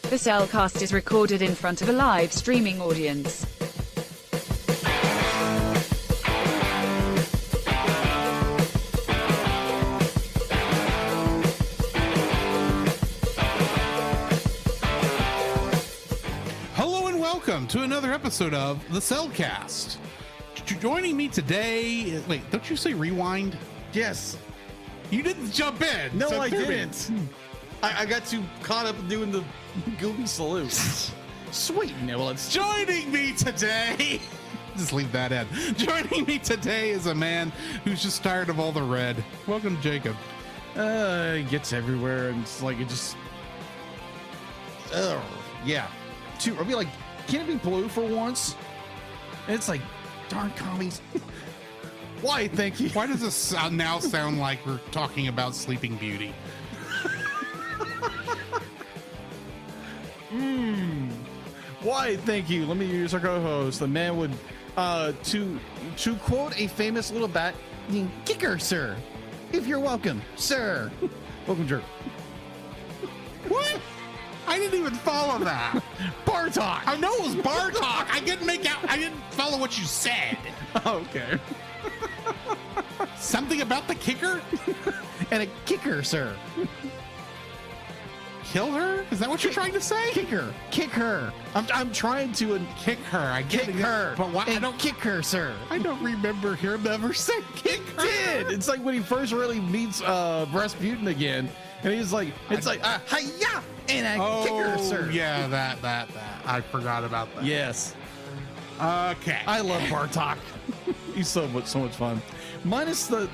The Cellcast is recorded in front of a live streaming audience. Hello and welcome to another episode of The Cellcast. Joining me today, wait, don't you say rewind? Yes. You didn't jump in. No, so I prove didn't. I got too caught up doing the goofy salute. Sweet niblets. Joining me today, just leave that in. Joining me today is a man who's just tired of all the red. Welcome to Jacob. It gets everywhere, and it's like it just. Yeah. I'll be like, can it be blue for once? And it's like, darn commies. Why? Thank you. Why does this now sound like we're talking about Sleeping Beauty? Why? Thank you. Let me use our co-host. The man would, to quote a famous little bat, kicker, sir. If you're welcome, sir. Welcome, jerk. What? I didn't even follow that. Bar talk. I know it was bar talk. I didn't follow what you said. Okay. Something about the kicker? And a kicker, sir. Kill her? Is that what you're trying to say? Kick her. I'm trying to Kick her. I get kick it. her. But why? I And don't kick her, sir. I don't remember him ever saying kick her. Did it's like when he first really meets Rasputin again, and he's like, it's like hiya, and I kick her, sir. Yeah, that. I forgot about that. Yes. Okay. I love Bartok. He's so much fun. Minus the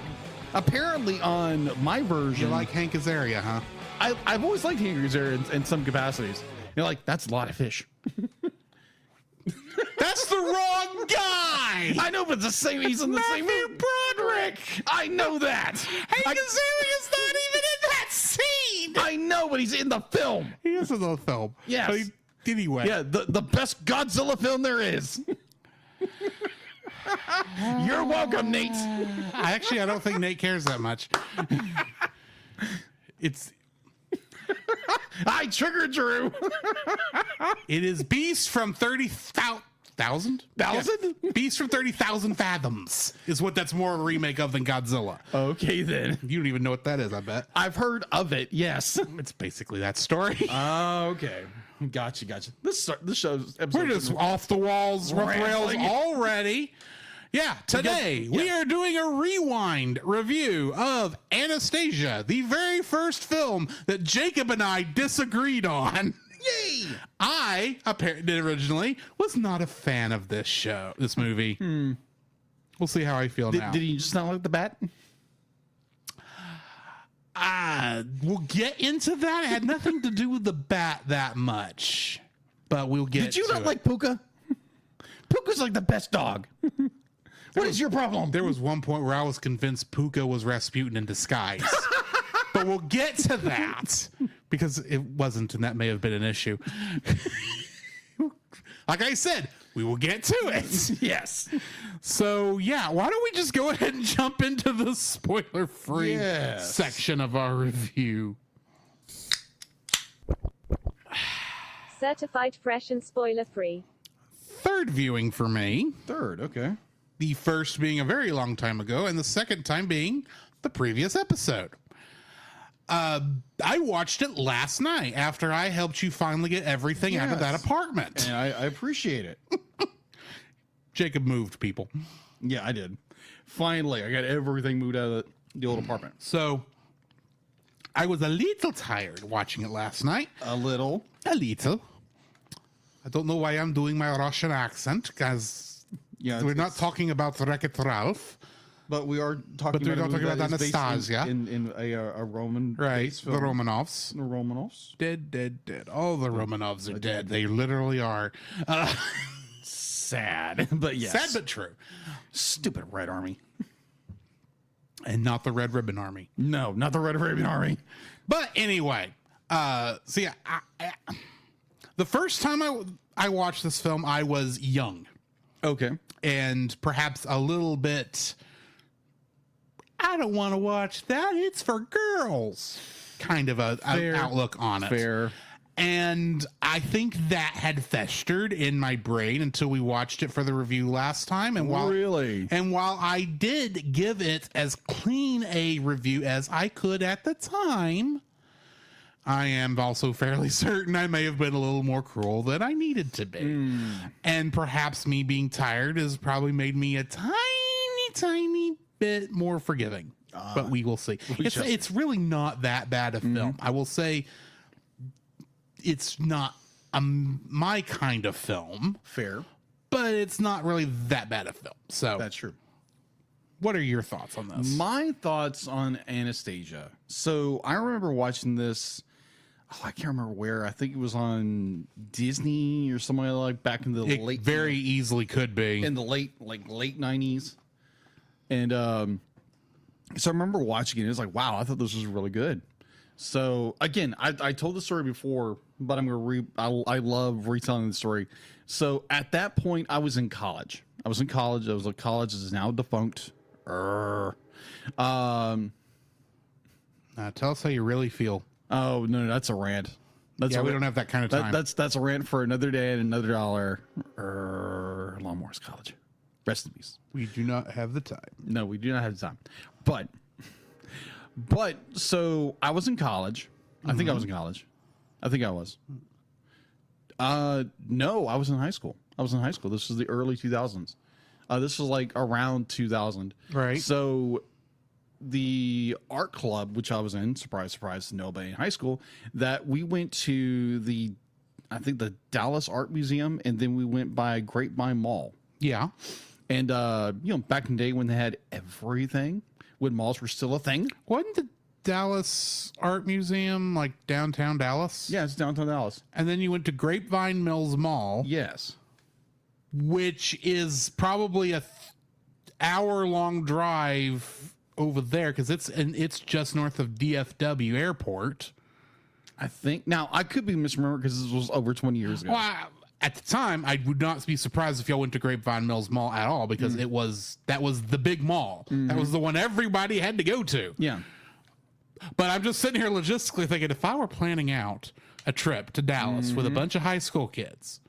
apparently on my version. You like Hank Azaria, huh? I've always liked Hank Azaria in some capacities. You're like, that's a lot of fish. That's the wrong guy. I know, but it's the same. He's in the same movie. Broderick. I know that. Hank Azaria's not even in that scene. I know, but he's in the film. He is in the film. Yes. But anyway. Yeah, the best Godzilla film there is. You're welcome, Nate. I don't think Nate cares that much. I triggered Drew. It is Beast from 30,000? Thousand? Yeah. Beast from 30,000 Fathoms is what that's more a remake of than Godzilla. Okay, then. You don't even know what that is, I bet. I've heard of it, yes. It's basically that story. Okay. Gotcha. This show's episode. We're just off the walls, rough rails Rambling. already. Yeah, today we Yeah. are doing a rewind review of Anastasia, the very first film that Jacob and I disagreed on. Yay! I apparently originally was not a fan of this movie. We'll see how I feel now. Did he just not like the bat? We'll get into that. It had nothing to do with the bat that much, but we'll get. Did you to not it. like Puka? Puka's like the best dog. What is your problem? There was one point where I was convinced Puka was Rasputin in disguise. But we'll get to that because it wasn't, and that may have been an issue. Like I said, we will get to it. Yes. So, yeah, why don't we just go ahead and jump into the spoiler-free Yes. section of our review. Certified fresh and spoiler-free. Third viewing for me. Third, okay. The first being a very long time ago, and the second time being the previous episode. I watched it last night after I helped you finally get everything out of that apartment. And I appreciate it. Jacob moved people. Yeah, I did. Finally, I got everything moved out of the old apartment. So I was a little tired watching it last night. A little. A little. I don't know why I'm doing my Russian accent because we're not talking about Wreck-It Ralph. But we are talking. But we're not talking about that is based Anastasia. in a Roman. Right, film. the Romanovs. The Romanovs. Dead. All the Romanovs are dead. They literally are. Sad, but yes. Sad but true. Stupid Red Army. And not the Red Ribbon Army. No, not the Red Arabian Army. But anyway, so yeah, the first time I watched this film, I was young. Okay. And perhaps a little bit, I don't want to watch that. It's for girls. Kind of an outlook on it. Fair. And I think that had festered in my brain until we watched it for the review last time. And while I did give it as clean a review as I could at the time, I am also fairly certain I may have been a little more cruel than I needed to be. And perhaps me being tired has probably made me a tiny bit more forgiving. But we will see. It's really not that bad a film. I will say it's not my kind of film. Fair. But it's not really that bad a film. So That's true. What are your thoughts on this? My thoughts on Anastasia. So I remember watching this. I can't remember where. I think it was on Disney or somewhere like back in the late. Very easily could be in the late 90s. And so I remember watching it. It was like, wow, I thought this was really good. So again, I told the story before, but I'm gonna I love retelling the story. So at that point, I was in college. College is now defunct. Now tell us how you really feel. Oh no, that's a rant. We don't have that kind of time. That's a rant for another day and another dollar. Lawnmowers College. Rest in peace. We do not have the time. No, we do not have the time. But so I was in college. I think I was in college. I think I was. No, I was in high school. This was the early 2000s. This was like around 2000. Right. So the art club, which I was in, surprise, surprise to nobody in high school, that we went to the Dallas Art Museum, and then we went by Grapevine Mall. Yeah. And, back in the day when they had everything, when malls were still a thing. Wasn't the Dallas Art Museum like downtown Dallas? Yeah, it's downtown Dallas. And then you went to Grapevine Mills Mall. Yes. Which is probably a hour-long drive over there because it's just north of DFW Airport. I think. Now, I could be misremembering because this was over 20 years ago. Well, at the time, I would not be surprised if y'all went to Grapevine Mills Mall at all because that was the big mall. That was the one everybody had to go to. Yeah. But I'm just sitting here logistically thinking, if I were planning out a trip to Dallas with a bunch of high school kids,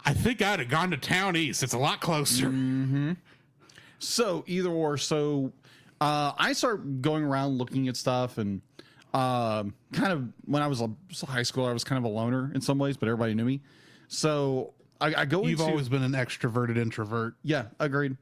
I think I'd have gone to Town East. It's a lot closer. So either or. So I started going around looking at stuff, and kind of when I was a high schooler, I was kind of a loner in some ways, but everybody knew me. So I go. You've always been an extroverted introvert. Yeah, agreed.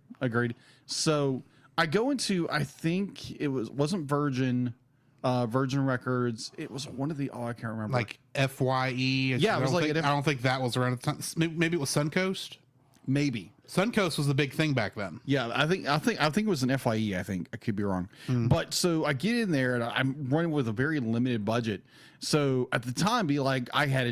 So I go into, I think it wasn't Virgin Records. It was one of the, I can't remember. Like FYE. Yeah, it was I don't think that was around the time. Maybe it was Suncoast. Maybe Suncoast was the big thing back then. Yeah, I think it was an FYE. I think I could be wrong, but so I get in there and I'm running with a very limited budget. So at the time, I had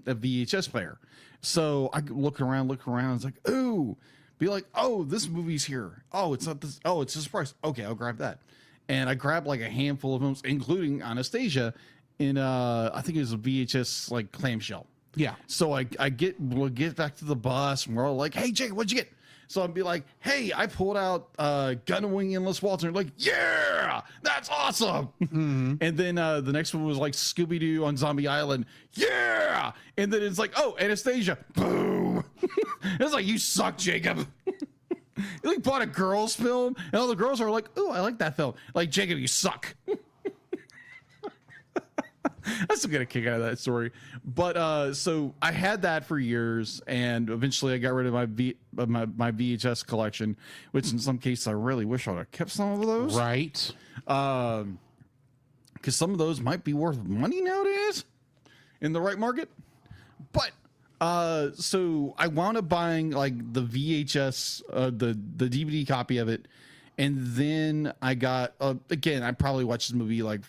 a VHS player. So I look around. It's like, ooh, be like, oh, this movie's here. Oh, it's not this. Oh, it's this price. Okay, I'll grab that. And I grabbed like a handful of films, including Anastasia, in I think it was a VHS like clamshell. Yeah. So we'll get back to the bus and we're all like, hey, Jake, what'd you get? So I'd be like, hey, I pulled out Gunwing Endless Waltz. And they're like, yeah, that's awesome. And then the next one was like Scooby-Doo on Zombie Island. Yeah. And then it's like, oh, Anastasia. Boom. It's like, you suck, Jacob. You like bought a girls film and all the girls are like, oh, I like that film. Like, Jacob, you suck. I still get a kick out of that story. But so I had that for years, and eventually I got rid of my VHS collection, which in some cases I really wish I would have kept some of those. Right. Because some of those might be worth money nowadays in the right market. But so I wound up buying like the VHS, the DVD copy of it, and then I got again. I probably watched this movie like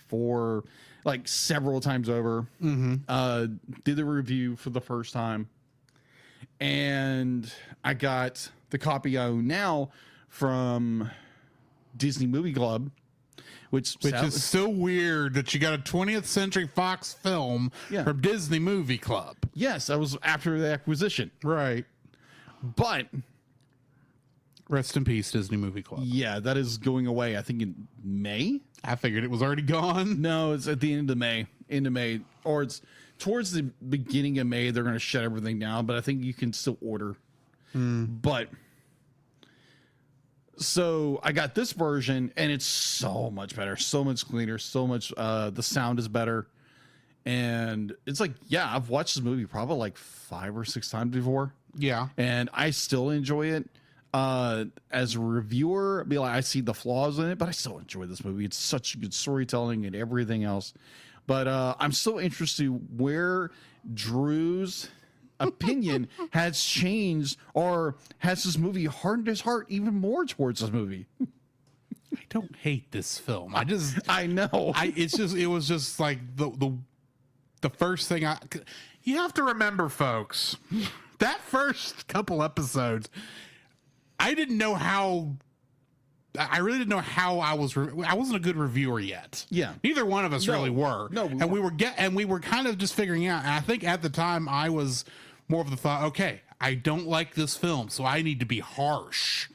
several times over. Did the review for the first time, and I got the copy I own now from Disney Movie Club, which is so weird that you got a 20th Century Fox film from Disney Movie Club. Yes, that was after the acquisition. Right. But rest in peace, Disney Movie Club. Yeah, that is going away, I think, in May. I figured it was already gone. No, it's at the end of May. Or it's towards the beginning of May, they're going to shut everything down, but I think you can still order. But so I got this version, and it's so much better, so much cleaner, so much. The sound is better, and it's like, yeah, I've watched this movie probably like 5 or 6 times before. Yeah, and I still enjoy it. As a reviewer, I see the flaws in it, but I still enjoy this movie. It's such good storytelling and everything else. But I'm so interested where Drew's opinion has changed, or has this movie hardened his heart even more towards this movie. I don't hate this film. I know. It was just like the first thing you have to remember, folks, that first couple episodes, I didn't know how. I really didn't know how I wasn't a good reviewer yet. Yeah. Neither one of us really were. No, we were kind of just figuring out. And I think at the time I was more of the thought, okay, I don't like this film, so I need to be harsh.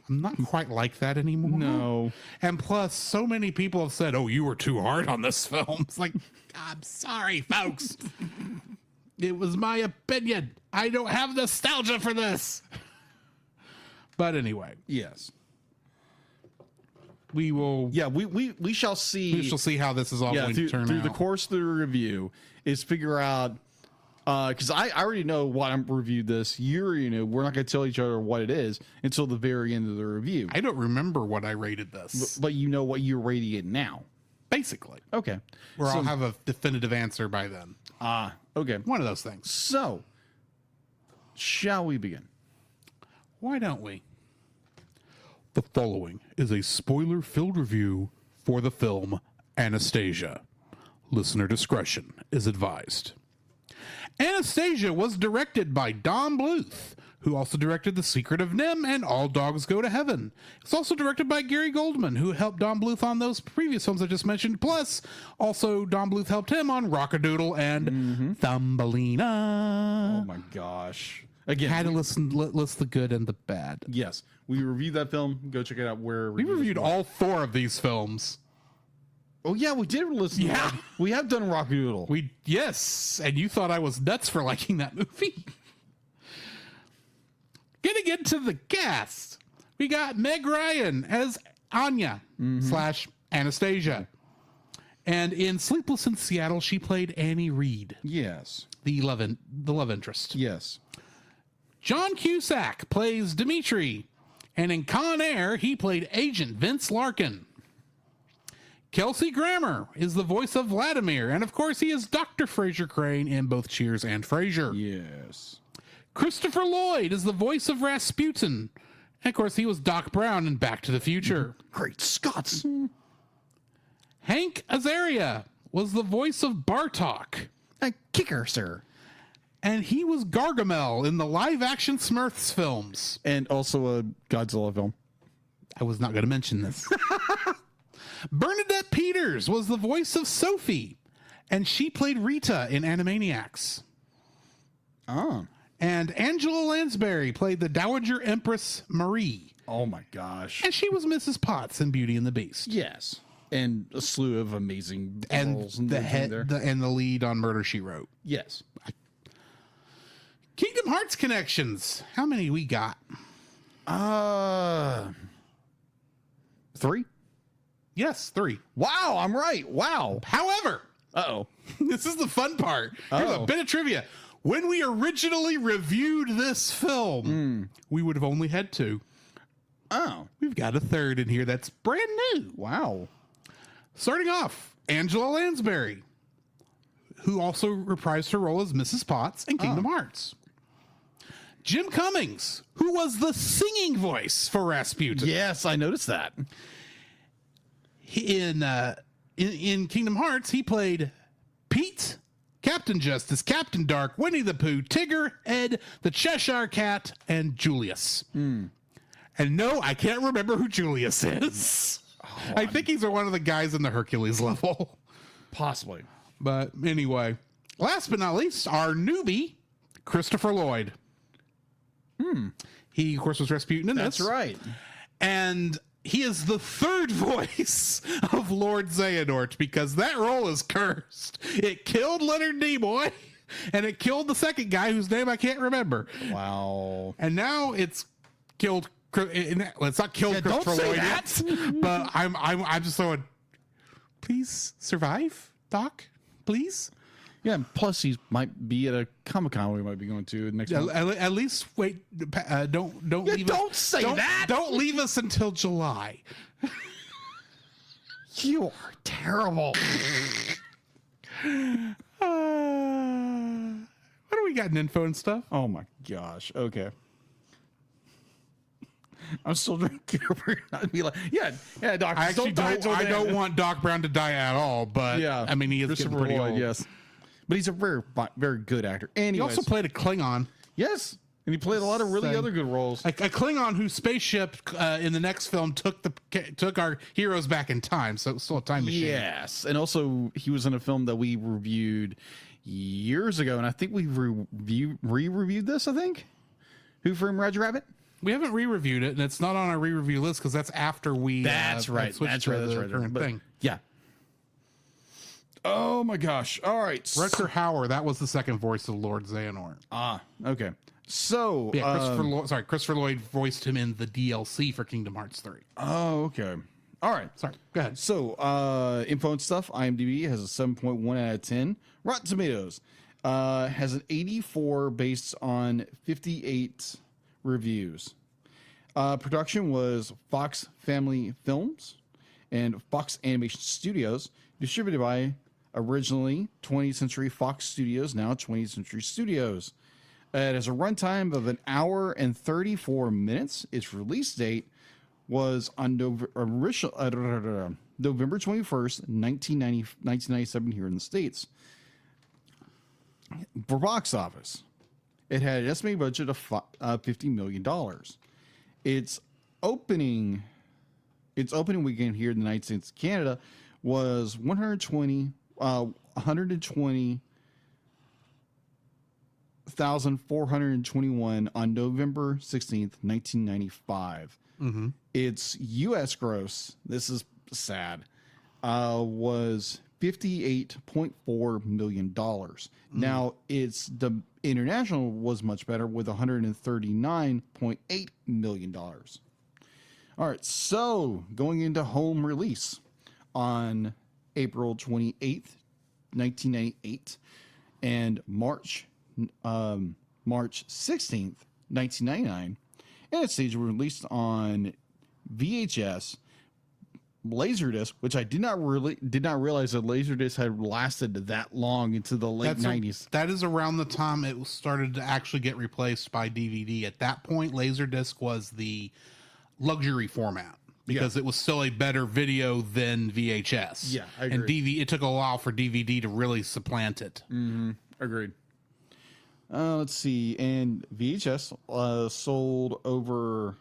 I'm not quite like that anymore. No. And plus, so many people have said, oh, you were too hard on this film. It's like, I'm sorry, folks. It was my opinion. I don't have nostalgia for this. But anyway. Yes. We will. Yeah, we shall see. We shall see how this is all going to turn out. Through the course of the review is figure out, because I already know what I'm reviewed this. We're not going to tell each other what it is until the very end of the review. I don't remember what I rated this. But you know what you're rating it now. Basically. Okay. Or I'll have a definitive answer by then. Okay. One of those things. So, shall we begin? Why don't we? The following is a spoiler-filled review for the film Anastasia. Listener discretion is advised. Anastasia was directed by Don Bluth, who also directed The Secret of Nim and All Dogs Go to Heaven. It's also directed by Gary Goldman, who helped Don Bluth on those previous films I just mentioned. Plus, also Don Bluth helped him on Rockadoodle and Thumbelina. Oh my gosh. Again, had to list the good and the bad. Yes, we reviewed that film. Go check it out. We reviewed all 4 of these films. Oh yeah, we did listen. Yeah, we have done Rockadoodle. Yes, and you thought I was nuts for liking that movie. Getting into the cast, we got Meg Ryan as Anya / Anastasia, and in Sleepless in Seattle, she played Annie Reed. Yes, the love interest. Yes. John Cusack plays Dimitri, and in Con Air, he played Agent Vince Larkin. Kelsey Grammer is the voice of Vladimir, and of course, he is Dr. Fraser Crane in both Cheers and Frasier. Yes. Christopher Lloyd is the voice of Rasputin, and of course, he was Doc Brown in Back to the Future. Great Scots. Hank Azaria was the voice of Bartok. A kicker, sir. And he was Gargamel in the live-action Smurfs films. And also a Godzilla film. I was not going to mention this. Bernadette Peters was the voice of Sophie, and she played Rita in Animaniacs. Oh. And Angela Lansbury played the Dowager Empress Marie. Oh, my gosh. And she was Mrs. Potts in Beauty and the Beast. Yes. And a slew of amazing roles. And the lead on Murder, She Wrote. Yes. Kingdom Hearts connections. How many we got? 3? Yes, 3. Wow, I'm right. Wow. However, this is the fun part. Here's a bit of trivia. When we originally reviewed this film, we would have only had 2. Oh. We've got a 3rd in here that's brand new. Wow. Starting off, Angela Lansbury, who also reprised her role as Mrs. Potts in Kingdom Hearts. Jim Cummings, who was the singing voice for Rasputin. Yes, I noticed that. In Kingdom Hearts, he played Pete, Captain Justice, Captain Dark, Winnie the Pooh, Tigger, Ed, the Cheshire Cat, and Julius. And no, I can't remember who Julius is. I think he's one of the guys in the Hercules level. Possibly. But anyway, last but not least, our newbie, Christopher Lloyd. He, of course, was Rasputin in this. That's right. And he is the third voice of Lord Xehanort because that role is cursed. It killed Leonard Nimoy, and it killed the second guy whose name I can't remember. Wow. And now it's killed. Well, it's not killed Christopher Lloyd yet, but I'm just going, please survive, Doc, please. Yeah, and plus he might be at a Comic-Con we might be going to next month. At least wait. Don't leave. Don't say that. Don't leave us until July. You are terrible. What do we got in info and stuff? Oh my gosh. Okay. I'm still drinking. I'd be like, yeah, Doc. I actually don't want Doc Brown to die at all, but Yeah, I mean, he is getting pretty old. yes, but he's a very, very good actor. And He also played a Klingon. yes, and he played a lot of really Same. other good roles. A Klingon whose spaceship in the next film took our heroes back in time, so it's still a time machine. Yes, and also he was in a film that we reviewed years ago, and I think we re-reviewed this. I think Who Framed Roger Rabbit. We haven't re-reviewed it, and it's not on our re-review list because that's after we. That's right. Switched That's to right. the That's right. current But, thing. yeah. Oh my gosh! All right. Rutger Hauer, that was the second voice of Lord Xehanort. Okay. So Yeah, Christopher Lloyd voiced him in the DLC for Kingdom Hearts 3. Oh, okay. All right. Sorry, go ahead. So, info and stuff. IMDb has a 7.1 out of 10. Rotten Tomatoes has an 84 based on 58 reviews. Production was Fox Family Films and Fox Animation Studios, distributed by originally 20th Century Fox Studios, now 20th Century Studios. It has a runtime of 1 hour and 34 minutes. Its release date was on November 21st, 1997 here in the States. For box office, it had an estimated budget of $50 million. Its opening weekend here in the United States and Canada was 120,421 on November 16th, 1995. Mm-hmm. Its U.S. gross, this is sad, was $58.4 million. Now, the international was much better with $139.8 million. All right, so going into home release on April 28th, 1998, and March 16th, 1999, Anastasia was released on VHS, Laserdisc, which I did not realize that Laserdisc had lasted that long into the late 90s. That is around the time it started to actually get replaced by DVD. At that point, Laserdisc was the luxury format because it was still a better video than VHS. Yeah, I agree. And it took a while for DVD to really supplant it. Mm-hmm. Agreed. Let's see. And VHS sold over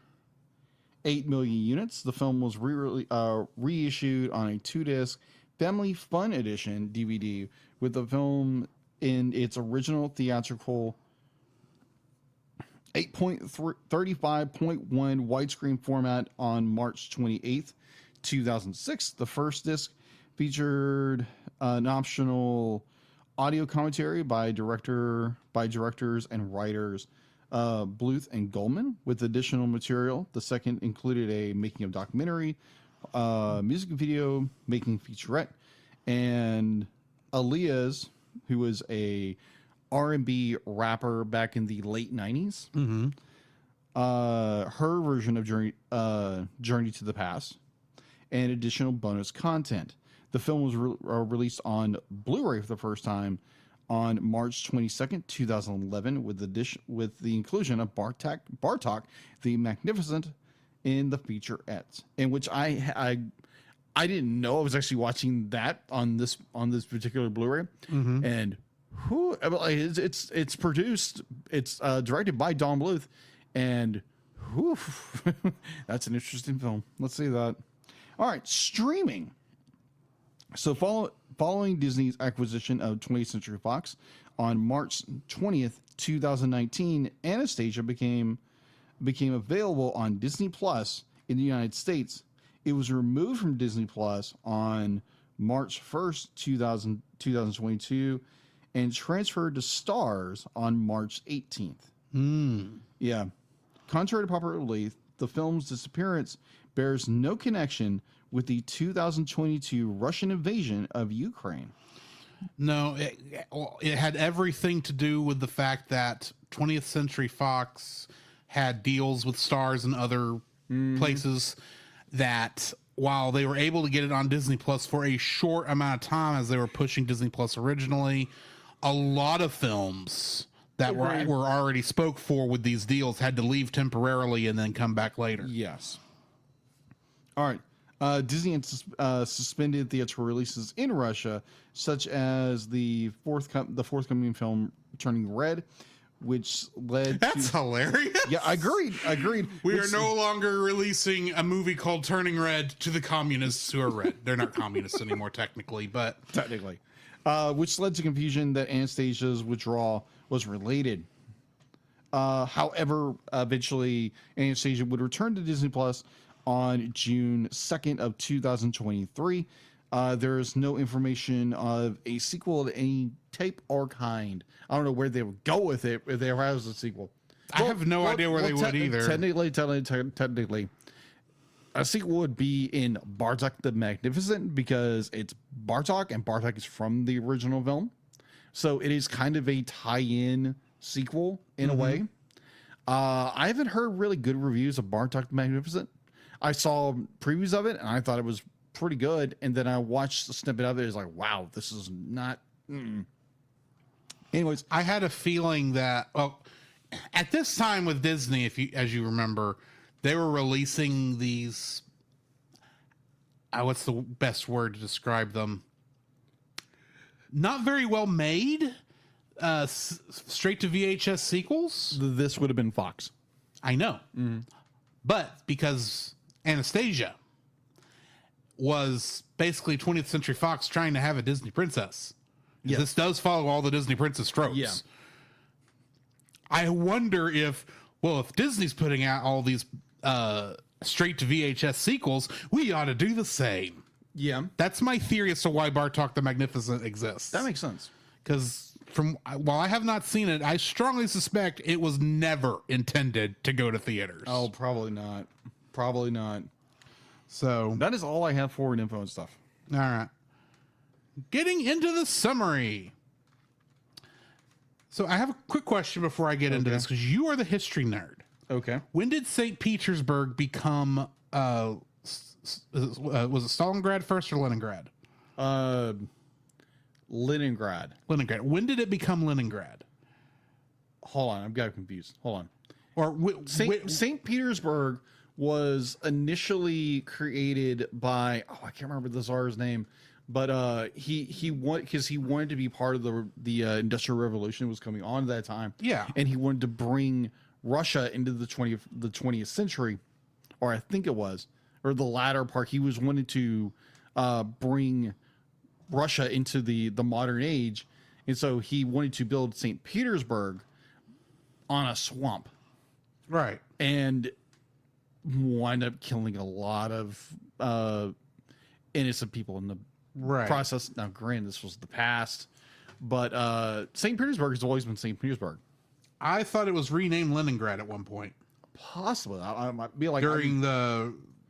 8 million units. The film was reissued on a 2-disc Family Fun Edition DVD with the film in its original theatrical 8.35.1 widescreen format on March 28th, 2006. The first disc featured an optional audio commentary by directors and writers Bluth and Goldman with additional material. The second included a making of documentary, music video, making featurette, and Anyas, who was a R&B rapper back in the late 90s. Mm-hmm. Her version of Journey to the Past, and additional bonus content. The film was released on Blu-ray for the first time on March 22nd, 2011, with the inclusion of Bartok the Magnificent in the featurette, in which I didn't know I was actually watching that on this particular Blu-ray, mm-hmm. and it's produced, it's directed by Don Bluth, and that's an interesting film. Let's see that. All right, streaming. So following Disney's acquisition of 20th Century Fox on March 20th, 2019, Anastasia became available on Disney Plus in the United States It was removed from Disney Plus on March 1st, 2022, and transferred to Stars on March 18th. Yeah. Contrary to popular belief, the film's disappearance bears no connection with the 2022 Russian invasion of Ukraine. No, it had everything to do with the fact that 20th Century Fox had deals with Stars and other places that while they were able to get it on Disney Plus for a short amount of time as they were pushing Disney Plus originally, a lot of films that were already spoke for with these deals had to leave temporarily and then come back later. Yes. All right. Disney suspended theatrical releases in Russia, such as the forthcoming film Turning Red, which led That's hilarious. Yeah, agreed. We are no longer releasing a movie called Turning Red to the communists who are red. They're not communists anymore, technically, but... Technically. Which led to confusion that Anastasia's withdrawal was related. However, eventually Anastasia would return to Disney Plus on June 2nd of 2023. There is no information of a sequel of any type or kind. I don't know where they would go with it if there was a sequel. I have no idea where they would either. Technically, a sequel would be in Bartok the Magnificent because it's Bartok and Bartok is from the original film. So it is kind of a tie-in sequel in a way. I haven't heard really good reviews of Bartok the Magnificent. I saw previews of it and I thought it was pretty good. And then I watched a snippet of it. It's like, wow, this is not. Anyways, I had a feeling that, well, at this time with Disney, as you remember, they were releasing these. What's the best word to describe them? Not very well made, straight to VHS sequels. This would have been Fox. I know, but because Anastasia was basically 20th Century Fox trying to have a Disney princess. Yes. This does follow all the Disney princess tropes. Yeah. I wonder if Disney's putting out all these straight to VHS sequels, we ought to do the same. Yeah. That's my theory as to why Bartok the Magnificent exists. That makes sense. Because while I have not seen it, I strongly suspect it was never intended to go to theaters. Oh, probably not. Probably not. So that is all I have for info and stuff. All right. Getting into the summary. So I have a quick question before I get into this, because you are the history nerd. Okay. When did St. Petersburg become, was it Stalingrad first or Leningrad? Leningrad. Leningrad. When did it become Leningrad? Hold on, I've got confused. Hold on. Or St. Petersburg was initially created by, I can't remember the Tsar's name, but he wanted to be part of the Industrial Revolution that was coming on at that time. Yeah, and he wanted to bring Russia into the 20th century, or I think it was, or the latter part. He was wanted to bring Russia into the modern age, and so he wanted to build St. Petersburg on a swamp, right? And wind up killing a lot of innocent people in the process. Now, granted, this was the past, but St. Petersburg has always been St. Petersburg. I thought it was renamed Leningrad at one point. Possibly. I might be like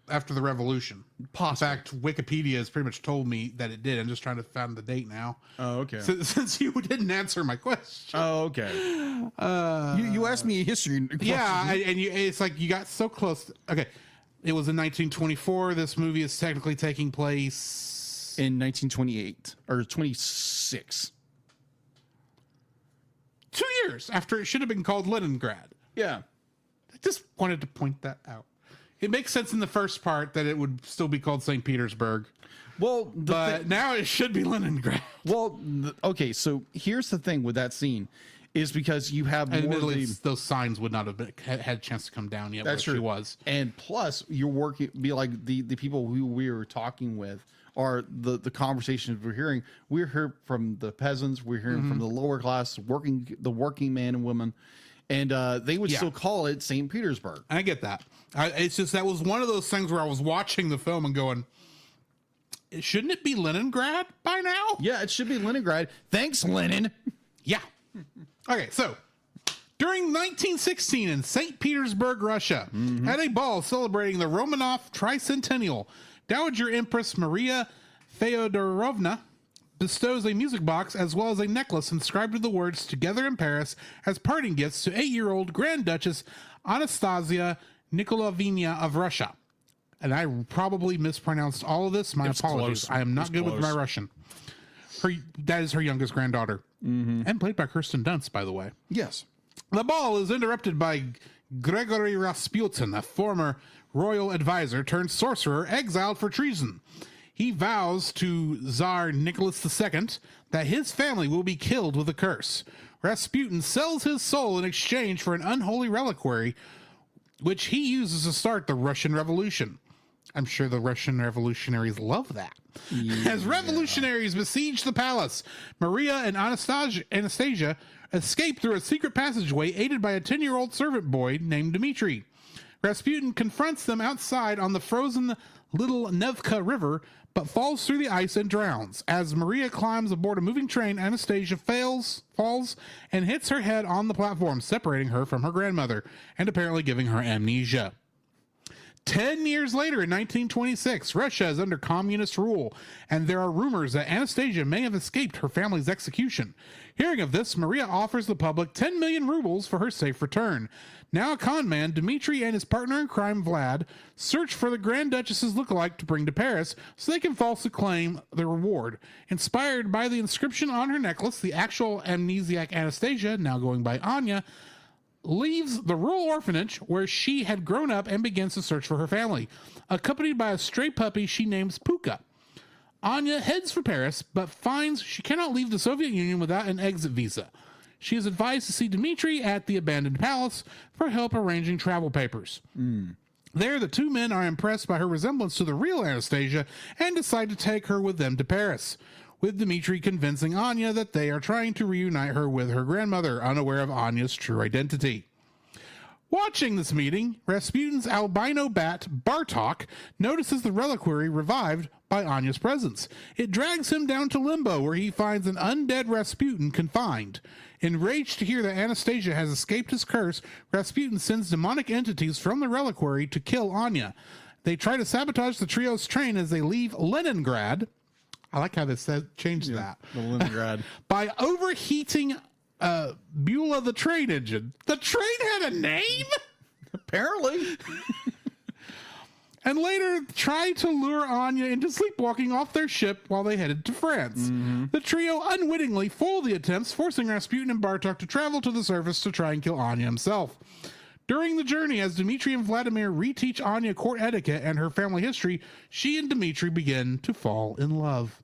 after the revolution. Possibly. In fact, Wikipedia has pretty much told me that it did. I'm just trying to find the date now. Oh, okay. Since you didn't answer my question. Oh, okay. You asked me a history question. Yeah, and it's like you got so close. Okay. It was in 1924. This movie is technically taking place in 1928 or 26. 2 years after it should have been called Leningrad. Yeah. I just wanted to point that out. It makes sense in the first part that it would still be called St. Petersburg. Well, but now it should be Leningrad. Well, okay, so here's the thing with that scene is because you have more those signs would not have had a chance to come down yet. That's true. She was. And plus, you're working, be like the people who we were talking with are the conversations we're hearing. We're hearing from the peasants. We're hearing from the lower class, the working man and women. and they would still call it St. Petersburg. I get that. It's just that was one of those things where I was watching the film and going, shouldn't it be Leningrad by now? Yeah, it should be Leningrad. Thanks, Lenin. Yeah. Okay, so during 1916 in St. Petersburg, Russia, at a ball celebrating the Romanov tricentennial, Dowager Empress Maria Feodorovna bestows a music box as well as a necklace inscribed with the words "Together in Paris" as parting gifts to 8-year-old Grand Duchess Anastasia Nikolaevna of Russia. And I probably mispronounced all of this. My apologies. Close. I am not good with my Russian. That is her youngest granddaughter. And played by Kirsten Dunst, by the way. Yes. The ball is interrupted by Gregory Rasputin, a former royal advisor turned sorcerer exiled for treason. He vows to Tsar Nicholas II that his family will be killed with a curse. Rasputin sells his soul in exchange for an unholy reliquary, which he uses to start the Russian Revolution. I'm sure the Russian revolutionaries love that. Yeah. As revolutionaries besiege the palace, Maria and Anastasia escape through a secret passageway aided by a 10-year-old servant boy named Dmitri. Rasputin confronts them outside on the frozen Little Nevka River, but falls through the ice and drowns. As Maria climbs aboard a moving train, Anastasia falls, and hits her head on the platform, separating her from her grandmother and apparently giving her amnesia. 10 years later, in 1926, Russia is under communist rule, and there are rumors that Anastasia may have escaped her family's execution. Hearing of this, Maria offers the public 10 million rubles for her safe return. Now a con man, Dmitri and his partner in crime, Vlad, search for the Grand Duchess's lookalike to bring to Paris so they can falsely claim the reward. Inspired by the inscription on her necklace, the actual amnesiac Anastasia, now going by Anya, leaves the rural orphanage where she had grown up and begins to search for her family, accompanied by a stray puppy she names Puka. Anya heads for Paris, but finds she cannot leave the Soviet Union without an exit visa. She is advised to see Dmitri at the abandoned palace for help arranging travel papers. There, the two men are impressed by her resemblance to the real Anastasia and decide to take her with them to Paris, with Dmitri convincing Anya that they are trying to reunite her with her grandmother, unaware of Anya's true identity. Watching this meeting, Rasputin's albino bat, Bartok, notices the reliquary revived by Anya's presence. It drags him down to Limbo, where he finds an undead Rasputin confined. Enraged to hear that Anastasia has escaped his curse, Rasputin sends demonic entities from the reliquary to kill Anya. They try to sabotage the trio's train as they leave Leningrad. I like how they changed that. The Leningrad. By overheating Beulah the train engine. The train had a name? Apparently. And later tried to lure Anya into sleepwalking off their ship while they headed to France. The trio unwittingly foiled the attempts, forcing Rasputin and Bartok to travel to the surface to try and kill Anya himself. During the journey, as Dmitri and Vladimir reteach Anya court etiquette and her family history, she and Dmitri begin to fall in love.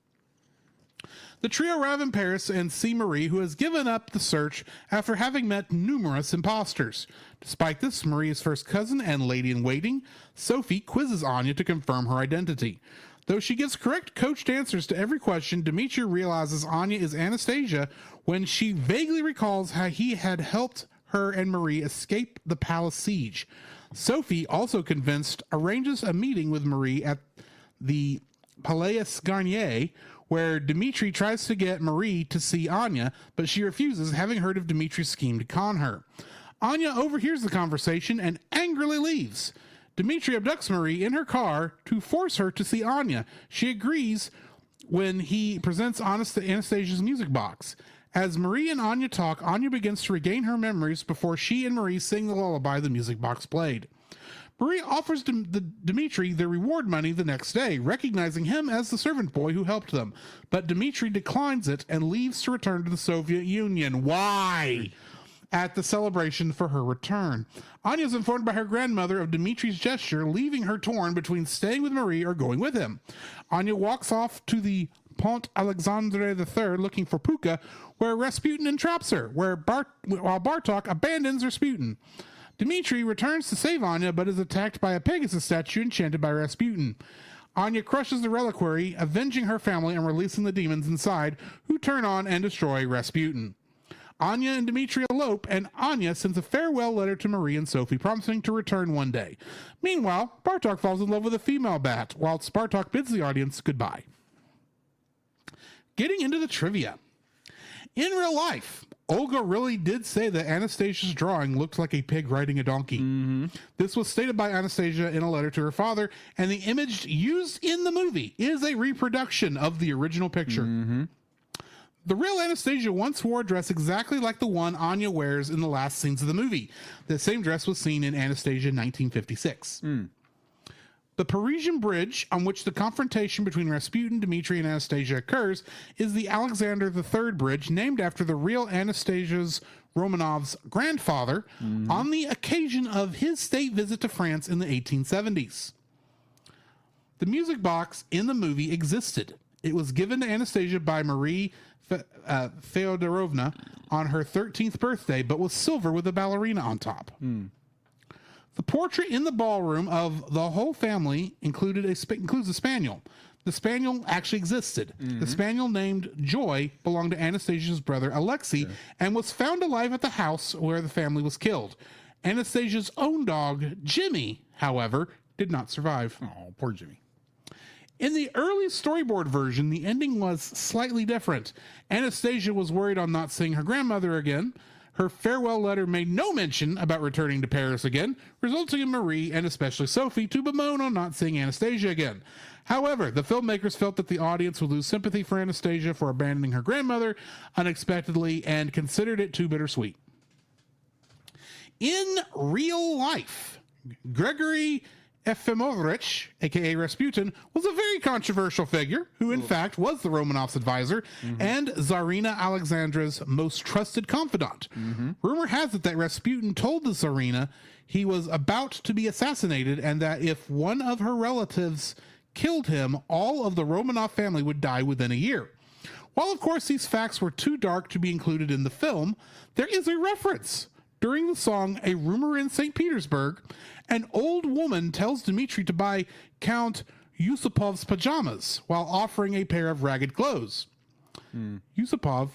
The trio arrive in Paris and see Marie, who has given up the search after having met numerous imposters. Despite this, Marie's first cousin and lady-in-waiting, Sophie, quizzes Anya to confirm her identity. Though she gives correct coached answers to every question, Dmitri realizes Anya is Anastasia when she vaguely recalls how he had helped her and Marie escape the palace siege. Sophie, also convinced, arranges a meeting with Marie at the Palais Garnier, where Dmitri tries to get Marie to see Anya, but she refuses, having heard of Dmitri's scheme to con her. Anya overhears the conversation and angrily leaves. Dmitri abducts Marie in her car to force her to see Anya. She agrees when he presents Anastasia's music box. As Marie and Anya talk, Anya begins to regain her memories before she and Marie sing the lullaby the music box played. Marie offers Dmitri the reward money the next day, recognizing him as the servant boy who helped them. But Dmitri declines it and leaves to return to the Soviet Union. Why? At the celebration for her return, Anya is informed by her grandmother of Dmitri's gesture, leaving her torn between staying with Marie or going with him. Anya walks off to the Pont Alexandre III looking for Puka, where Rasputin entraps her, while Bartok abandons Rasputin. Dmitri returns to save Anya, but is attacked by a Pegasus statue enchanted by Rasputin. Anya crushes the reliquary, avenging her family and releasing the demons inside, who turn on and destroy Rasputin. Anya and Dmitri elope, and Anya sends a farewell letter to Marie and Sophie, promising to return one day. Meanwhile, Bartok falls in love with a female bat, while Bartok bids the audience goodbye. Getting into the trivia. In real life, Olga really did say that Anastasia's drawing looked like a pig riding a donkey. Mm-hmm. This was stated by Anastasia in a letter to her father, and the image used in the movie is a reproduction of the original picture. Mm-hmm. The real Anastasia once wore a dress exactly like the one Anya wears in the last scenes of the movie. The same dress was seen in Anastasia 1956. The Parisian bridge on which the confrontation between Rasputin, Dmitri, and Anastasia occurs is the Alexander III Bridge, named after the real Anastasia's Romanov's grandfather on the occasion of his state visit to France in the 1870s. The music box in the movie existed. It was given to Anastasia by Marie Feodorovna on her 13th birthday, but was silver with a ballerina on top. The portrait in the ballroom of the whole family includes a spaniel. The spaniel actually existed. The spaniel named Joy belonged to Anastasia's brother Alexei and was found alive at the house where the family was killed. Anastasia's own dog, Jimmy, however, did not survive. Oh, poor Jimmy. In the early storyboard version, the ending was slightly different. Anastasia was worried on not seeing her grandmother again. Her farewell letter made no mention about returning to Paris again, resulting in Marie, and especially Sophie, to bemoan on not seeing Anastasia again. However, the filmmakers felt that the audience would lose sympathy for Anastasia for abandoning her grandmother unexpectedly and considered it too bittersweet. In real life, Gregory Efimorovich, aka Rasputin, was a very controversial figure who in fact was the Romanovs' advisor and Tsarina Alexandra's most trusted confidant. Rumor has it that Rasputin told the Tsarina he was about to be assassinated and that if one of her relatives killed him, all of the Romanov family would die within a year. While of course these facts were too dark to be included in the film, there is a reference. During the song A Rumor in St. Petersburg, an old woman tells Dmitri to buy Count Yusupov's pajamas while offering a pair of ragged clothes. Yusupov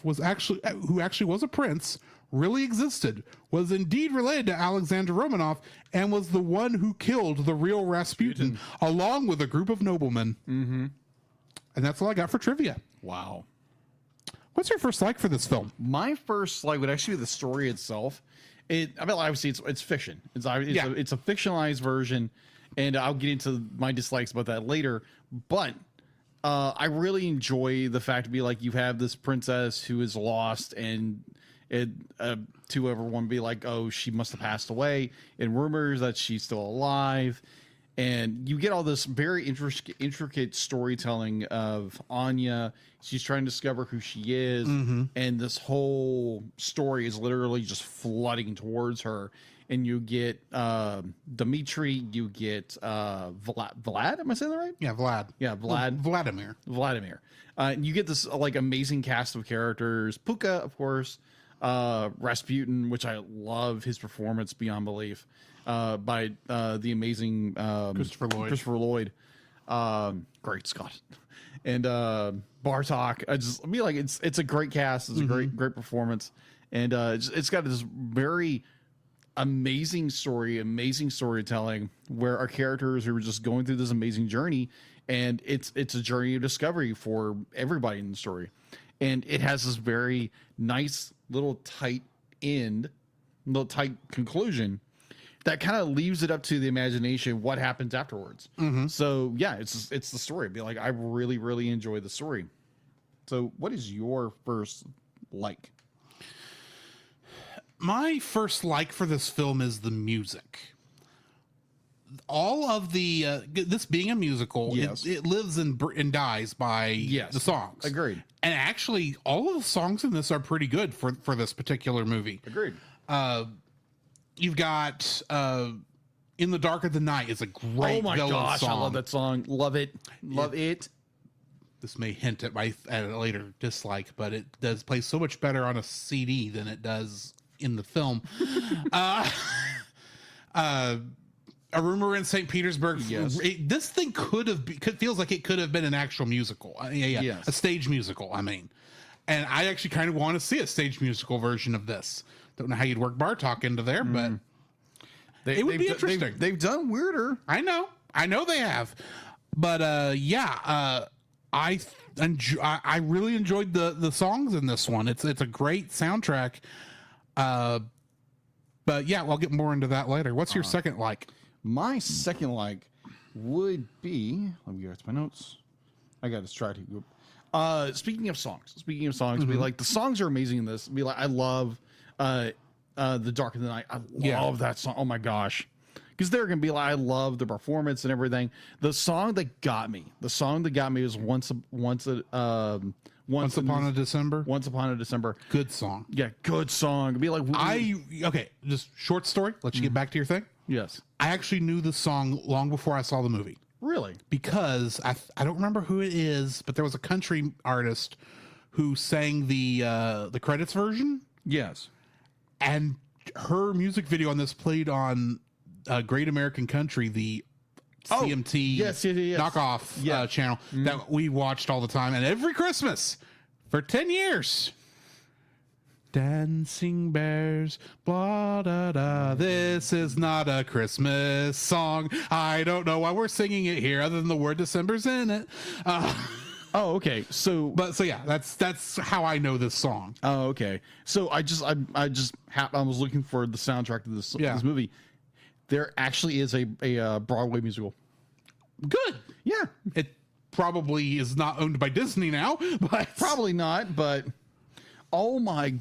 who actually was a prince, really existed, was indeed related to Alexander Romanov, and was the one who killed the real Rasputin along with a group of noblemen. And that's all I got for trivia. Wow. What's your first like for this film? My first like would actually be the story itself. I mean, obviously it's fiction. It's a fictionalized version, and I'll get into my dislikes about that later. But I really enjoy the fact to be like you have this princess who is lost, and to everyone be like, oh, she must have passed away, and rumors that she's still alive. And you get all this very intricate storytelling of Anya. She's trying to discover who she is. And this whole story is literally just flooding towards her. And you get Dmitri, you get Vlad. Am I saying that right? Yeah, Vlad. Yeah, Vlad. Vladimir. You get this like amazing cast of characters. Puka, of course. Rasputin, which I love his performance beyond belief. By the amazing Christopher Lloyd. Great Scott. And Bartok. I mean, like it's a great cast. It's a great performance. And it's got this very amazing story, amazing storytelling where our characters are just going through this amazing journey, and it's a journey of discovery for everybody in the story. And it has this very nice little tight conclusion that kind of leaves it up to the imagination what happens afterwards. So yeah, it's the story. Be like, I really, really enjoy the story. So what is your first like? My first like for this film is the music. All of the this being a musical, it lives and dies by the songs. Agreed. And actually, all of the songs in this are pretty good for this particular movie. Agreed. You've got In the Dark of the Night is a great villain song. I love that song. Love it. Love it. This may hint at a later dislike, but it does play so much better on a CD than it does in the film. A Rumor in St. Petersburg. Yes. This thing feels like it could have been an actual musical. A stage musical, I mean. And I actually kind of want to see a stage musical version of this. Don't know how you'd work Bartok into there, but it would be interesting. They've done weirder. I know they have, but I really enjoyed the songs in this one. It's a great soundtrack. But yeah, we'll get more into that later. What's your second like? My second like would be, let me get to my notes. I got distracted. Speaking of songs, be like, the songs are amazing in this. Be like, I love The Dark of the Night. I love that song. Oh my gosh. Because they're going to be like, I love the performance and everything. The song that got me was Once Upon a December. Good song. Yeah, good song. It'd be like, okay, just short story. Let you get back to your thing. Yes. I actually knew the song long before I saw the movie. Really? Because I don't remember who it is, but there was a country artist who sang the credits version. Yes. And her music video on this played on Great American Country, the CMT knockoff channel that we watched all the time. And every Christmas for 10 years, dancing bears, blah, da, da. This is not a Christmas song. I don't know why we're singing it here other than the word December's in it. Oh, okay. So yeah, that's how I know this song. Oh, okay. So I was looking for the soundtrack to this movie. There actually is a Broadway musical. Good. Yeah. It probably is not owned by Disney now, but probably not. But oh my,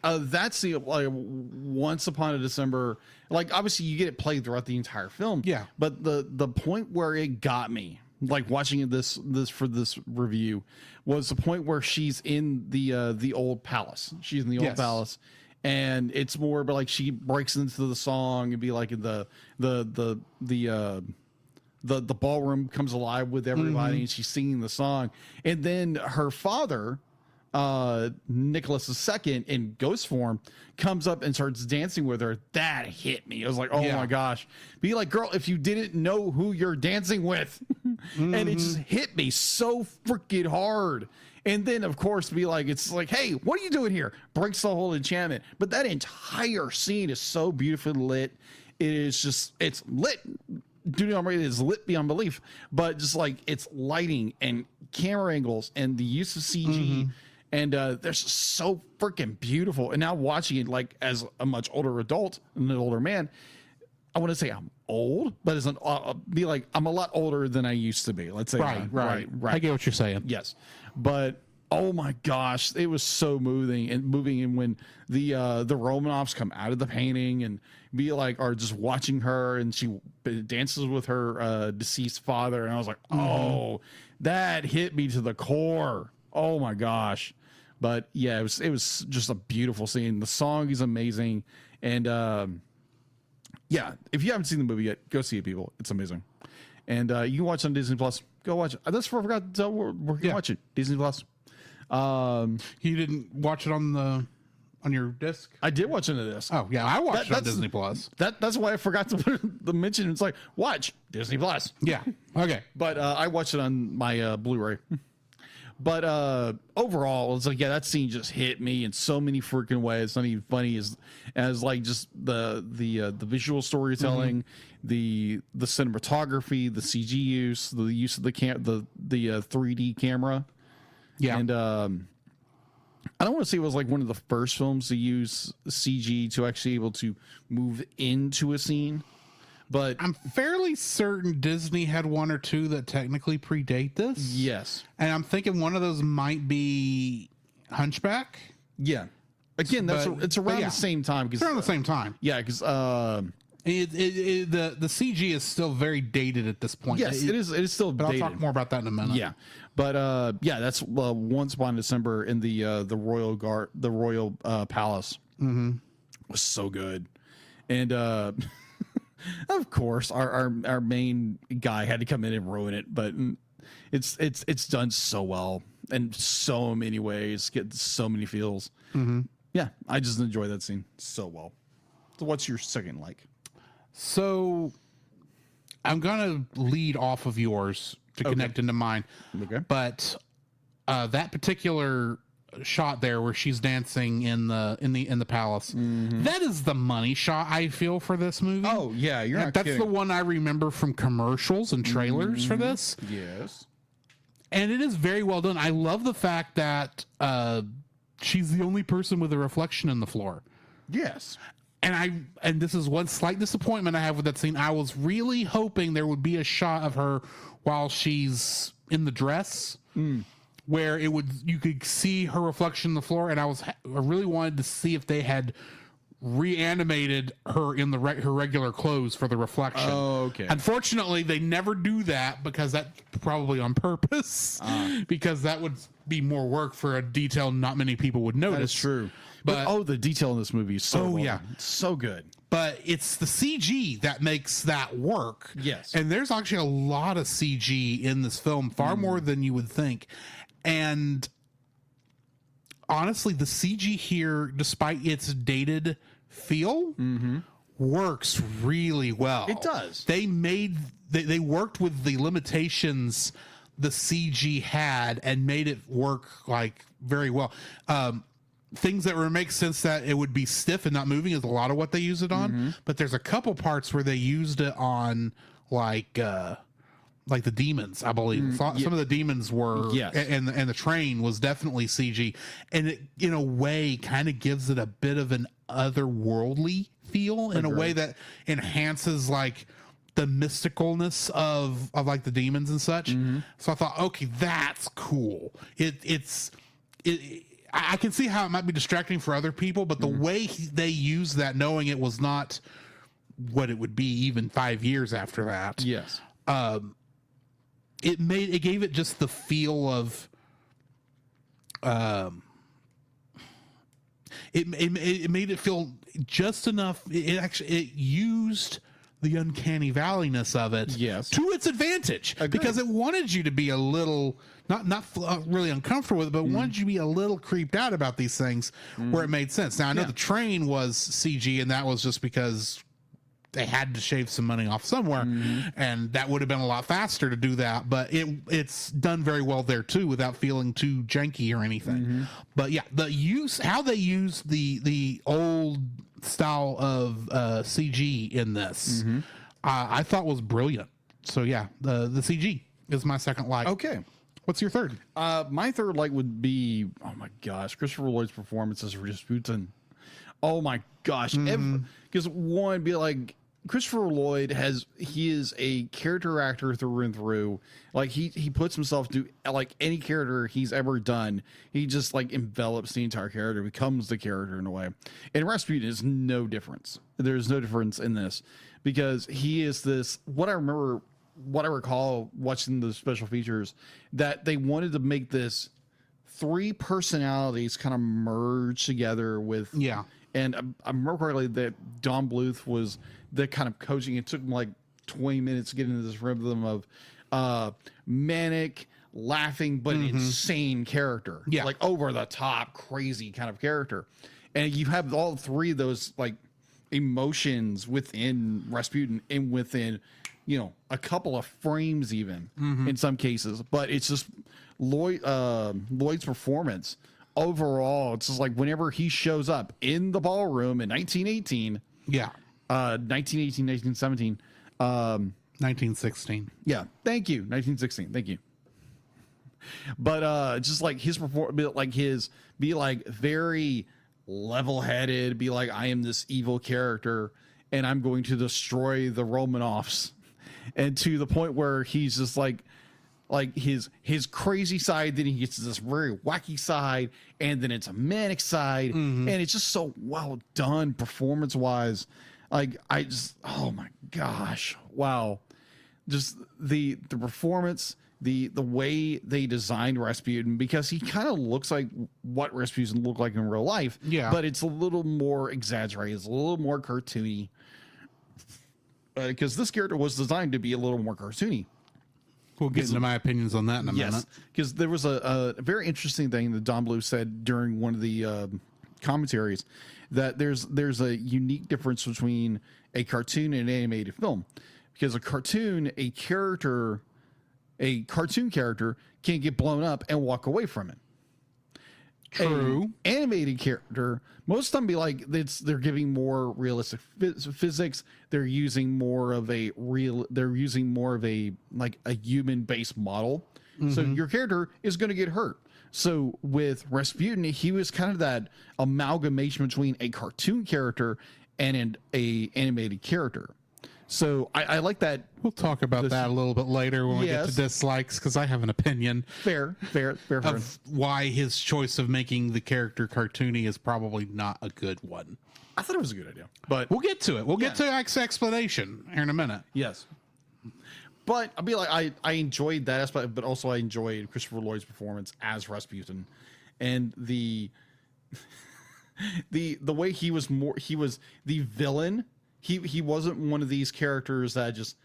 that's the Once Upon a December. Like, obviously you get it played throughout the entire film. Yeah. But the point where it got me, like watching this for this review, was the point where she's in the old palace. She's in the old palace, and it's more, but like she breaks into the song and be like the ballroom comes alive with everybody, and she's singing the song, and then her father, Nicholas II in ghost form, comes up and starts dancing with her. That hit me. I was like, oh my gosh. Be like, girl, if you didn't know who you're dancing with. And it just hit me so freaking hard. And then of course be like, it's like, hey, what are you doing here? Breaks the whole enchantment. But that entire scene is so beautifully lit. It is just, it's lit. Dude, it is lit beyond belief. But just like, it's lighting and camera angles and the use of CG. And they're so freaking beautiful. And now watching it, like, as a much older adult and an older man, I want to say I'm old, but as an be like, I'm a lot older than I used to be. Let's say right. I get what you're saying. Yes, but oh my gosh, it was so moving. And when the Romanovs come out of the painting and be like, are just watching her, and she dances with her deceased father, and I was like, oh, that hit me to the core. Oh my gosh. But yeah, it was just a beautiful scene. The song is amazing. And yeah, if you haven't seen the movie yet, go see it, people. It's amazing. And you can watch it on Disney Plus. Go watch it. That's what I forgot to tell. We're gonna watch it. Disney Plus. You didn't watch it on your disc? I did watch it on the disc. Oh yeah, I watched it on Disney Plus. That's why I forgot to put the mention. It's like, watch Disney Plus. Yeah. Okay. But I watched it on my Blu-ray. But overall, it's like, yeah, that scene just hit me in so many freaking ways. It's not even funny as like just the visual storytelling, the cinematography, the CG use, the use of the 3D camera. Yeah. And I don't want to say it was like one of the first films to use CG to actually able to move into a scene. But I'm fairly certain Disney had one or two that technically predate this. Yes. And I'm thinking one of those might be Hunchback. Yeah. Again, it's around the same time. It's around the same time. Yeah, because the CG is still very dated at this point. Yes, it is still dated. I'll talk more about that in a minute. Yeah. But yeah, that's Once Upon a December in the Royal Palace. Was so good. And of course, our main guy had to come in and ruin it, but it's done so well in so many ways, get so many feels. Yeah, I just enjoy that scene so well. So, what's your second like? So, I'm gonna lead off of yours to connect into mine. Okay, but that particular shot there where she's dancing in the palace. That is the money shot I feel for this movie. Oh yeah, you're not That's kidding. the one I remember from commercials and trailers for this. Yes. And it is very well done. I love the fact that she's the only person with a reflection in the floor. Yes. And this is one slight disappointment I have with that scene. I was really hoping there would be a shot of her while she's in the dress where you could see her reflection in the floor. And I really wanted to see if they had reanimated her in her regular clothes for the reflection. Oh, okay. Unfortunately, they never do that because that's probably on purpose because that would be more work for a detail not many people would notice. That is true. But the detail in this movie is so so good. But it's the CG that makes that work. Yes. And there's actually a lot of CG in this film, far more than you would think. And honestly, the CG here, despite its dated feel, works really well. It does. They worked with the limitations the CG had and made it work like very well. Things that would make sense that it would be stiff and not moving is a lot of what they use it on. But there's a couple parts where they used it on like the demons, I believe. Some of the demons were, and the train was definitely CG, and it in a way kind of gives it a bit of an otherworldly feel in a way that enhances like the mysticalness of like the demons and such. So I thought, okay, that's cool. I can see how it might be distracting for other people, but the way they use that, knowing it was not what it would be even 5 years after that. Yes. It gave it just the feel of, it made it feel just enough. It used the uncanny valleyness of it to its advantage. Agreed. Because it wanted you to be a little not really uncomfortable with it, but wanted you to be a little creeped out about these things where it made sense. Now I know the train was CG, and that was just because they had to shave some money off somewhere, and that would have been a lot faster to do that. But it's done very well there too, without feeling too janky or anything. But yeah, how they use the old style of CG in this, I thought was brilliant. So yeah, the CG is my second like. Okay. What's your third? My third like would be, oh my gosh, Christopher Lloyd's performance as Rasputin. Oh my gosh. Because one, be like, Christopher Lloyd he is a character actor through and through. Like he puts himself to like any character he's ever done. He just like envelops the entire character, becomes the character in a way. And Rasputin is no difference. There's no difference in this because he is this, what I recall watching the special features, that they wanted to make this three personalities kind of merge together with, and I remember correctly that Don Bluth was the kind of coaching. It took him like 20 minutes to get into this rhythm of manic, laughing, but an insane character. Yeah. Like over the top, crazy kind of character. And you have all three of those like emotions within Rasputin and within, a couple of frames even in some cases. But it's just Lloyd's performance. Overall, it's just like whenever he shows up in the ballroom in 1918. 1918, 1917. 1916. Yeah. Thank you. 1916. Thank you. But just like his performance, be like very level-headed, be like, I am this evil character and I'm going to destroy the Romanovs. And to the point where he's just like his crazy side, then he gets this very wacky side, and then it's a manic side, and it's just so well done performance wise. Like oh my gosh, wow, just the performance, the way they designed Rasputin, because he kind of looks like what Rasputin looked like in real life, but it's a little more exaggerated, it's a little more cartoony, because this character was designed to be a little more cartoony. We'll get into my opinions on that in a minute. Because there was a very interesting thing that Don Bluth said during one of the commentaries, that there's a unique difference between a cartoon and an animated film. Because a cartoon character can get blown up and walk away from it. True. Animated character, most of them be like they're giving more realistic physics. They're using more of a like a human based model. So your character is going to get hurt. So with Rasputin, he was kind of that amalgamation between a cartoon character and a animated character. So I like that. We'll talk about that a little bit later when we get to dislikes, because I have an opinion. Fair. Of why his choice of making the character cartoony is probably not a good one. I thought it was a good idea, but we'll get to it. We'll get to explanation here in a minute. Yes. But I'll be like, I enjoyed that aspect, but also I enjoyed Christopher Lloyd's performance as Rasputin, and the way he was the villain. He wasn't one of these characters that just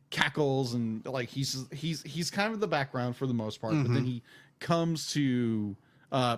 cackles and like he's kind of the background for the most part, but then he comes to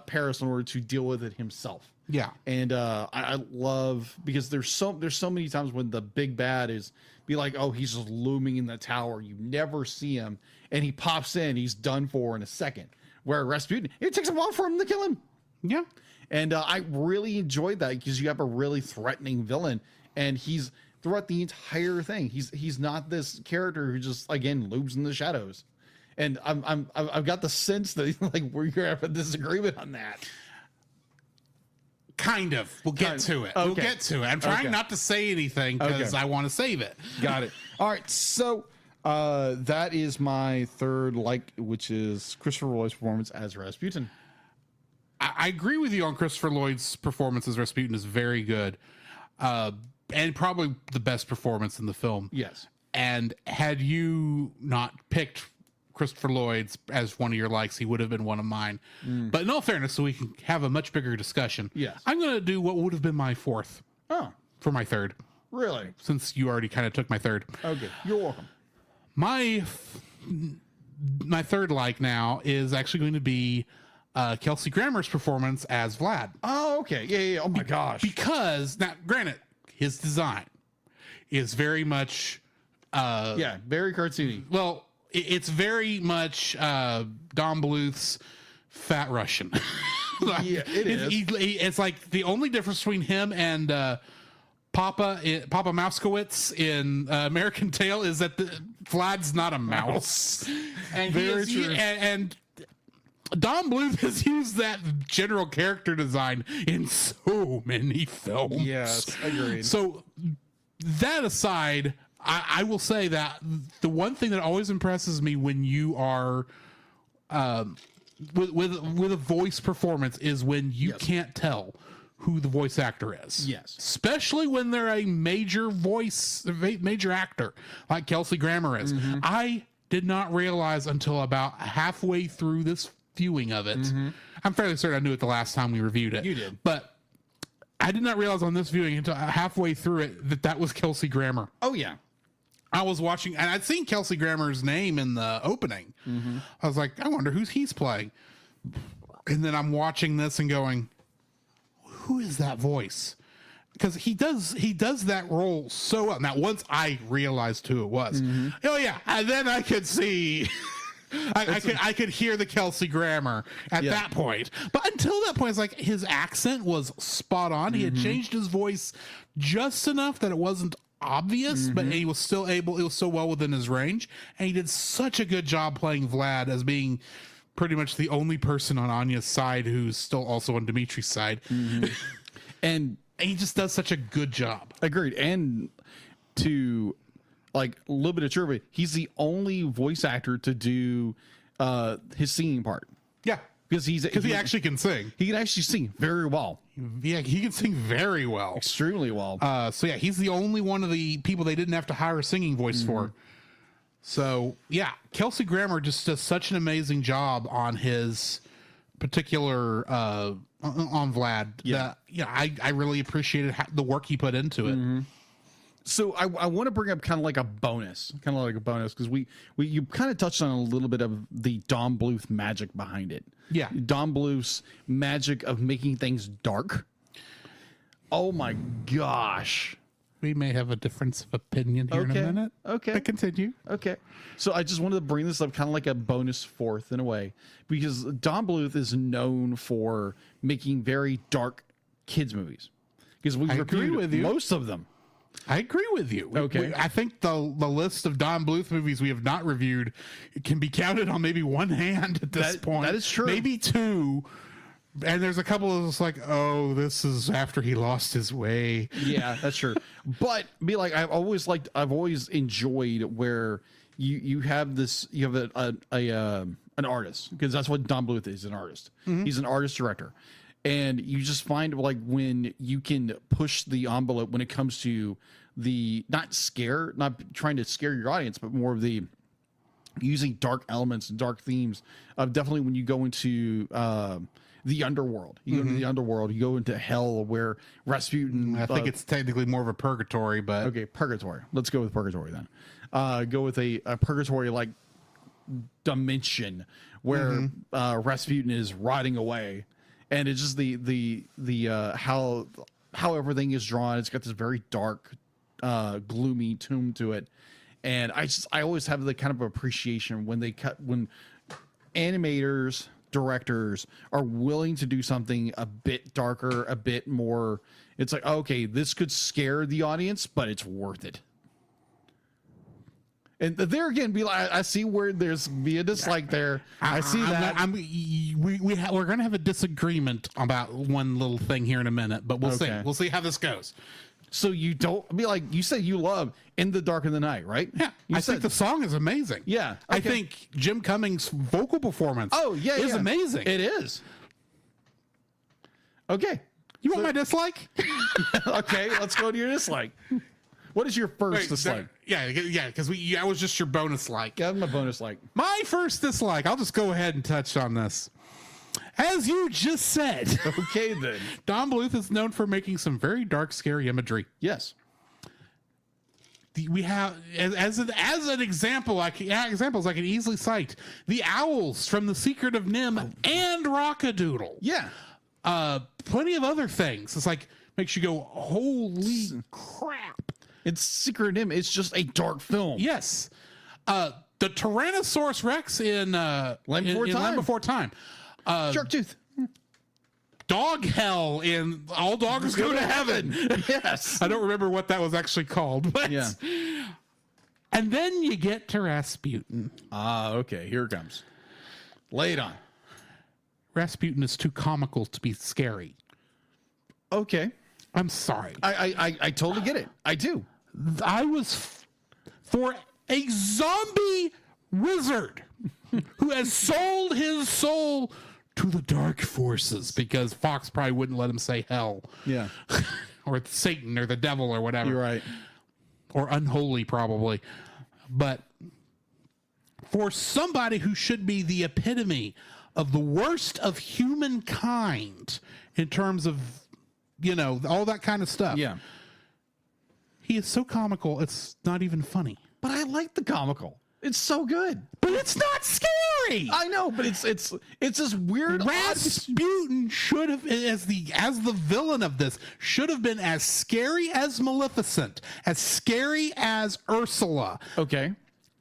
Paris in order to deal with it himself. Yeah, and I love, because there's so many times when the big bad is be like, oh, he's just looming in the tower, you never see him, and he pops in, he's done for in a second. Where Rasputin, it takes a while for him to kill him. Yeah, and I really enjoyed that, because you have a really threatening villain. And he's throughout the entire thing. He's not this character who just again looms in the shadows. And I've got the sense that like we're gonna have a disagreement on that. Kind of. We'll get to it. Okay. We'll get to it. I'm trying not to say anything because I want to save it. Got it. All right. So that is my third which is Christopher Lloyd's performance as Rasputin. I agree with you on Christopher Lloyd's performance as Rasputin is very good. And probably the best performance in the film. Yes. And had you not picked Christopher Lloyd's as one of your likes, he would have been one of mine. But in all fairness, so we can have a much bigger discussion. Yes. I'm going to do what would have been my fourth. Oh. For my third. Really? Since you already kind of took my third. Okay. You're welcome. My third like now is actually going to be Kelsey Grammer's performance as Vlad. Oh, okay. Yeah. Oh my gosh. Because now, granted, his design is very much very cartoony. Well, it's very much Don Bluth's Fat Russian. Yeah, it is. It's like the only difference between him and Papa Mouskowitz in American Tail is that Vlad's not a mouse. And very true. And Don Bluth has used that general character design in so many films. Yes, agreed. So that aside, I will say that the one thing that always impresses me when you are with a voice performance is when you can't tell who the voice actor is. Yes. Especially when they're a major actor like Kelsey Grammer is. I did not realize until about halfway through this viewing of it. I'm fairly certain I knew it the last time we reviewed it. You did. But I did not realize on this viewing until halfway through it that was Kelsey Grammer. Oh, yeah. I was watching, and I'd seen Kelsey Grammer's name in the opening. I was like, I wonder who he's playing. And then I'm watching this and going, who is that voice? Because he does that role so well. Now, once I realized who it was, oh yeah, and then I could see... I could hear the Kelsey Grammer at that point. But until that point, it's like his accent was spot on. He had changed his voice just enough that it wasn't obvious, but he was still able, it was so well within his range. And he did such a good job playing Vlad as being pretty much the only person on Anya's side who's still also on Dimitri's side. And he just does such a good job. Agreed. And to... like a little bit of trivia, he's the only voice actor to do his singing part. Yeah, because he actually can sing. He can actually sing very well. Yeah, he can sing very well, extremely well. So yeah, he's the only one of the people they didn't have to hire a singing voice for. So yeah, Kelsey Grammer just does such an amazing job on his particular on Vlad. Yeah, I really appreciated the work he put into it. So I want to bring up kind of like a bonus, because you kind of touched on a little bit of the Don Bluth magic behind it. Yeah, Don Bluth's magic of making things dark. Oh my gosh, we may have a difference of opinion here in a minute. Okay. But continue. Okay. So I just wanted to bring this up kind of like a bonus fourth in a way, because Don Bluth is known for making very dark kids movies. Because we've reviewed most of them. I agree with you. Okay. I think the list of Don Bluth movies we have not reviewed can be counted on maybe one hand at this point. That is true. Maybe two. And there's a couple of us like, oh, this is after he lost his way. Yeah, that's true. But I've always enjoyed where you have an artist, because that's what Don Bluth is, an artist. Mm-hmm. He's an artist director. And you just find like when you can push the envelope when it comes to not trying to scare your audience, but more of the using dark elements and dark themes of definitely when you go into the underworld. You go into the underworld, you go into hell where Rasputin. I think it's technically more of a purgatory, but okay, purgatory. Let's go with purgatory then. Go with a purgatory like dimension where Rasputin is rotting away. And it's just the how everything is drawn. It's got this very dark, gloomy tone to it, and I always have the kind of appreciation when animators, directors are willing to do something a bit darker, a bit more. It's like, okay, this could scare the audience, but it's worth it. And there again, I see where there's a dislike there. I see that. We're going to have a disagreement about one little thing here in a minute, but we'll see. We'll see how this goes. So you don't you said you love In the Dark of the Night, right? Yeah, I think the song is amazing. Yeah, okay. I think Jim Cummings' vocal performance. Is amazing. It is. Okay, you want my dislike? Okay, let's go to your dislike. What is your first dislike? Because I was just your bonus like. Yeah, my bonus like. My first dislike, I'll just go ahead and touch on this. As you just said. Okay, then. Don Bluth is known for making some very dark, scary imagery. Yes. We have, as an example, examples I can easily cite, the owls from The Secret of Nim and Rockadoodle. Yeah. Plenty of other things. It's like, makes you go, holy crap. It's Secret of Nim. It's just a dark film. Yes. The Tyrannosaurus Rex in Land Before Time. Shark Tooth. Dog Hell in All Dogs Go to Heaven. Yes. I don't remember what that was actually called. But yeah. And then you get to Rasputin. Okay. Here it comes. Lay it on. Rasputin is too comical to be scary. Okay. I'm sorry. I totally get it. I do. I was for a zombie wizard who has sold his soul to the dark forces, because Fox probably wouldn't let him say hell. Yeah. Or Satan or the devil or whatever. You're right. Or unholy probably. But for somebody who should be the epitome of the worst of humankind in terms of, all that kind of stuff. Yeah. He is so comical, it's not even funny. But I like the comical. It's so good. But it's not scary. I know, but it's this weird. Rasputin should have, as the villain of this, should have been as scary as Maleficent, as scary as Ursula. Okay.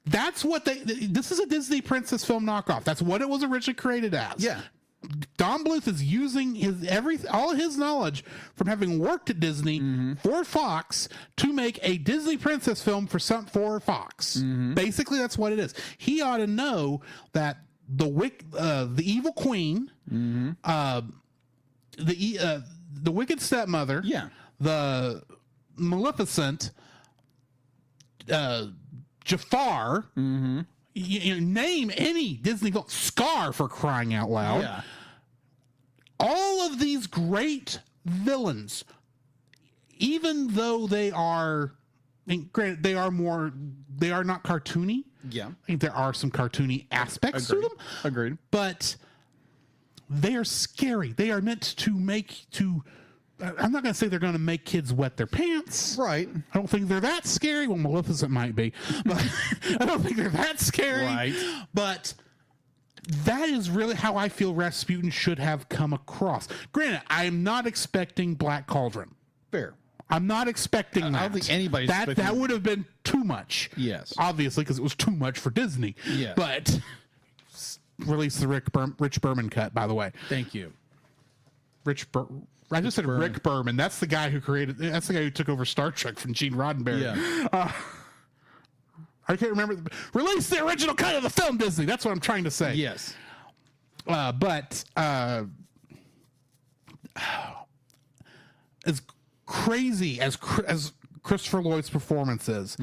That's what this is a Disney princess film knockoff. That's what it was originally created as. Yeah. Don Bluth is using all his knowledge from having worked at Disney for Fox to make a Disney princess film for Fox. Basically, that's what it is. He ought to know that the evil queen, the wicked stepmother, the Maleficent, Jafar. You name any Disney film, Scar, for crying out loud. Yeah. All of these great villains, even though they are, granted, they are not cartoony. Yeah. I think there are some cartoony aspects to them. Agreed. But they are scary. They are meant to I'm not going to say they're going to make kids wet their pants. Right. I don't think they're that scary. Well, Maleficent might be, but I don't think they're that scary. Right. But that is really how I feel Rasputin should have come across. Granted, I am not expecting Black Cauldron. Fair. I'm not expecting that. I don't think anybody's expecting that would have been too much. Yes. Obviously, because it was too much for Disney. Yes. But release the Rich Berman cut, by the way. Thank you. I just said Berman. Rick Berman. That's the guy who that's the guy who took over Star Trek from Gene Roddenberry. Yeah. I can't remember. Release the original cut of the film, Disney. That's what I'm trying to say. Yes. But as crazy as Christopher Lloyd's performance is,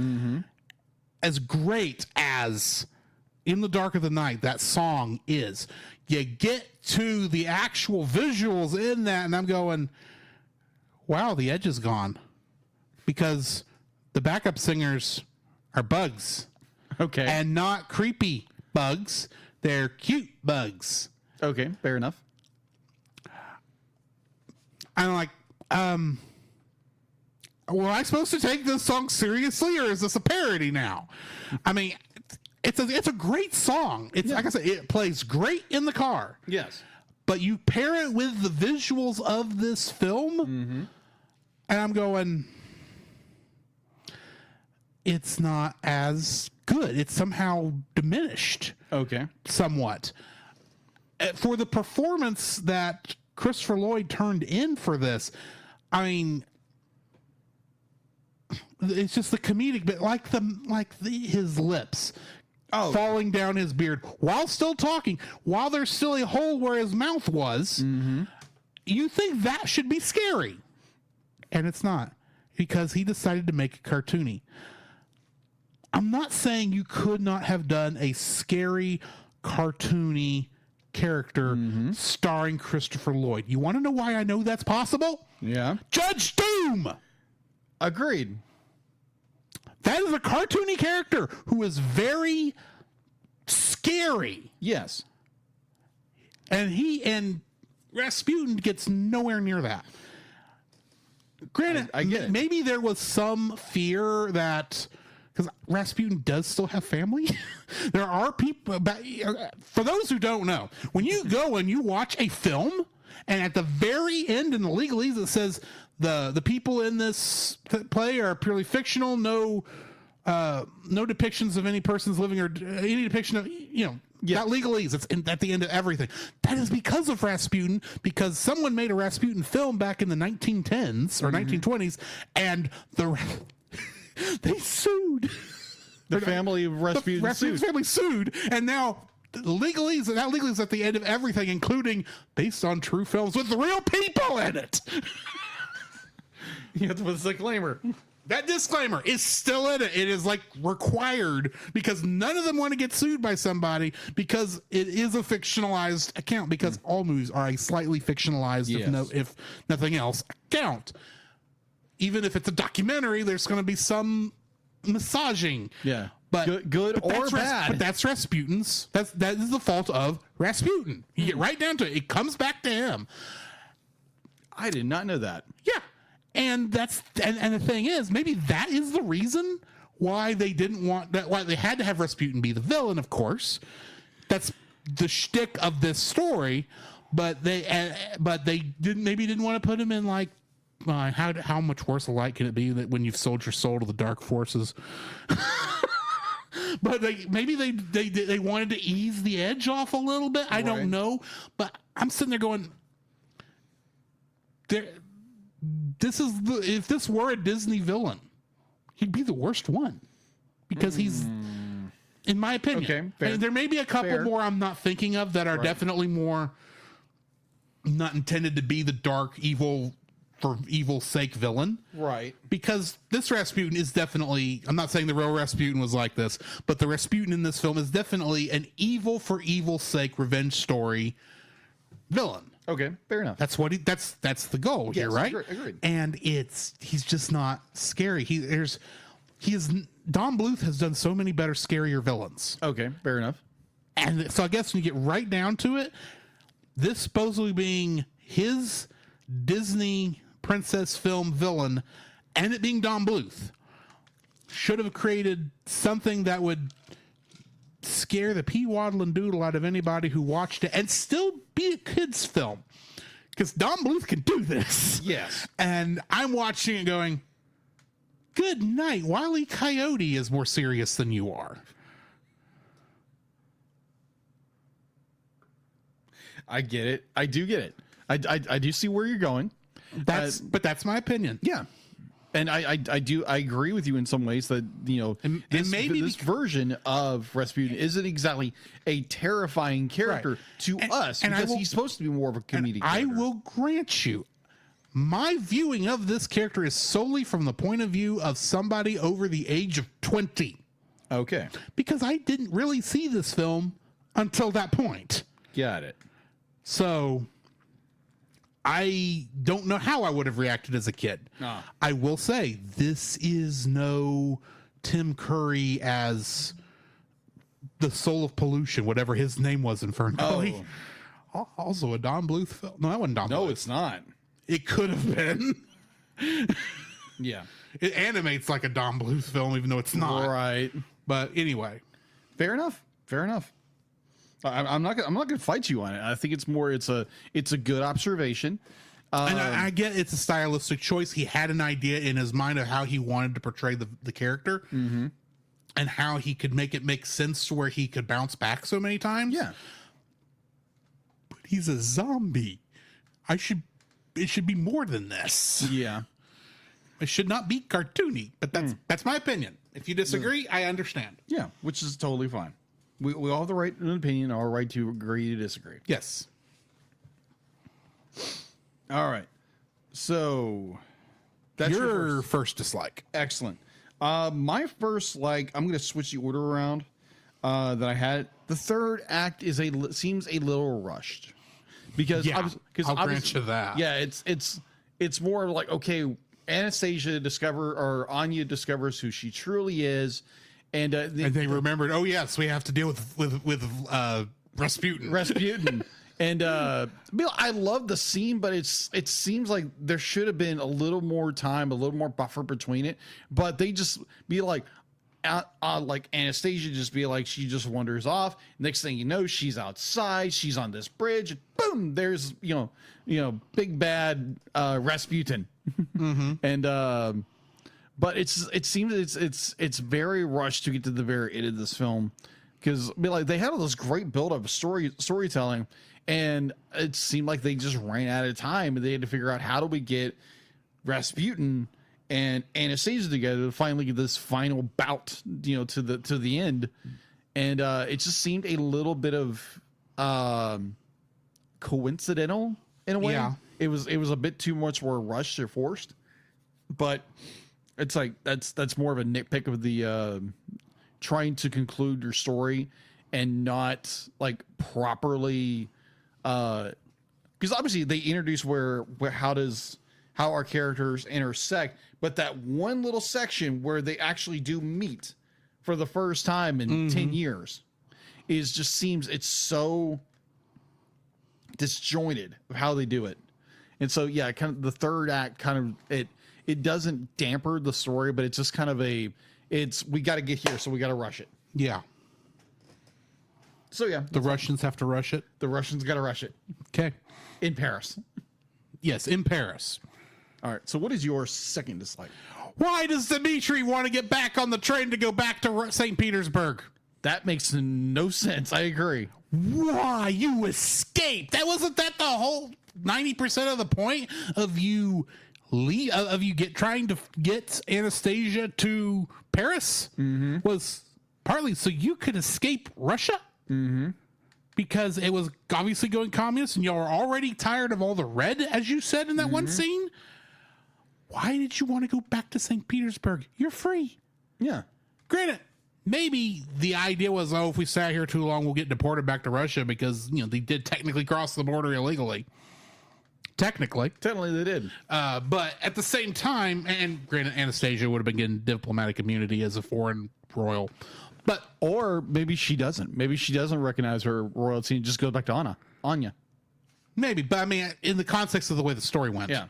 as great as In the Dark of the Night that song is, you get to the actual visuals in that, and I'm going, wow, the edge is gone. Because the backup singers are bugs. Okay. And not creepy bugs. They're cute bugs. Okay, fair enough. I'm like, were I supposed to take this song seriously, or is this a parody now? I mean, it's a great song. It's like I said, it plays great in the car. Yes. But you pair it with the visuals of this film, and I'm going, it's not as good. It's somehow diminished. Okay. Somewhat. For the performance that Christopher Lloyd turned in for this, I mean, it's just the comedic bit, his lips falling down his beard while still talking, while there's still a hole where his mouth was. You think that should be scary, and it's not, because he decided to make it cartoony. I'm not saying you could not have done a scary, cartoony character starring Christopher Lloyd. You want to know why I know that's possible? Yeah. Judge Doom! Agreed. That is a cartoony character who is very scary. Yes. And Rasputin gets nowhere near that. Granted, I get it. Maybe there was some fear that, because Rasputin does still have family. There are people, for those who don't know, when you go and you watch a film, and at the very end in the legalese it says the people in this play are purely fictional, no depictions of any persons living or any depiction of, that legalese. It's at the end of everything. That is because of Rasputin, because someone made a Rasputin film back in the 1910s or 1920s, and they sued. The family of Rasputin Rasputin's family sued, and now legalese at the end of everything, including based on true films with real people in it. You have to put a disclaimer. That disclaimer is still in it. It is required, because none of them want to get sued by somebody, because it is a fictionalized account, because all movies are a slightly fictionalized, if nothing else, account. Even if it's a documentary, there's going to be some massaging. Yeah. But good or bad. But that's Rasputin's. That is the fault of Rasputin. You get right down to it. It comes back to him. I did not know that. Yeah. And and the thing is, maybe that is the reason why they didn't want that, why they had to have Rasputin be the villain, of course. That's the shtick of this story, but they didn't want to put him in how much worse a light can it be that when you've sold your soul to the dark forces? But maybe they wanted to ease the edge off a little bit. I don't know, but I'm sitting there going, if this were a Disney villain, he'd be the worst one, because he's, in my opinion. Okay, fair. And there may be a couple more I'm not thinking of that are definitely more not intended to be the dark, evil for evil's sake villain. Right. Because this Rasputin is definitely, I'm not saying the real Rasputin was like this, but the Rasputin in this film is definitely an evil for evil's sake revenge story villain. Okay, fair enough. That's what that's the goal here, right? Agreed. And he's just not scary. Don Bluth has done so many better, scarier villains. Okay, fair enough. And so I guess when you get right down to it, this supposedly being his Disney princess film villain, and it being Don Bluth, should have created something that would scare the pee waddle and doodle out of anybody who watched it, and still be a kid's film. because Don Bluth can do this. Yes. And I'm watching it going, good night. Wile E. Coyote is more serious than you are. I get it. I do get it. I do see where you're going. But that's my opinion. Yeah. And I agree with you in some ways that, you know, this version of Rasputin isn't exactly a terrifying character to us, because he's supposed to be more of a comedic character. I will grant you, my viewing of this character is solely from the point of view of somebody over the age of 20. Okay. Because I didn't really see this film until that point. Got it. So I don't know how I would have reacted as a kid. I will say this is no Tim Curry as the soul of pollution, whatever his name was in Ferngully. Oh. Also a Don Bluth film. No, that wasn't Don Bluth. No, it's not. It could have been. Yeah. It animates like a Don Bluth film, even though it's not. Right. But anyway. Fair enough. Fair enough. I'm not gonna fight you on it. I think it's more. It's a good observation. And I get it's a stylistic choice. He had an idea in his mind of how he wanted to portray the character, and how he could make sense to where he could bounce back so many times. Yeah. But he's a zombie. It should be more than this. Yeah. It should not be cartoony. But that's my opinion. If you disagree, I understand. Yeah, which is totally fine. We all have the right to an opinion, our right to agree to disagree. Yes. All right. So that's your first dislike. Excellent. My first, I'm going to switch the order around that I had. The third act seems a little rushed because I'll grant you that. Yeah, it's more like, okay, Anastasia Anya discovers who she truly is. And they remembered, oh yes, we have to deal with Rasputin. Rasputin. And I love the scene, but it seems like there should have been a little more time, a little more buffer between it. But they just be like Anastasia just be like, she just wanders off. Next thing you know, she's outside, she's on this bridge. Boom, there's big bad Rasputin. And but it seems it's very rushed to get to the very end of this film, because they had all this great build up of storytelling, and it seemed like they just ran out of time, and they had to figure out, how do we get Rasputin and Anastasia together to finally get this final bout, to the end. And it just seemed a little bit of coincidental in a way. Yeah. It was a bit too much more rushed or forced, but it's like that's more of a nitpick of the trying to conclude your story and not properly, because obviously they introduce how our characters intersect, but that one little section where they actually do meet for the first time in 10 years it's so disjointed of how they do it. And so kind of the third act it doesn't damper the story, but it's just kind of we got to get here, so we got to rush it. Yeah. So the Russians have to rush it. The Russians got to rush it. Okay. In Paris. Yes, in Paris. All right. So what is your second dislike? Why does Dmitri want to get back on the train to go back to St. Petersburg? That makes no sense. I agree. Why? You escaped. Wasn't that the whole 90% of the point of you trying to get Anastasia to Paris? Was partly so you could escape Russia? Because it was obviously going communist, and y'all were already tired of all the red, as you said in that one scene. Why did you want to go back to St. Petersburg? You're free. Yeah. Granted, maybe the idea was, if we sat here too long, we'll get deported back to Russia, because they did technically cross the border illegally. Technically they did. But at the same time, and granted, Anastasia would have been getting diplomatic immunity as a foreign royal. Or maybe she doesn't. Maybe she doesn't recognize her royalty and just goes back to Anya. Maybe, but I mean, in the context of the way the story went. Yeah.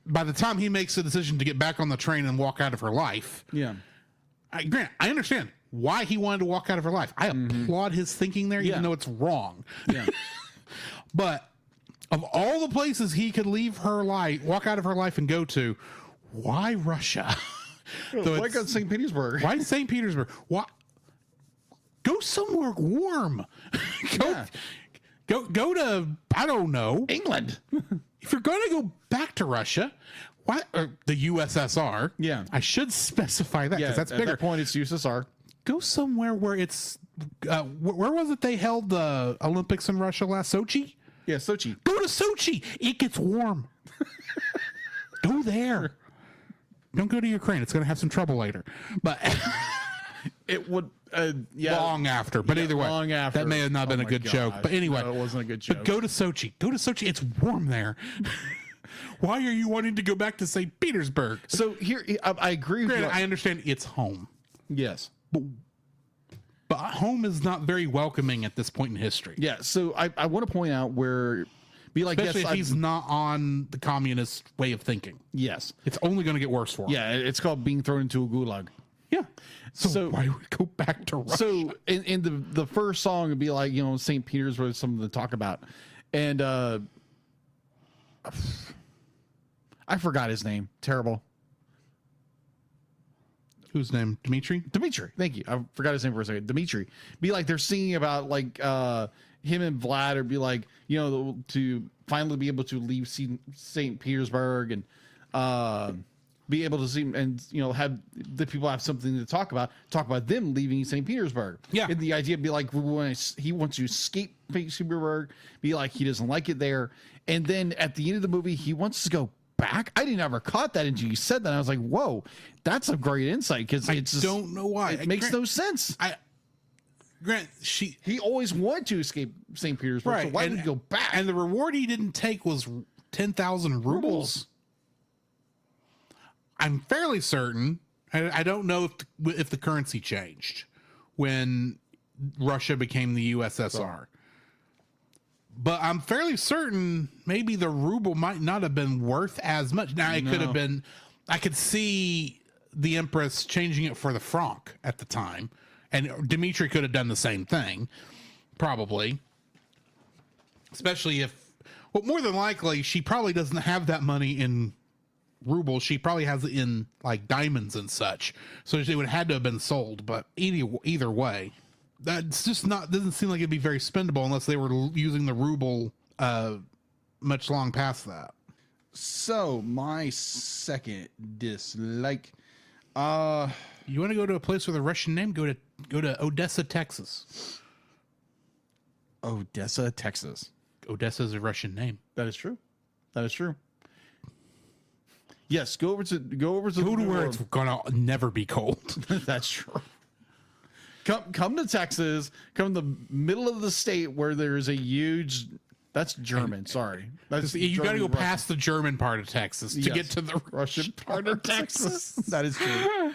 By the time he makes the decision to get back on the train and walk out of her life. Yeah. I understand why he wanted to walk out of her life. I applaud his thinking there, even though it's wrong. Yeah. But Of all the places he could leave her life, walk out of her life and go to, why Russia? So why go to St. Petersburg? Why St. Petersburg? Why? Go somewhere warm. Go to, I don't know, England. If you're going to go back to Russia, why the USSR? Yeah, I should specify that because that's at bigger. that point, it's USSR. Go somewhere where it's. Where was it they held the Olympics in Russia last? Sochi. Yeah, Sochi. Go to Sochi. It gets warm. Go there. Don't go to Ukraine. It's going to have some trouble later. But it would. Long after. But either way, long after. That may have not been a good joke. But anyway, no, it wasn't a good joke. But go to Sochi. Go to Sochi. It's warm there. Why are you wanting to go back to St. Petersburg? So here, I agree with you. I understand it's home. Yes. But home is not very welcoming at this point in history. Yeah. So I want to point out where, be like, especially yes, if he's not on the communist way of thinking. Yes. It's only going to get worse for him. Yeah. It's called being thrown into a gulag. Yeah. So why would we go back to Russia? So in the first song would be like, St. Petersburg was something to talk about. And I forgot his name. Terrible. Whose name? Dmitri? Dmitri. Thank you. I forgot his name for a second. Dmitri. Be like they're singing about like him and Vlad, or be like, to finally be able to leave St. Petersburg and be able to see and have the people have something to talk about them leaving St. Petersburg. Yeah. And the idea would be like he wants to escape St. Petersburg, be like he doesn't like it there. And then at the end of the movie, he wants to go back. I didn't ever caught that until you said that. I was like, whoa, that's a great insight, because I don't know why. It makes no sense. Grant, he always wanted to escape St. Petersburg, right. so why would he go back? And the reward he didn't take was 10,000 rubles. I'm fairly certain. I don't know if the currency changed when Russia became the USSR. But I'm fairly certain maybe the ruble might not have been worth as much. Now, it could have been. I could see the Empress changing it for the franc at the time. And Dmitri could have done the same thing, probably. Especially if, well, more than likely, she probably doesn't have that money in rubles. She probably has it in like diamonds and such. So it would have had to have been sold. But either way, that's just doesn't seem like it'd be very spendable unless they were using the ruble much long past that. So my second dislike, you want to go to a place with a Russian name? Go to Odessa, Texas. Odessa, Texas. Odessa is a Russian name. That is true. That is true. Yes, go to where it's gonna never be cold. That's true. Come to Texas. Come to the middle of the state where there's a huge. That's German. Sorry, you got to go past the German part of Texas to get to the Russian part of Texas. That is true.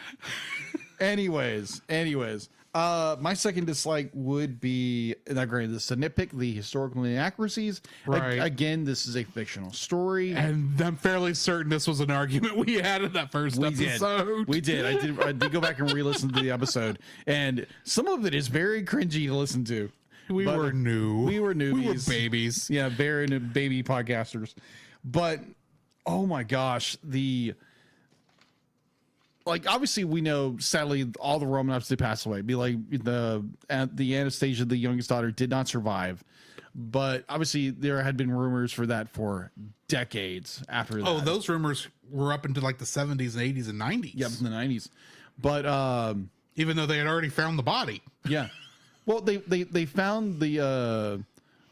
Anyways, my second dislike would be, not granted, this is a nitpick, the historical inaccuracies. Right. Again, this is a fictional story, and I'm fairly certain this was an argument we had in that first episode. We did. I did go back and re-listen to the episode, and some of it is very cringy to listen to. We were new. We were newbies. We were babies. Yeah, very new baby podcasters. But oh my gosh, obviously we know, sadly, all the Romanovs did pass away. Be like the Anastasia, the youngest daughter, did not survive. But obviously there had been rumors for that for decades after that. Oh, those rumors were up into like the 70s and 80s and 90s. Yep, in the 90s. But even though they had already found the body. Yeah. Well, they found the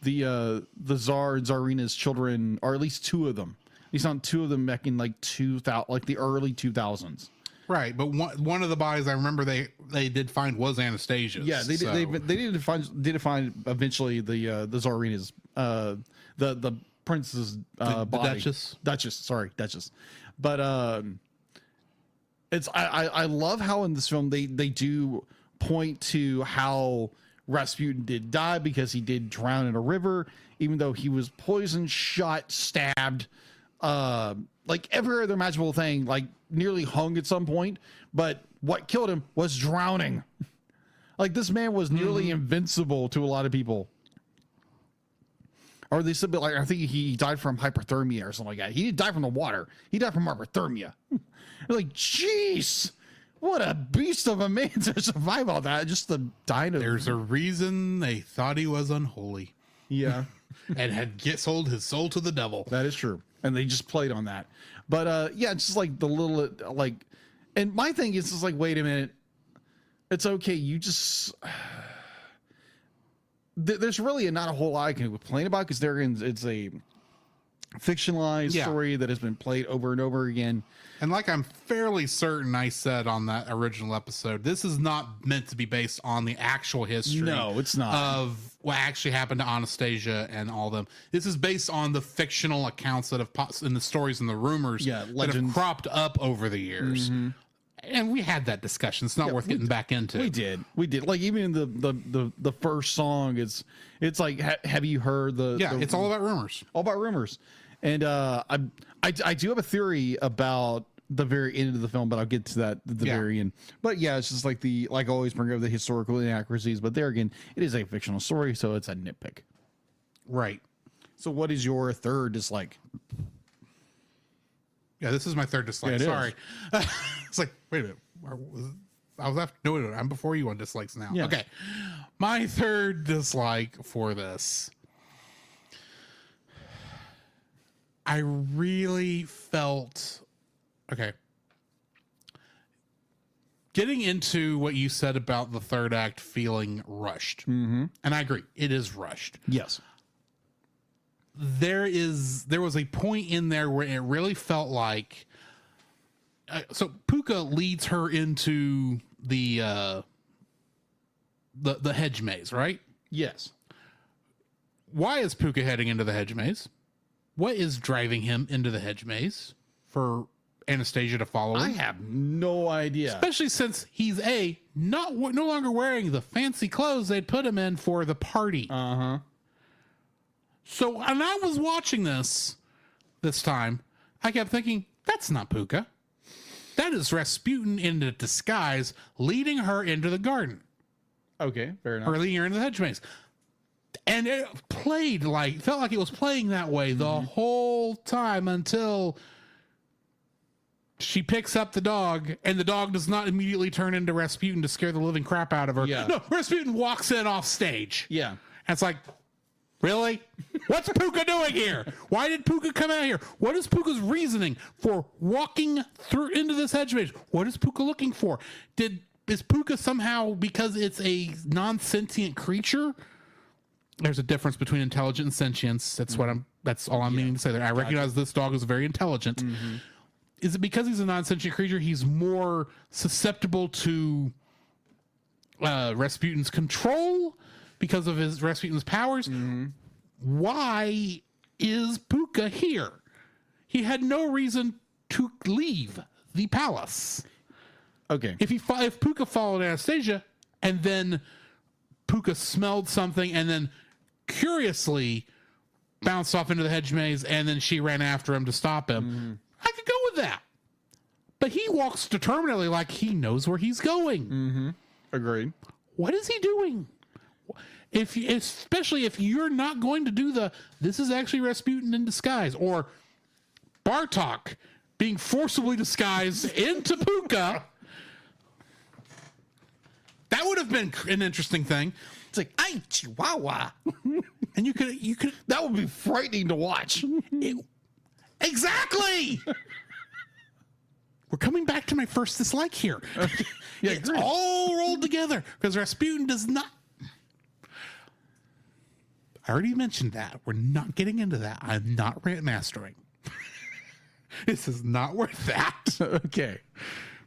Tsar and Tsarina's children, or at least two of them. They found two of them back in like 2000, like the early 2000s. Right, but one of the bodies I remember they did find was Anastasia's. Yeah, they did find eventually the Tsarina's the prince's body. Duchess. But it's I love how in this film they do point to how Rasputin did die, because he did drown in a river, even though he was poisoned, shot, stabbed, like every other imaginable thing, like nearly hung at some point. But what killed him was drowning. Like, this man was nearly invincible to a lot of people. Or they said, like, I think he died from hypothermia or something like that. He didn't die from the water. He died from hypothermia. Like, jeez, what a beast of a man to survive all that. Just the dying of. There's a reason they thought he was unholy. Yeah. And had sold his soul to the devil. That is true. And they just played on that. But yeah, it's just like the little, like, and my thing is just like, wait a minute. It's okay. You just, there's really not a whole lot I can complain about because it's a fictionalized story that has been played over and over again. And like I'm fairly certain I said on that original episode, this is not meant to be based on the actual history. No, it's not. Of what actually happened to Anastasia and all them. This is based on the fictional accounts that have in the stories and the rumors that have cropped up over the years. Mm-hmm. And we had that discussion. It's not worth getting back into. We did. Like even in the first song, it's like have you heard the? Yeah, it's all about rumors. All about rumors. And I do have a theory about the very end of the film, but I'll get to that at the very end. But yeah, it's just like I always bring up the historical inaccuracies, but there again, it is a fictional story, so it's a nitpick. Right. So what is your third dislike? Yeah, this is my third dislike. Yeah, sorry. It's like, wait a minute. I was after. No, I'm before you on dislikes now. Yeah. Okay. My third dislike for this. I really felt okay. Getting into what you said about the third act feeling rushed. Mm-hmm. And I agree. It is rushed. Yes. There was a point in there where it really felt like so Puka leads her into the hedge maze, right? Yes. Why is Puka heading into the hedge maze? What is driving him into the hedge maze for Anastasia to follow him? I have no idea. Especially since he's no longer wearing the fancy clothes they'd put him in for the party. Uh-huh. So, and I was watching this time, I kept thinking, that's not Puka. That is Rasputin in a disguise leading her into the garden. Okay, fair enough. Or leading her into the hedge maze. And it felt like it was playing that way the whole time until she picks up the dog and the dog does not immediately turn into Rasputin to scare the living crap out of her. Yeah. No, Rasputin walks in off stage. Yeah. And it's like, really? What's Puka doing here? Why did Puka come out here? What is Puka's reasoning for walking through into this hedge maze? What is Puka looking for? Is Puka somehow, because it's a non-sentient creature? There's a difference between intelligent and sentience. That's that's all I'm meaning to say there. I recognize this dog is very intelligent. Mm-hmm. Is it because he's a non-sentient creature, he's more susceptible to Rasputin's control because of Rasputin's powers? Mm-hmm. Why is Puka here? He had no reason to leave the palace. Okay. If Puka followed Anastasia and then Puka smelled something and then curiously bounced off into the hedge maze and then she ran after him to stop him, I could go with that. But he walks determinedly like he knows where he's going. Mm-hmm. Agreed. What is he doing? Especially if you're not going to do this is actually Rasputin in disguise, or Bartok being forcibly disguised into Puka. That would have been an interesting thing. It's like, ay, Chihuahua. And you could, that would be frightening to watch. Exactly. We're coming back to my first dislike here. Yeah, it's all rolled together because Rasputin does not. I already mentioned that. We're not getting into that. I'm not rant mastering. This is not worth that. Okay.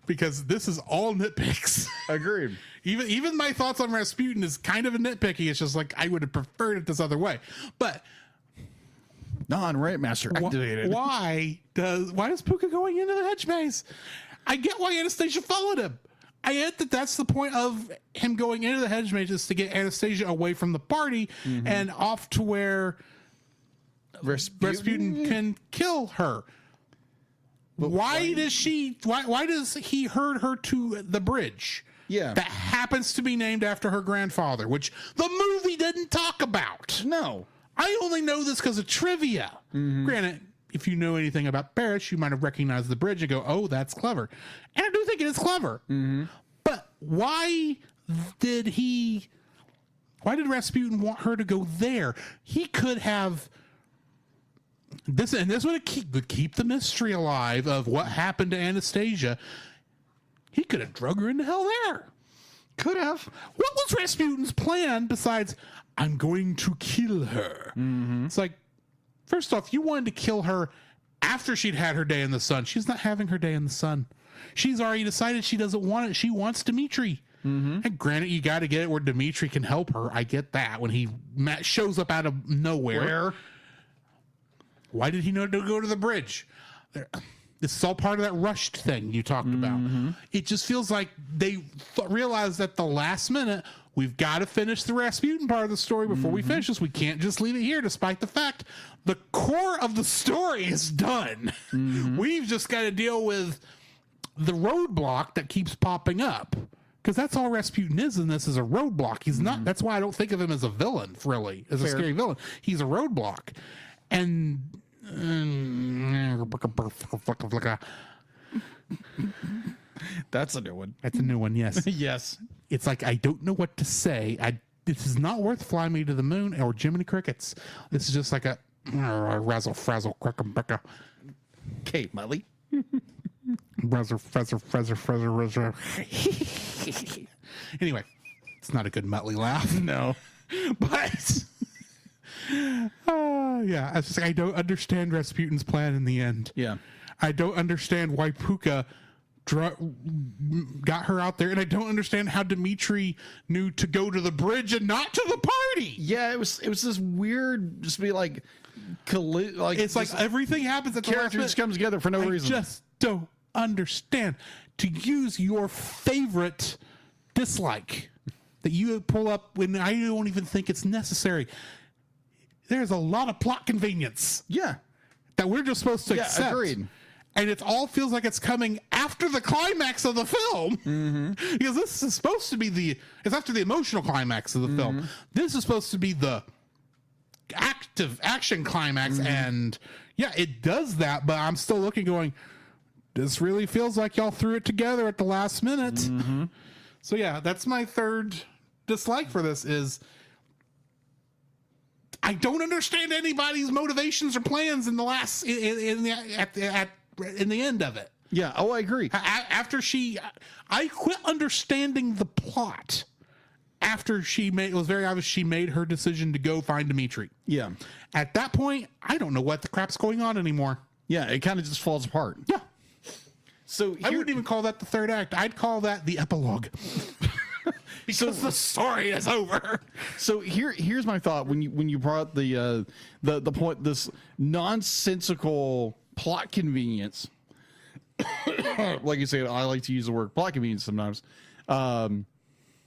Because this is all nitpicks. Agreed. Even my thoughts on Rasputin is kind of a nitpicky. It's just like I would have preferred it this other way. But non-rant master activated. Why is Puka going into the hedge maze? I get why Anastasia followed him. I get that that's the point of him going into the hedge maze, is to get Anastasia away from the party and off to where Rasputin can kill her. But why does he herd her to the bridge? Yeah. That happens to be named after her grandfather, which the movie didn't talk about. No. I only know this because of trivia. Granted, if you know anything about Paris, you might have recognized the bridge and go, oh, that's clever. And I do think it is clever. But why did Rasputin want her to go there? He could have this, and this would keep the mystery alive of what happened to Anastasia. He could have drug her into hell there. Could have. What was Rasputin's plan besides, I'm going to kill her? It's like, first off, you wanted to kill her after she'd had her day in the sun. She's not having her day in the sun. She's already decided she doesn't want it. She wants Dmitri. And granted, you got to get it where Dmitri can help her. I get that when he shows up out of nowhere. Where? Why did he know to go to the bridge? This is all part of that rushed thing you talked about. It just feels like they realized at the last minute, we've got to finish the Rasputin part of the story before we finish this. We can't just leave it here, despite the fact the core of the story is done. We've just got to deal with the roadblock that keeps popping up. Because that's all Rasputin is in this, is a roadblock. He's not, that's why I don't think of him as a villain, really, as a scary villain. He's a roadblock. And that's a new one. That's a new one, yes. Yes. It's like, I don't know what to say. This is not worth Fly Me to the Moon or Jiminy Crickets. This is just like a razzle frazzle crackle. Kate Mully. Razzle frazzle frazzle. Anyway, it's not a good Muttley laugh. No. But yeah, I was just like, I don't understand Rasputin's plan in the end. Yeah. I don't understand why Puka got her out there, and I don't understand how Dmitri knew to go to the bridge and not to the party. Yeah, it was this weird, just be like, it's like everything happens at the last character minute. just comes together for no reason. I just don't understand. To use your favorite dislike that you pull up when I don't even think it's necessary. There's a lot of plot convenience. Yeah. That we're just supposed to accept. Agreed. And it all feels like it's coming after the climax of the film. Because this is supposed to be it's after the emotional climax of the film. This is supposed to be the active action climax. And yeah, it does that, but I'm still looking going, this really feels like y'all threw it together at the last minute. So yeah, that's my third dislike for this is I don't understand anybody's motivations or plans in the last in the end of it. Yeah. Oh, I agree. After I quit understanding the plot after it was very obvious she made her decision to go find Dmitri. Yeah. At that point, I don't know what the crap's going on anymore. Yeah. It kind of just falls apart. Yeah. So I wouldn't even call that the third act. I'd call that the epilogue. Because the story is over. So here's my thought when you brought the point, this nonsensical plot convenience. Like you say, I like to use the word plot convenience sometimes.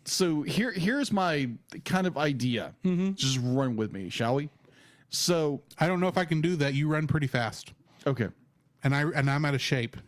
So here's my kind of idea. Just run with me, shall we? So I don't know if I can do that. You run pretty fast. Okay. And I'm out of shape.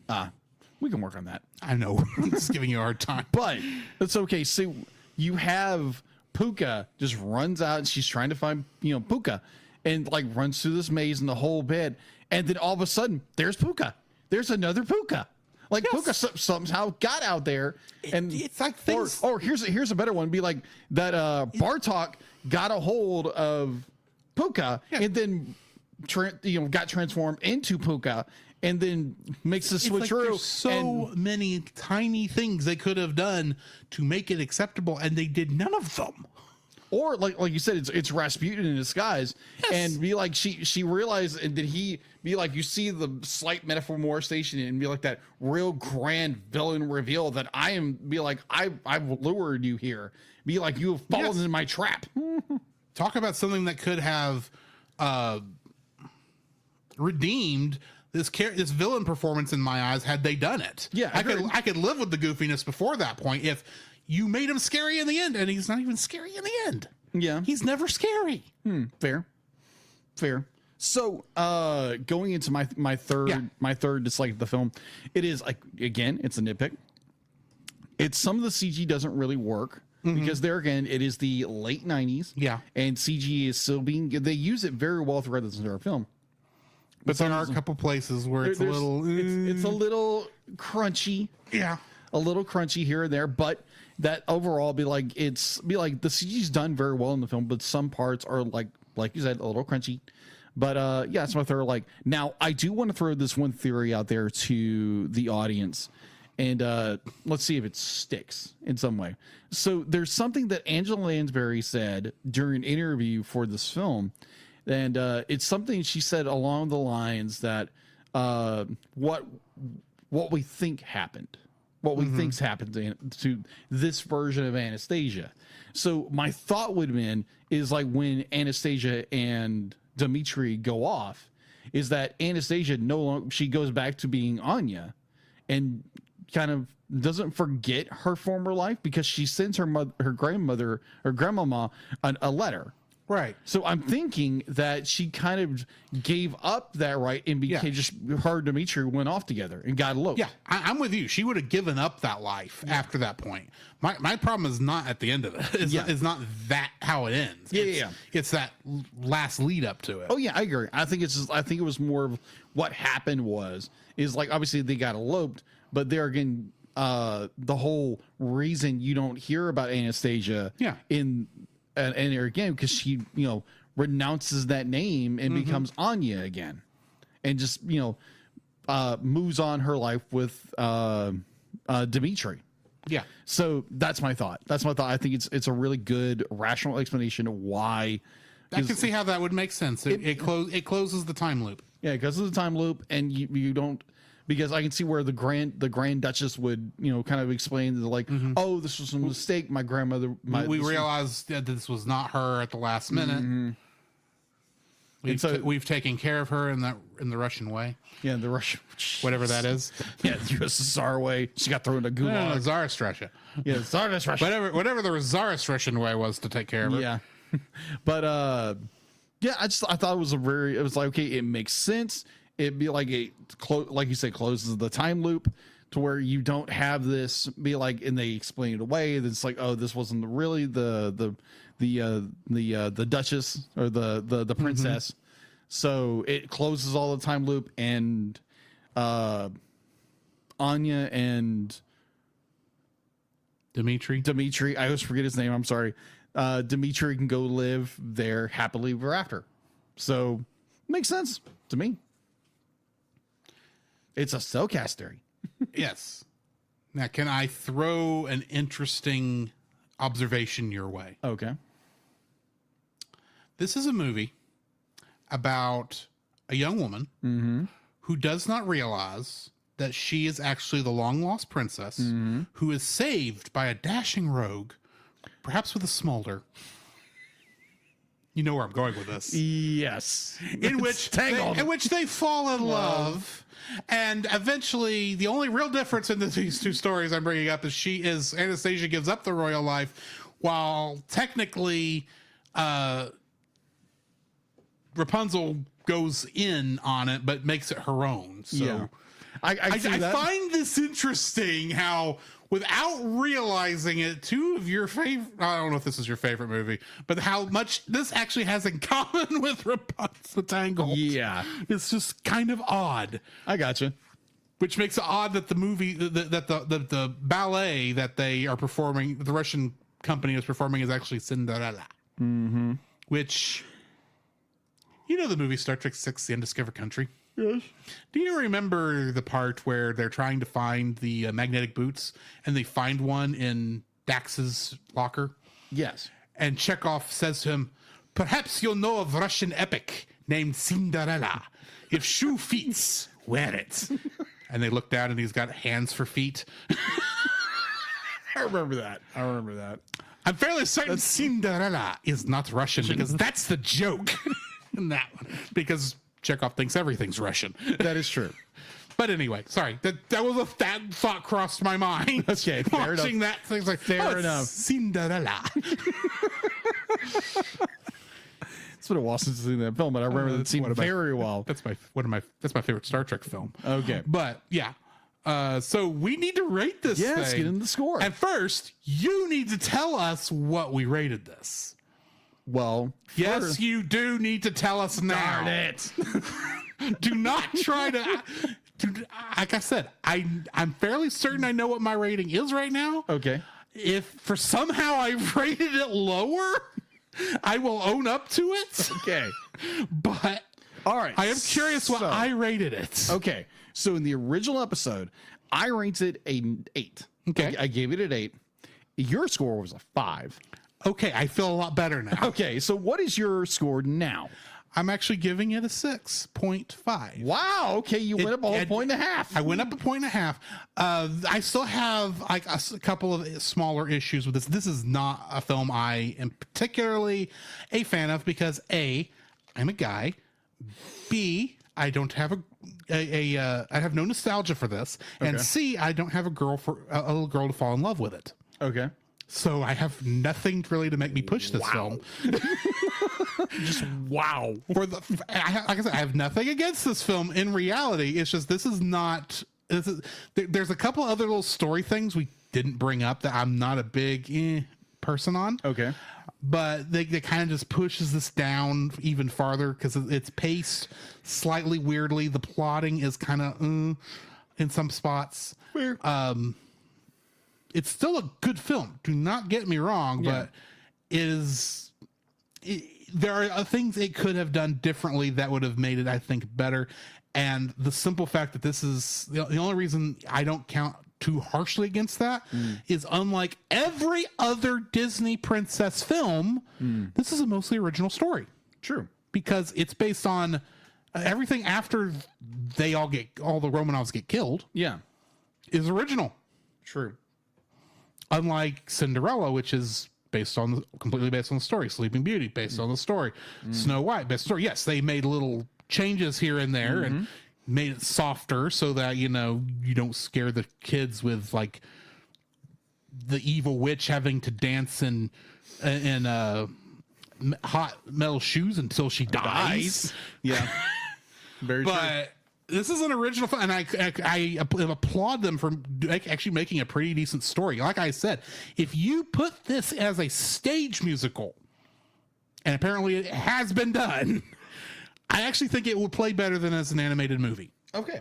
We can work on that. I know. I'm just giving you a hard time. But it's okay. So you have Puka just runs out and she's trying to find, Puka, and like runs through this maze in the whole bed. And then all of a sudden there's Puka. There's another Puka. Like Puka somehow got out there, and it's like things. Or here's a better one. Be like that. Bartok got a hold of Puka and then got transformed into Puka. And then makes the switcheroo. There's so many tiny things they could have done to make it acceptable, and they did none of them. Or like you said, it's Rasputin in disguise, and be like she realized, and did he be like, you see the slight metaphor-station and be like that real grand villain reveal that I've lured you here. Be like, you have fallen in my trap. Talk about something that could have redeemed this villain performance in my eyes had they done it. Yeah, I could live with the goofiness before that point if you made him scary in the end, and he's not even scary in the end. Yeah, he's never scary. Fair. So going into my third dislike of the film, it is like, again, it's a nitpick. It's some of the CG doesn't really work. because there again, it is the late 90s. Yeah. And CG is still they use it very well throughout this entire film. But there are a couple places where it's a little... It's a little crunchy. Yeah. A little crunchy here and there, but that overall the CG's done very well in the film, but some parts are like you said, a little crunchy. But yeah, it's my third. Like, now I do want to throw this one theory out there to the audience, and let's see if it sticks in some way. So there's something that Angela Lansbury said during an interview for this film, and it's something she said along the lines that what we think happened. What we think's happened to this version of Anastasia. So my thought would have been is like when Anastasia and Dimitri go off, is that Anastasia no longer, she goes back to being Anya, and kind of doesn't forget her former life because she sends her grandmother or grandmama a letter. Right. So I'm thinking that she kind of gave up that right and became just her and Dimitri went off together and got eloped. Yeah, I'm with you. She would have given up that life after that point. My problem is not at the end of it. It's not that how it ends. It's that last lead up to it. Oh yeah, I agree. I think it was more of what happened is like obviously they got eloped, but there again, the whole reason you don't hear about Anastasia in there again, because she, renounces that name and becomes Anya again, and just, moves on her life with Dimitri. Yeah. So that's my thought. I think it's a really good rational explanation of why. I can see how that would make sense. It closes the time loop. Yeah, because of the time loop, and you don't. Because I can see where the Grand Duchess would, kind of explain that, like, oh, this was a mistake. My grandmother. We realized that this was not her at the last minute. We've taken care of her in the Russian way. Yeah, the Russian, whatever that is. Yeah, the USSR way. She got thrown into gulag. Tsarist Russia. Yeah, Tsarist Russia. Whatever the Tsarist Russian way was to take care of her. Yeah, but yeah, I thought it was like, okay, it makes sense. It'd be like like you say, closes the time loop to where you don't have this be like, and they explain it away. It's like, oh, this wasn't really the Duchess or the princess. So it closes all the time loop, and Anya and Dimitri. I always forget his name. I'm sorry. Dimitri can go live there happily ever after. So makes sense to me. It's a cellcast theory. Yes. Now, can I throw an interesting observation your way? Okay. This is a movie about a young woman who does not realize that she is actually the long-lost princess who is saved by a dashing rogue, perhaps with a smolder. You know where I'm going with this. Yes. In which they fall in love. And eventually, the only real difference in these two stories I'm bringing up is Anastasia gives up the royal life, while technically Rapunzel goes in on it, but makes it her own. So yeah. I find this interesting how, without realizing it, two of your favorite, I don't know if this is your favorite movie, but how much this actually has in common with Rapunzel Tangled. Yeah. It's just kind of odd. I gotcha. Which makes it odd that the movie, that the ballet that they are performing, the Russian company is performing, is actually Cinderella. Which, the movie Star Trek VI, The Undiscovered Country? Yes. Do you remember the part where they're trying to find the magnetic boots, and they find one in Dax's locker? Yes. And Chekhov says to him, "Perhaps you'll know of Russian epic named Cinderella. If shoe fits, wear it." And they look down, and he's got hands for feet. I remember that. I'm fairly certain Cinderella is not Russian, because that's the joke in that one. Because Chekhov thinks everything's Russian. That is true. But anyway, sorry. That thought crossed my mind. Okay, fair watching enough. that thing's like, fair enough. Cinderella. It's been a while since I've seen that film, but I remember that scene very well. That's my favorite Star Trek film. Okay. But yeah, So we need to rate this Yes, thing. get in the score. And first, you need to tell us what we rated this. Well, Yes, you do need to tell us now. darn it. Do not try to. Like I said, I'm fairly certain I know what my rating is right now. Okay. If for somehow I rated it lower, I will own up to it. Okay. But All right. I am curious what I rated it. Okay. So in the original episode, I rated it an 8. Okay. I gave it an 8. Your score was a 5. Okay, I feel a lot better now. Okay. So what is your score now? I'm actually giving it a 6.5. Wow. Okay. You went up a whole point and a half. I went up a point and a half. I still have like a couple of smaller issues with this. This is not a film I am particularly a fan of because A, I'm a guy. B, I don't have I have no nostalgia for this. And C, I don't have a little girl to fall in love with it. Okay. So I have nothing really to make me push this film. Just wow. Like I said, I have nothing against this film. In reality, it's just there's a couple other little story things we didn't bring up that I'm not a big person on. Okay. But they kind of just pushes this down even farther because it's paced slightly weirdly. The plotting is kind of in some spots. Weird. It's still a good film. Do not get me wrong, but there are things it could have done differently that would have made it, I think, better. And the simple fact that this is the only reason I don't count too harshly against that is unlike every other Disney princess film, this is a mostly original story. True. Because it's based on everything after all the Romanovs get killed. Yeah. Is original. True. Unlike Cinderella, which is completely based on the story. Sleeping Beauty, based on the story. Snow White, based on the story. Yes, they made little changes here and there and made it softer so that, you don't scare the kids with like the evil witch having to dance in hot metal shoes until she dies. Yeah. Very true. But this is an original film, and I applaud them for actually making a pretty decent story. Like I said, if you put this as a stage musical, and apparently it has been done, I actually think it would play better than as an animated movie. Okay.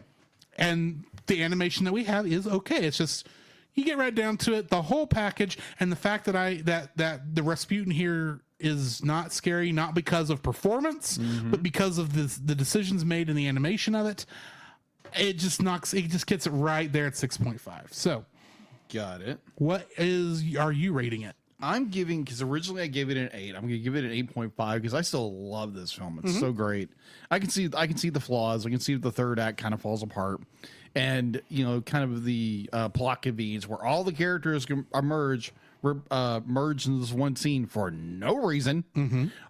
And the animation that we have is okay. It's just you get right down to it, the whole package, and the fact that that the Rasputin here is not scary, not because of performance, but because of the decisions made in the animation of it. It just gets it right there at 6.5. So, got it. Are you rating it? I'm giving, because originally I gave it an 8. I'm going to give it an 8.5 because I still love this film. It's so great. I can see the flaws. I can see the third act kind of falls apart, and kind of the plot convenes where all the characters can merge into this one scene for no reason.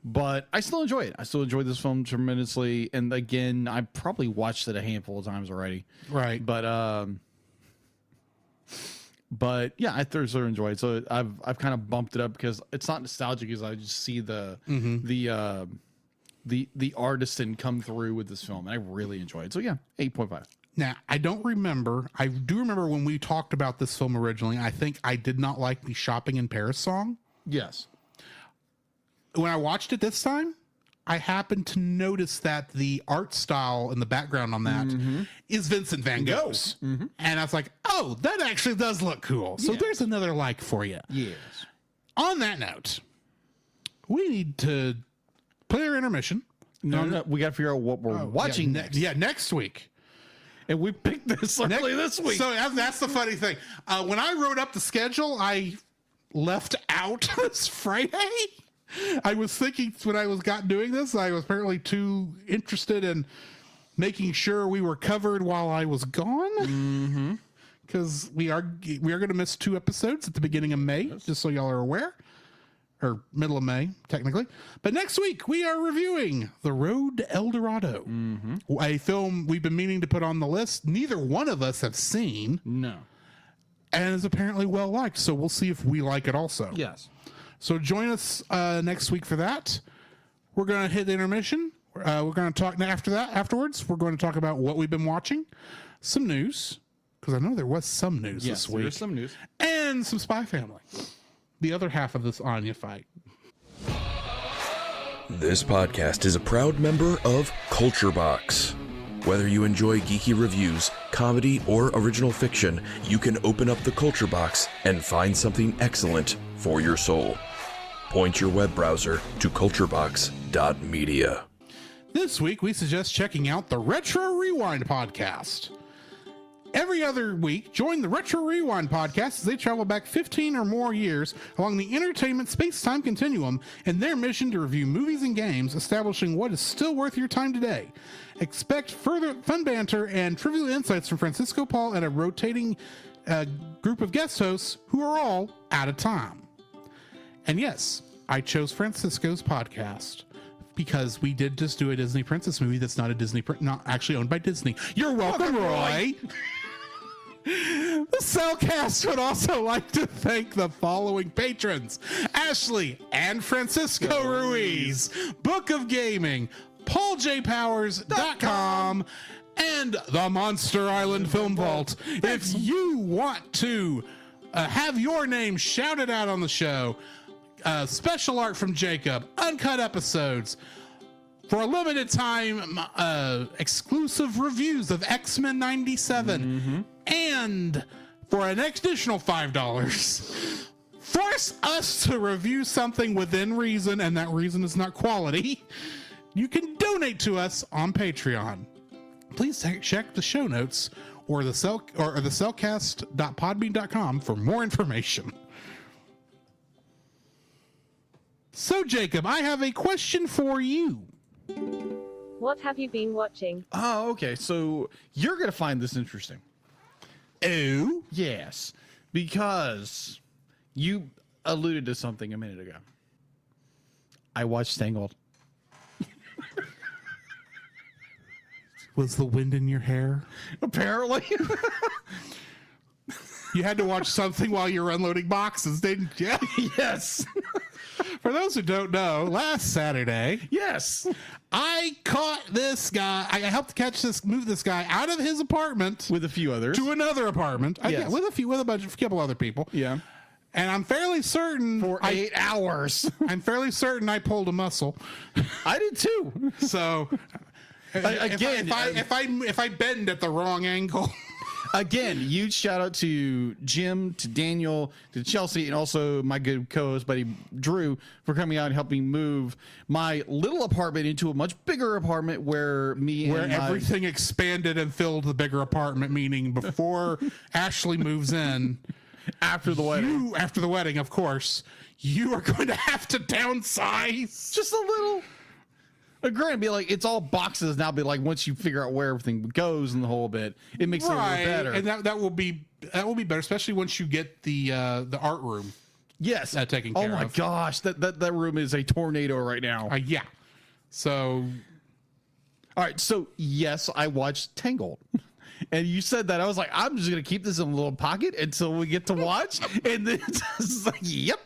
But I still enjoy it. I still enjoy this film tremendously. And again, I probably watched it a handful of times already. Right. But yeah, I thoroughly enjoy it. So I've kind of bumped it up because it's not nostalgic, because I just see the artisan come through with this film, and I really enjoy it. So yeah, 8.5. Now, I don't remember. I do remember when we talked about this film originally, I think I did not like the Shopping in Paris song. Yes. When I watched it this time, I happened to notice that the art style in the background on that is Vincent van Gogh's. And I was like, oh, that actually does look cool. So there's another like for you. Yes. On that note, we need to play our intermission. No, we got to figure out what we're watching next. Yeah, next week. And we picked this early this week. So that's the funny thing. When I wrote up the schedule, I left out this Friday. I was thinking when I was doing this, I was apparently too interested in making sure we were covered while I was gone. Because we are going to miss 2 episodes at the beginning of May, just so y'all are aware. Or middle of May, technically. But next week, we are reviewing The Road to El Dorado, a film we've been meaning to put on the list. Neither one of us have seen. No. And is apparently well liked, so we'll see if we like it also. Yes. So join us next week for that. We're going to hit the intermission. We're going to talk afterwards. We're going to talk about what we've been watching, some news, because I know there was some news this week. There's some news. And some Spy Family. The other half of this Anya fight. This podcast is a proud member of Culture Box. Whether you enjoy geeky reviews, comedy, or original fiction, you can open up the Culture Box and find something excellent for your soul. Point your web browser to culturebox.media. This week, we suggest checking out the Retro Rewind podcast. Every other week, join the Retro Rewind podcast as they travel back 15 or more years along the entertainment space-time continuum in their mission to review movies and games, establishing what is still worth your time today. Expect further fun banter and trivial insights from Francisco Paul and a rotating group of guest hosts who are all out of time. And yes, I chose Francisco's podcast because we did just do a Disney Princess movie that's not a not actually owned by Disney. You're welcome, Roy. The Cellcast would also like to thank the following patrons: Ashley and Francisco Ruiz, Book of Gaming, PaulJPowers.com, and the Monster Island Film Vault. If you want to have your name shouted out on the show, special art from Jacob, uncut episodes, for a limited time, exclusive reviews of X-Men 97, and for an additional $5, force us to review something within reason, and that reason is not quality. You can donate to us on Patreon. Please check the show notes or the cellcast.podbean.com for more information. So, Jacob, I have a question for you. What have you been watching? Oh, okay. So you're going to find this interesting. Oh? Yes. Because you alluded to something a minute ago. I watched Tangled. Was the wind in your hair? Apparently. You had to watch something while you were unloading boxes, didn't you? Yes. For those who don't know, last Saturday, Yes. I caught this guy. I helped move this guy out of his apartment With a few others. to another apartment. Yes. With a couple other people. Yeah. And I'm fairly certain For 8 hours. I'm fairly certain I pulled a muscle. I did too. So Again, if I bend at the wrong angle. Again, huge shout out to Jim, to Daniel, to Chelsea, and also my good co-host buddy Drew for coming out and helping move my little apartment into a much bigger apartment where Everything expanded and filled the bigger apartment, meaning before Ashley moves in. After the wedding. After the wedding, of course, you are going to have to downsize. Just a little. Granted, be like, it's all boxes now, but like once you figure out where everything goes and the whole bit, it makes it a little better. And that will be better, especially once you get the art room. Yes. Taken care of. Oh my gosh, that room is a tornado right now. Yeah. So. All right. So yes, I watched Tangled. And you said that. I was like, I'm just going to keep this in a little pocket until we get to watch. And then it's like, yep.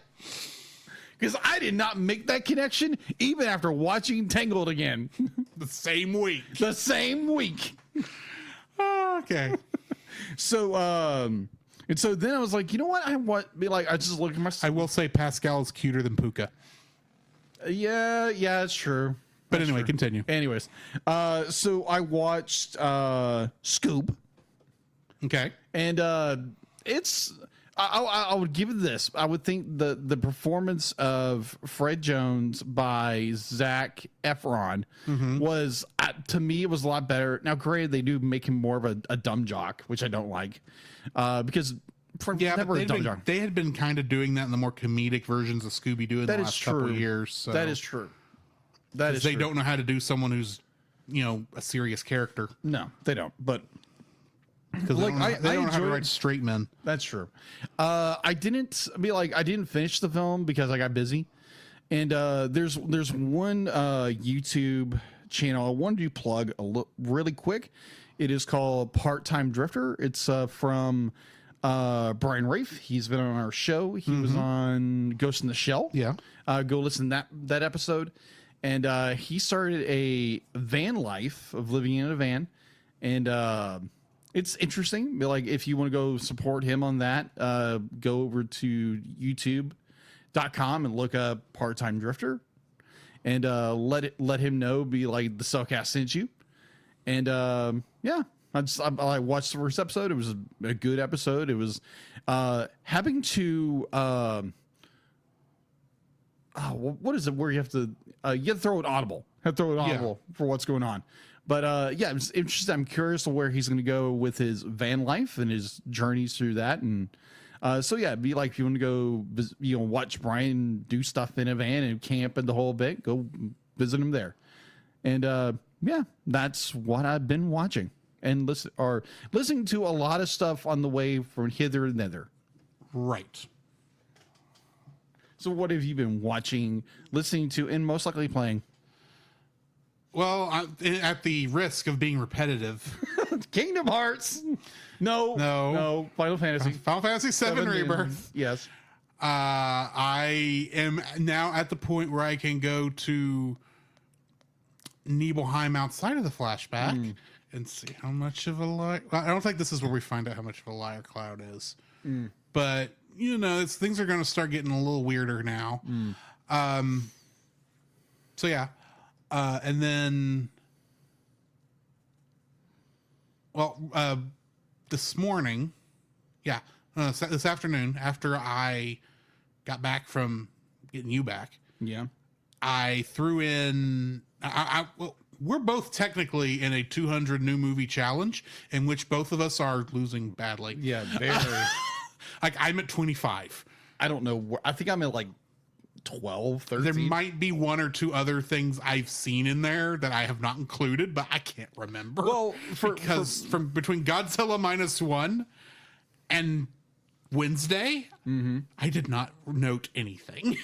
Because I did not make that connection even after watching Tangled again. The same week. The same week. Okay. So, and so then I was like, you know what? I just look at my. I will say Pascal is cuter than Puka. Yeah, it's true. But anyway, continue. Anyways, so I watched Scoop. Okay. And it's. I would give it this. I would think the performance of Fred Jones by Zac Efron was, to me, it was a lot better. Now, granted, they do make him more of a dumb jock, which I don't like, because never a dumb jock. They had been kind of doing that in the more comedic versions of Scooby-Doo in the last couple of years. So. That is true. They don't know how to do someone who's, a serious character. No, they don't. But. Because they don't know how to write straight men. That's true. I didn't finish the film because I got busy. And there's one YouTube channel I wanted to plug really quick. It is called Part-Time Drifter. It's from Brian Rafe. He's been on our show. He was on Ghost in the Shell. Yeah. Go listen to that episode. And he started a van life of living in a van. And It's interesting. Like, if you want to go support him on that, go over to youtube.com and look up Part-Time Drifter and let him know, be like, the Cellcast sent you. And yeah, I watched the first episode. It was a good episode. It was having to what is it where you have to throw it audible. For what's going on. But yeah, it's interesting. I'm curious to where he's going to go with his van life and his journeys through that. And so yeah, it'd be like, if you want to go, watch Brian do stuff in a van and camp and the whole bit, go visit him there. And yeah, that's what I've been watching and listening to a lot of stuff on the way from hither and thither. Right. So what have you been watching, listening to, and most likely playing? Well, at the risk of being repetitive, Kingdom Hearts. No. Final Fantasy. Final Fantasy VII Rebirth. Yes. I am now at the point where I can go to Nibelheim outside of the flashback and see how much of a liar. I don't think this is where we find out how much of a liar Cloud is, but things are going to start getting a little weirder now. So yeah. And then, this morning, this afternoon, after I got back from getting you back, I threw in, we're both technically in a 200 new movie challenge in which both of us are losing badly. Yeah, very. Like, I'm at 25. I don't know. I think I'm at like 12, 13. There might be one or two other things I've seen in there that I have not included, but I can't remember. Well, from between Godzilla -1 and Wednesday, I did not note anything.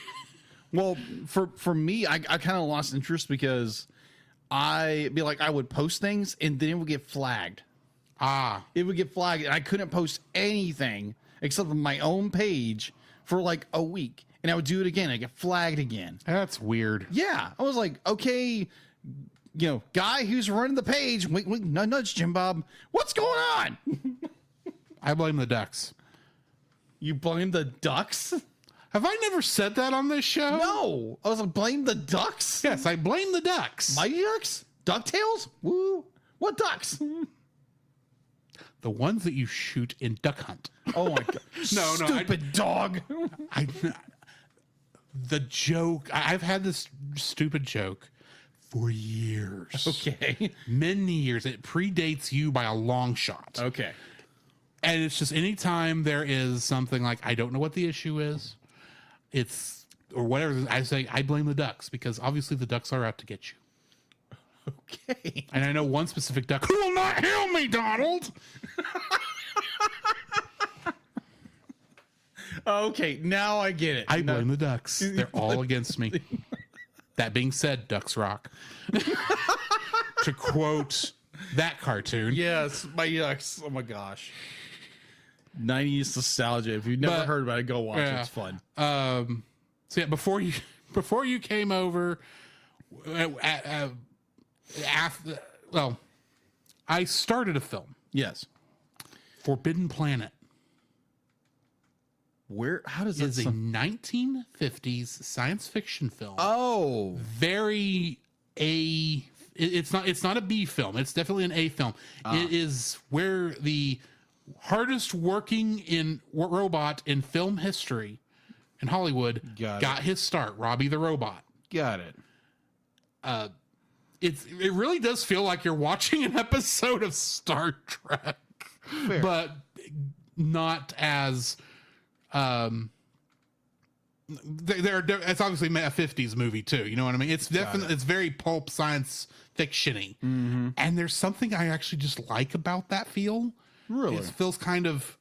Well, for me, I kind of lost interest because I would post things and then it would get flagged. It would get flagged and I couldn't post anything except on my own page for like a week. And I would do it again. I get flagged again. That's weird. Yeah. I was like, okay, guy who's running the page, wink, wink, nudge, Jim Bob. What's going on? I blame the ducks. You blame the ducks? Have I never said that on this show? No. I was like, blame the ducks? Yes, I blame the ducks. Mighty Ducks? DuckTales? Woo. What ducks? The ones that you shoot in Duck Hunt. Oh my God. No. Stupid dog. The joke, I've had this stupid joke for years. Okay. Many years. It predates you by a long shot. Okay. And it's just anytime there is something like, I don't know what the issue is, or whatever, I say, I blame the ducks because obviously the ducks are out to get you. Okay. And I know one specific duck who will not heal me, Donald. Okay, now I get it. I blame the ducks. They're all against me. That being said, ducks rock. To quote that cartoon. Yes, my ducks. Oh my gosh. 90s nostalgia. If you've never heard about it, go watch it. It's fun. So yeah, before you came over, I started a film. Yes. Forbidden Planet. How does that is a 1950s science fiction film. Oh, it's not a B film. It's definitely an A film. It is where the hardest working robot in film history in Hollywood got his start. Robbie the Robot. Got it. It really does feel like you're watching an episode of Star Trek, but not as. It's obviously a 50s movie too. You know what I mean? It's definitely it's very pulp science fiction-y. And there's something I actually just like about that feel. Really, it feels kind of.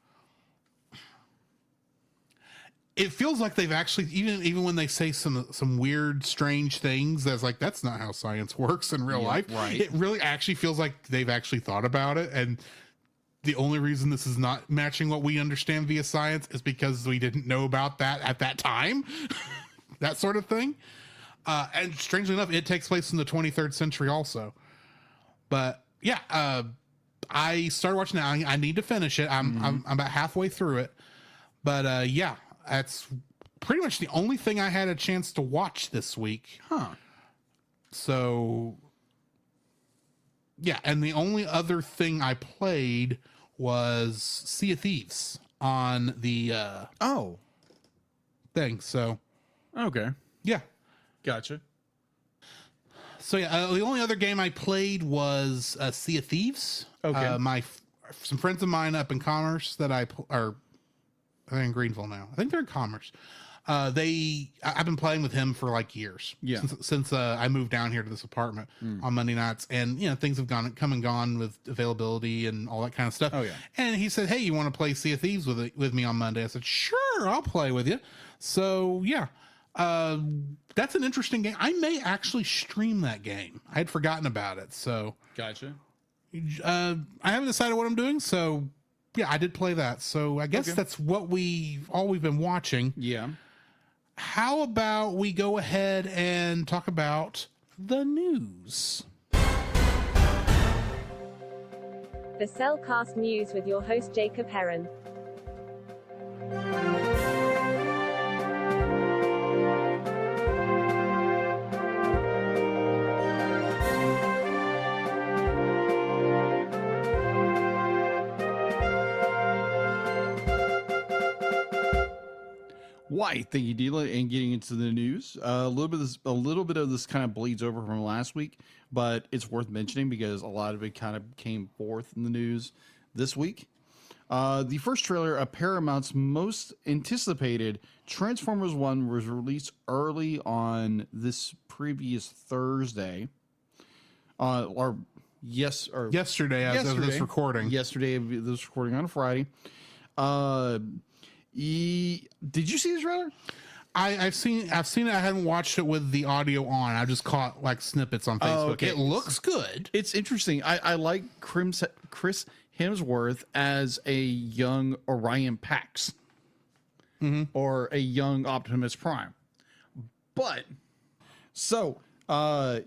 It feels like they've actually even when they say some weird, strange things, that's not how science works in real life. Right. It really actually feels like they've actually thought about it and. The only reason this is not matching what we understand via science is because we didn't know about that at that time. That sort of thing. And strangely enough, it takes place in the 23rd century also. But yeah, I started watching it. I need to finish it. I'm about halfway through it, but yeah, that's pretty much the only thing I had a chance to watch this week. So yeah, and the only other thing I played was Sea of Thieves on the thing. So okay, yeah, gotcha. So yeah, the only other game I played was Sea of Thieves. Okay, some friends of mine up in Commerce that are in Greenville now. I think they're in Commerce. I've been playing with him for like years. Yeah, since I moved down here to this apartment on Monday nights, and things have come and gone with availability and all that kind of stuff. Oh yeah. And he said, "Hey, you want to play Sea of Thieves with me on Monday?" I said, "Sure, I'll play with you." So yeah, that's an interesting game. I may actually stream that game. I had forgotten about it. So gotcha. I haven't decided what I'm doing. So yeah, I did play that. So I guess that's what we've been watching. Yeah. How about we go ahead and talk about the news? The Cellcast News with your host Jacob Heron. Why? Thank you, Dila. And getting into the news, a little bit of this kind of bleeds over from last week, but it's worth mentioning because a lot of it kind of came forth in the news this week. The first trailer of Paramount's most anticipated Transformers 1 was released early on this previous Thursday. Yesterday, as of this recording. Yesterday, this recording on a Friday. Did you see the trailer? I've seen it. I haven't watched it with the audio on. I just caught like snippets on Facebook. Okay. It looks good. It's interesting. I like Chris Hemsworth as a young Orion Pax or a young Optimus Prime. But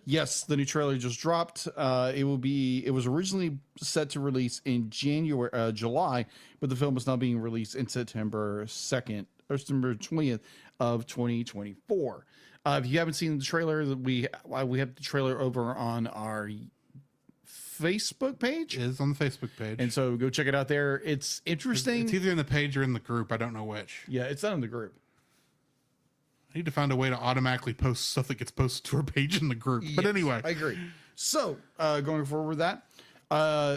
yes, the new trailer just dropped. It was originally set to release in July, but the film is now being released in September 2nd or September 20th of 2024. If you haven't seen the trailer, we have the trailer over on our Facebook page. It is on the Facebook page. And so go check it out there. It's interesting. It's either in the page or in the group. I don't know which. Yeah, it's not in the group. I need to find a way to automatically post stuff that gets posted to our page in the group. But anyway, I agree. So going forward with that,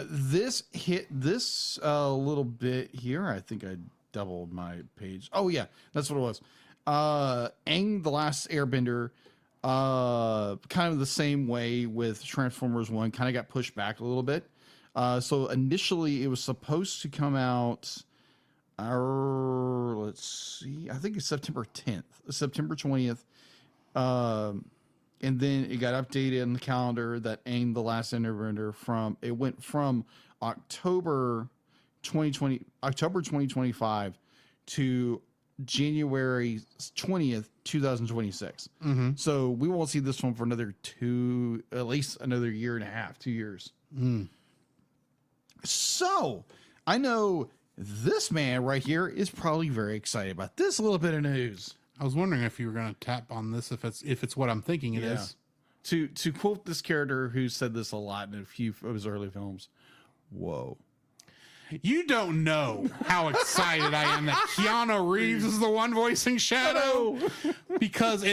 this hit this little bit here. I think I doubled my page. Oh yeah, that's what it was. Aang the Last Airbender, kind of the same way with Transformers 1, kind of got pushed back a little bit. So initially it was supposed to come out. Let's see. I think it's September 10th, September 20th. And then it got updated in the calendar that Aang the Last Airbender went from October 2025 to January 20th, 2026. So we won't see this one for at least another year and a half, 2 years. So I know this man right here is probably very excited about this little bit of news. I was wondering if you were going to tap on this, if it's what I'm thinking it is. To quote this character who said this a lot in a few of his early films, whoa. You don't know how excited I am that Keanu Reeves is the one voicing Shadow. Because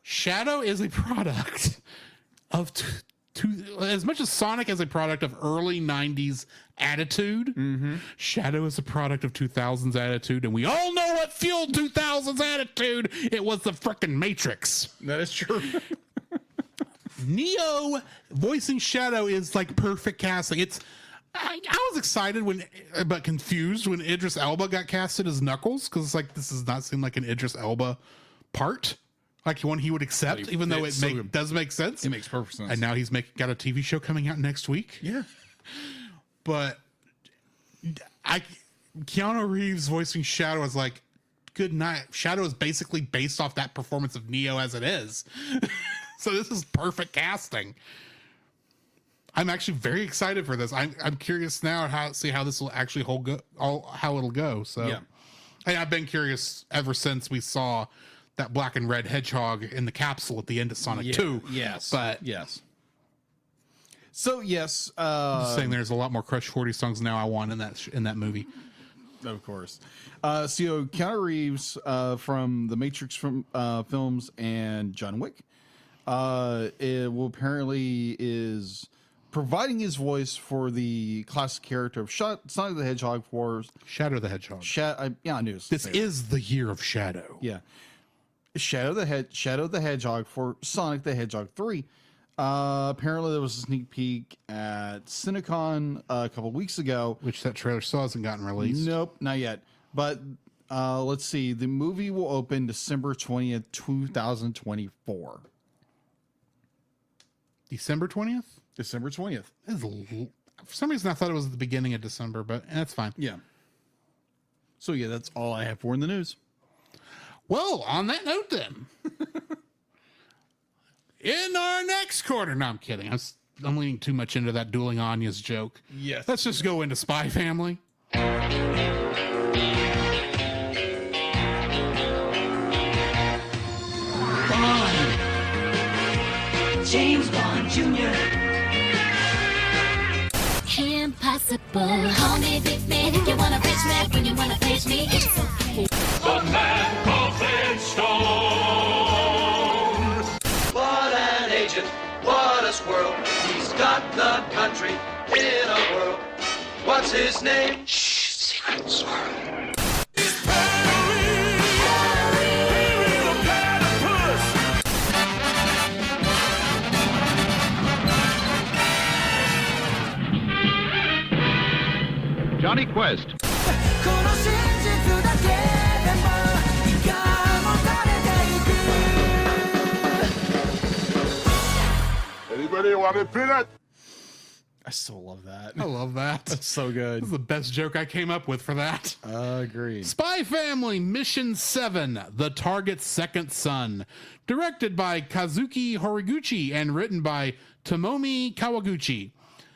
Shadow is a product of as much as Sonic is a product of early 90s attitude, Shadow is a product of 2000s attitude, and we all know what fueled 2000s attitude. It was the frickin' Matrix. That is true. Neo voicing Shadow is like perfect casting. I was excited but confused when Idris Elba got casted as Knuckles, because it's like, this does not seem like an Idris Elba part. Like one he would accept, even though it does make sense. It makes perfect sense. And now he's got a TV show coming out next week. Yeah. But Keanu Reeves voicing Shadow is like, good night. Shadow is basically based off that performance of Neo as it is. So this is perfect casting. I'm actually very excited for this. I'm curious now how this will actually how it'll go. So Yeah. and I've been curious ever since we saw that black and red hedgehog in the capsule at the end of Sonic 2. Yes. But yes. So yes, just saying there's a lot more Crush 40 songs now I want in that movie. of course. So Keanu Reeves from the Matrix films and John Wick apparently is providing his voice for the classic character of Sonic the Hedgehog for Shadow the Hedgehog. I knew This is the year of Shadow. Yeah. Shadow the Hedgehog for Sonic the Hedgehog 3. Apparently there was a sneak peek at Cinecon a couple weeks ago. Which that trailer still hasn't gotten released. Nope, not yet. But let's see. The movie will open December 20th, 2024. December 20th? December 20th. For some reason I thought it was at the beginning of December, but that's fine. Yeah. So yeah, that's all I have for in the news. Well, on that note then, in our next quarter, no, I'm kidding. I'm leaning too much into that Dueling Anyas joke. Yes. Let's just go into Spy Family. Bond. James Bond Jr. Impossible. Call me big man if you want a rich man. When you want to face me, it's okay. The man called Flintstone. What an agent, what a squirrel. He's got the country in a whirl. What's his name? Shh, secret swirl. He's Perry. Perry the platypus. Johnny Quest. Anybody want a peanut? I still love that. I love that. That's so good. This is the best joke I came up with for that. Agreed. Spy Family Mission 7, The Target's Second Son. Directed by Kazuki Horiguchi and written by Tomomi Kawaguchi.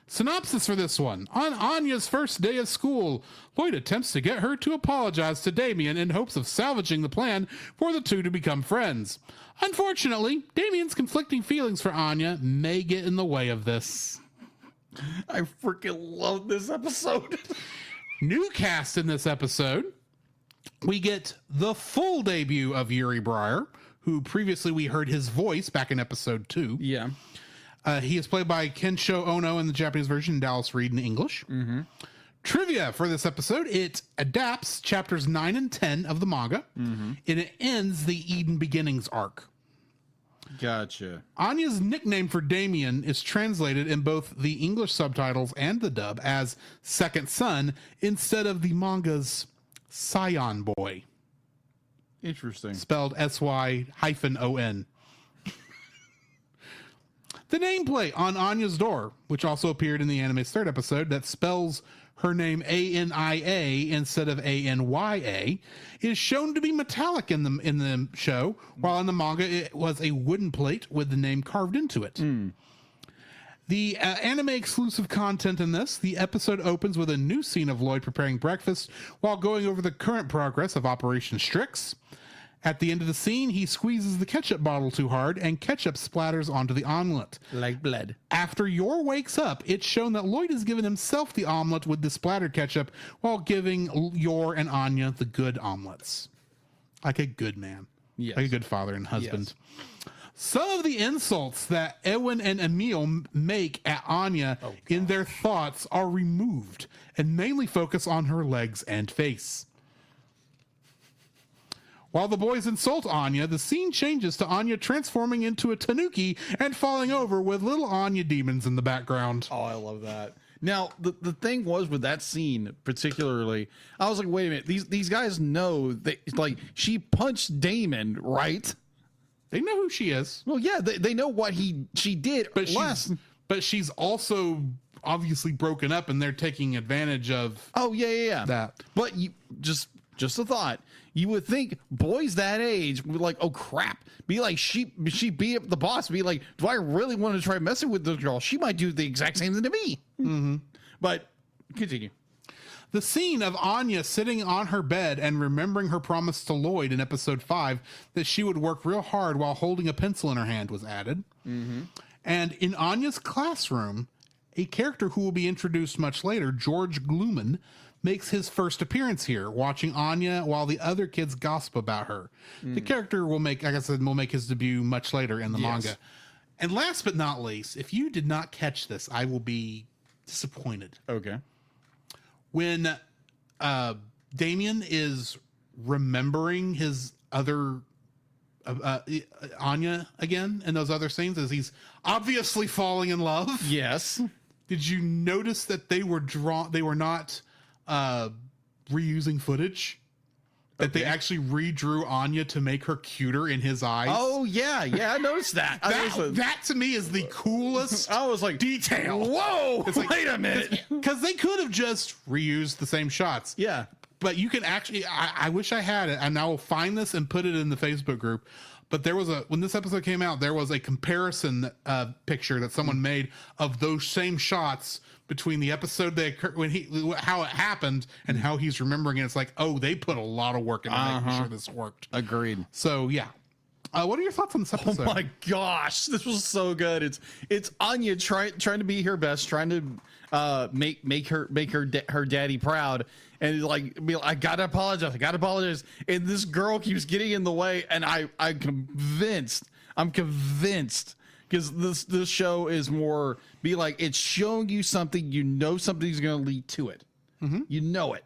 Synopsis for this one. On Anya's first day of school, Lloyd attempts to get her to apologize to Damien in hopes of salvaging the plan for the two to become friends. Unfortunately, Damien's conflicting feelings for Anya may get in the way of this. I freaking love this episode. New cast in this episode, we get the full debut of Yuri Breyer, who previously we heard his voice back in episode 2. Yeah. He is played by Kensho Ono in the Japanese version and Dallas Reed in English. Mm-hmm. Trivia for this episode, it adapts chapters 9 and 10 of the manga, and it ends the Eden Beginnings arc. Gotcha. Anya's nickname for Damien is translated in both the English subtitles and the dub as Second Son instead of the manga's Scion Boy. Interesting. Spelled SY-ON. The nameplate on Anya's door, which also appeared in the anime's third episode, that spells her name A-N-I-A instead of A-N-Y-A, is shown to be metallic in the show, while in the manga it was a wooden plate with the name carved into it. The anime exclusive content in this, the episode opens with a new scene of Lloyd preparing breakfast while going over the current progress of Operation Strix. At the end of the scene, he squeezes the ketchup bottle too hard and ketchup splatters onto the omelet. Like blood. After Yor wakes up, it's shown that Lloyd has given himself the omelet with the splattered ketchup while giving Yor and Anya the good omelets. Like a good man. Yes. Like a good father and husband. Yes. Some of the insults that Ewan and Emil make at Anya in their thoughts are removed and mainly focus on her legs and face. While the boys insult Anya, the scene changes to Anya transforming into a tanuki and falling over with little Anya demons in the background. Oh, I love that. Now, the thing was with that scene particularly, I was like, wait a minute, these guys know that, like, she punched Damon, right? They know who she is. Well, yeah, they know what she did, but she's also obviously broken up, and they're taking advantage of. Oh yeah. That. But you just Just a thought. You would think boys that age would be like, oh crap, be like she beat up the boss, be like, do I really want to try messing with this girl? She might do the exact same thing to me. Mm-hmm. But continue. The scene of Anya sitting on her bed and remembering her promise to Lloyd in episode 5 that she would work real hard while holding a pencil in her hand was added. Mm-hmm. And in Anya's classroom, a character who will be introduced much later, George Glooman, makes his first appearance here, watching Anya while the other kids gossip about her. The character will make, like I said, will make his debut much later in the manga. And last but not least, if you did not catch this, I will be disappointed. Okay. When Damien is remembering his other Anya again in those other scenes, as he's obviously falling in love. Yes. Did you notice that they were not reusing footage? That they actually redrew Anya to make her cuter in his eyes. Oh yeah, I noticed that. That to me is the coolest. I was like, detail. Whoa! It's like, wait a minute, because they could have just reused the same shots. Yeah, but you can actually. I wish I had it, and I will find this and put it in the Facebook group. But there was when this episode came out, there was a comparison picture that someone made of those same shots between the episode how it happened and how he's remembering it. It's like, oh, they put a lot of work into making sure this worked. Agreed. So yeah. What are your thoughts on this episode? Oh my gosh, this was so good. It's Anya trying to be her best, trying to make her daddy proud, and like I gotta apologize. And this girl keeps getting in the way, and I'm convinced because this show is more be like it's showing you something, you know something's gonna lead to it. Mm-hmm. You know it.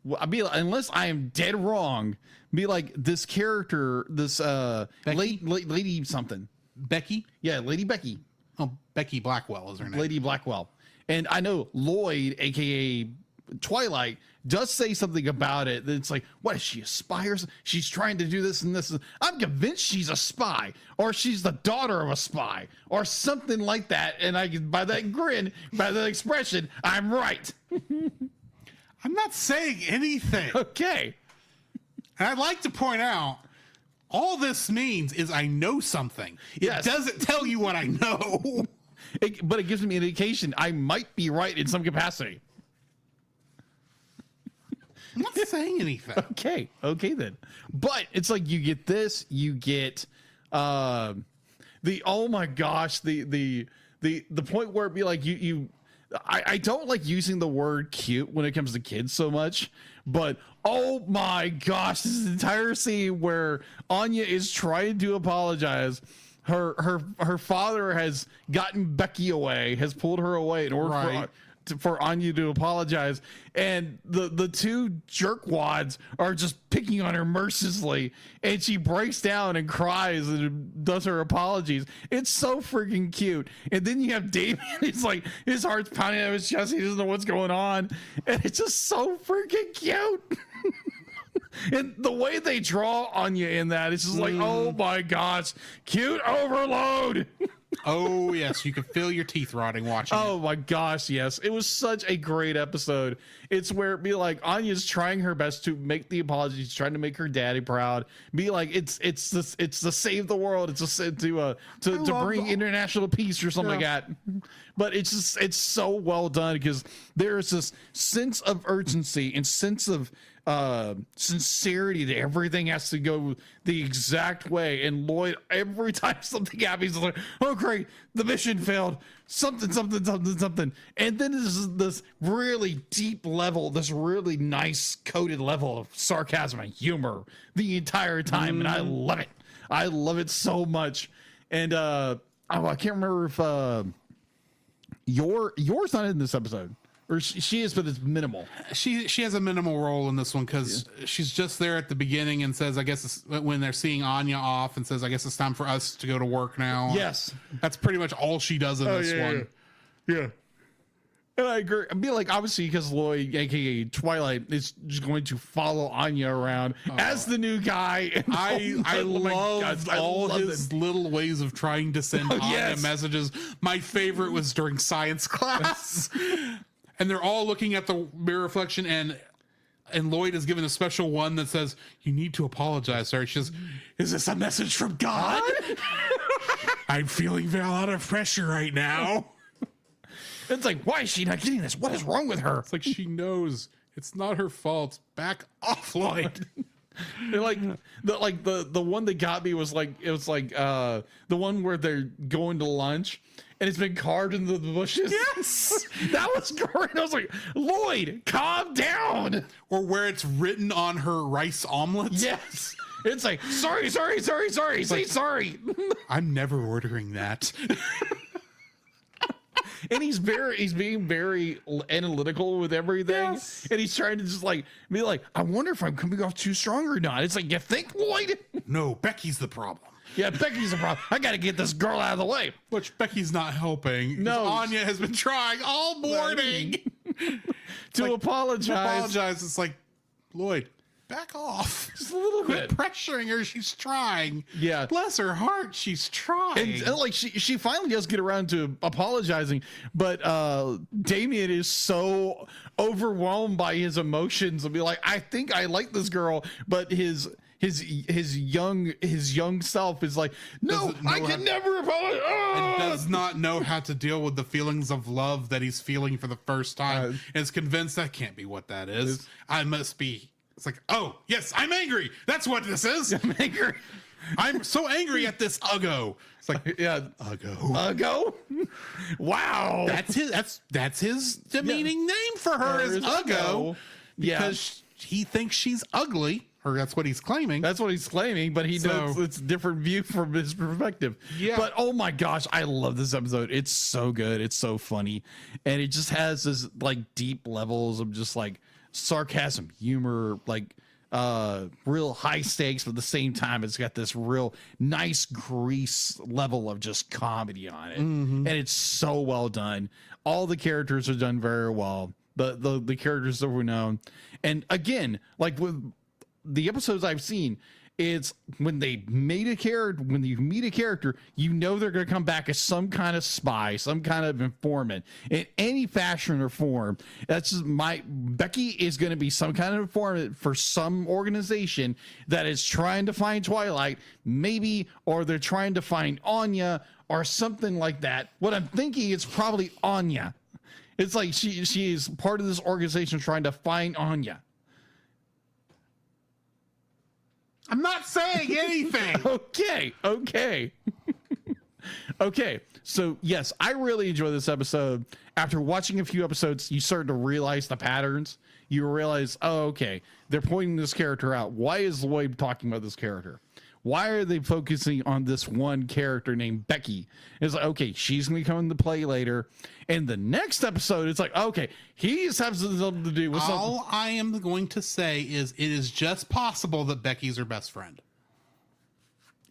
Well, unless I am dead wrong, be like this character, this lady something. Becky? Yeah, Lady Becky. Oh, Becky Blackwell is her name. Lady Blackwell. And I know Lloyd, aka Twilight, does say something about it. That it's like, what is she, a spy or something? She's trying to do this and this. I'm convinced she's a spy, or she's the daughter of a spy, or something like that. And by that grin, by that expression, I'm right. I'm not saying anything. Okay. And I'd like to point out, all this means is I know something. It doesn't tell you what I know. But it gives me an indication I might be right in some capacity. I'm not saying anything. Okay then. But it's like you get this, you get oh my gosh, the point where it'd be like I don't like using the word cute when it comes to kids so much, but oh my gosh, this entire scene where Anya is trying to apologize. Her father has gotten Becky away, has pulled her away in order for Anya to apologize, and the two jerkwads are just picking on her mercilessly, and she breaks down and cries and does her apologies. It's so freaking cute. And then you have Damien. It's like his heart's pounding out of his chest. He doesn't know what's going on, and it's just so freaking cute. And the way they draw Anya in that, it's just like, oh my gosh, cute overload. Oh yes, you can feel your teeth rotting watching. Oh my gosh, yes, it was such a great episode. It's where it be like Anya's trying her best to make the apologies, trying to make her daddy proud. Be like it's to save the world. It's to bring international peace or something like that. But it's so well done because there's this sense of urgency and sense of sincerity that everything has to go the exact way. And Lloyd, every time something happens, he's like, oh great, the mission failed, something. And then this really deep level, this really nice coded level of sarcasm and humor the entire time. And I love it so much. And I can't remember if yours not in this episode. Or she is, but it's minimal. She has a minimal role in this one because she's just there at the beginning and says, I guess it's when they're seeing Anya off, and says, I guess it's time for us to go to work now. Yes. That's pretty much all she does in this one. Yeah. And I agree. I'd be like, obviously, because Lloyd, aka Twilight, is just going to follow Anya around as the new guy. And I love all his little ways of trying to send Anya messages. My favorite was during science class. And they're all looking at the mirror reflection, and and Lloyd is given a special one that says, "You need to apologize, sir." She says, "Is this a message from God?" I'm feeling a lot of pressure right now. It's like, why is she not getting this? What is wrong with her? It's like she knows it's not her fault. Back off, Lloyd. Like the one that got me was like, it was like the one where they're going to lunch and it's been carved into the bushes. Yes, that was great. I was like, Lloyd, calm down. Or where it's written on her rice omelet. Yes, it's like sorry. Say sorry. I'm never ordering that. And he's being very analytical with everything. Yes. And he's trying to just like be like, I wonder if I'm coming off too strong or not. It's like, you think, Lloyd? No, Becky's the problem. Yeah, Becky's the problem. I got to get this girl out of the way. Which Becky's not helping. No. Anya has been trying all morning to apologize. It's like, Lloyd, back off. Just a little Quit bit. pressuring her. She's trying. Yeah. Bless her heart. She's trying. And like she finally does get around to apologizing, but Damien is so overwhelmed by his emotions and be like, I think I like this girl, but his young self is like, no, I can never apologize. And does not know how to deal with the feelings of love that he's feeling for the first time. And is convinced that can't be what that is. I must be. It's like, oh, yes, I'm angry. That's what this is. I'm angry. I'm so angry at this Uggo. It's like, yeah, Uggo. Wow, that's his demeaning name for her is Uggo. Because he thinks she's ugly, or that's what he's claiming. That's what he's claiming, but he knows it's a different view from his perspective. Yeah. But oh my gosh, I love this episode. It's so good. It's so funny, and it just has this like deep levels of just like sarcasm, humor, like real high stakes, but at the same time it's got this real nice grease level of just comedy on it. And it's so well done. All the characters are done very well. The characters that we know, and again, like with the episodes I've seen, it's when they made a character, when you meet a character, you know they're going to come back as some kind of spy, some kind of informant in any fashion or form. That's just Becky is going to be some kind of informant for some organization that is trying to find Twilight, maybe, or they're trying to find Anya or something like that. What I'm thinking is probably Anya. It's like she is part of this organization trying to find Anya. I'm not saying anything. Okay. Okay. So yes, I really enjoy this episode. After watching a few episodes, you start to realize the patterns. You realize, oh, okay, they're pointing this character out. Why is Lloyd talking about this character? Why are they focusing on this one character named Becky? It's like, okay, she's going to come into play later. And the next episode, it's like, okay, he has something to do with something. All I am going to say is it is just possible that Becky's her best friend.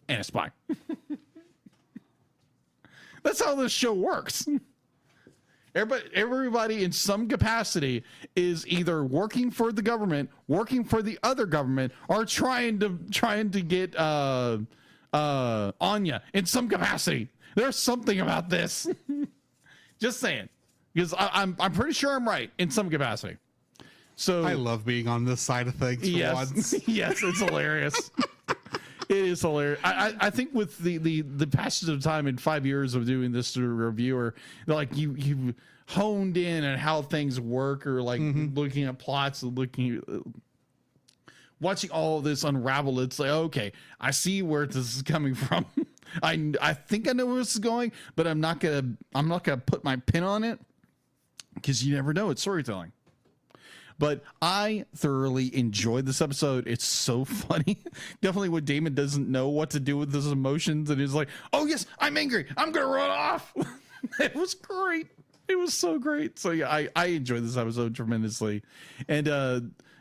And a spy. That's how this show works. Everybody in some capacity is either working for the government, working for the other government, or trying to get Anya in some capacity. There's something about this. Just saying, because I'm pretty sure I'm right in some capacity. So I love being on this side of things for once. Yes, it's hilarious. It is hilarious. I think with the passage of time in 5 years of doing this to a reviewer, like you honed in on how things work, or like looking at plots and watching all of this unravel. It's like, okay, I see where this is coming from. I think I know where this is going, but I'm not gonna put my pin on it, because you never know. It's storytelling. But I thoroughly enjoyed this episode. It's so funny. Definitely when Damon doesn't know what to do with his emotions and he's like, oh yes, I'm angry. I'm going to run off. It was great. It was so great. So yeah, I enjoyed this episode tremendously. And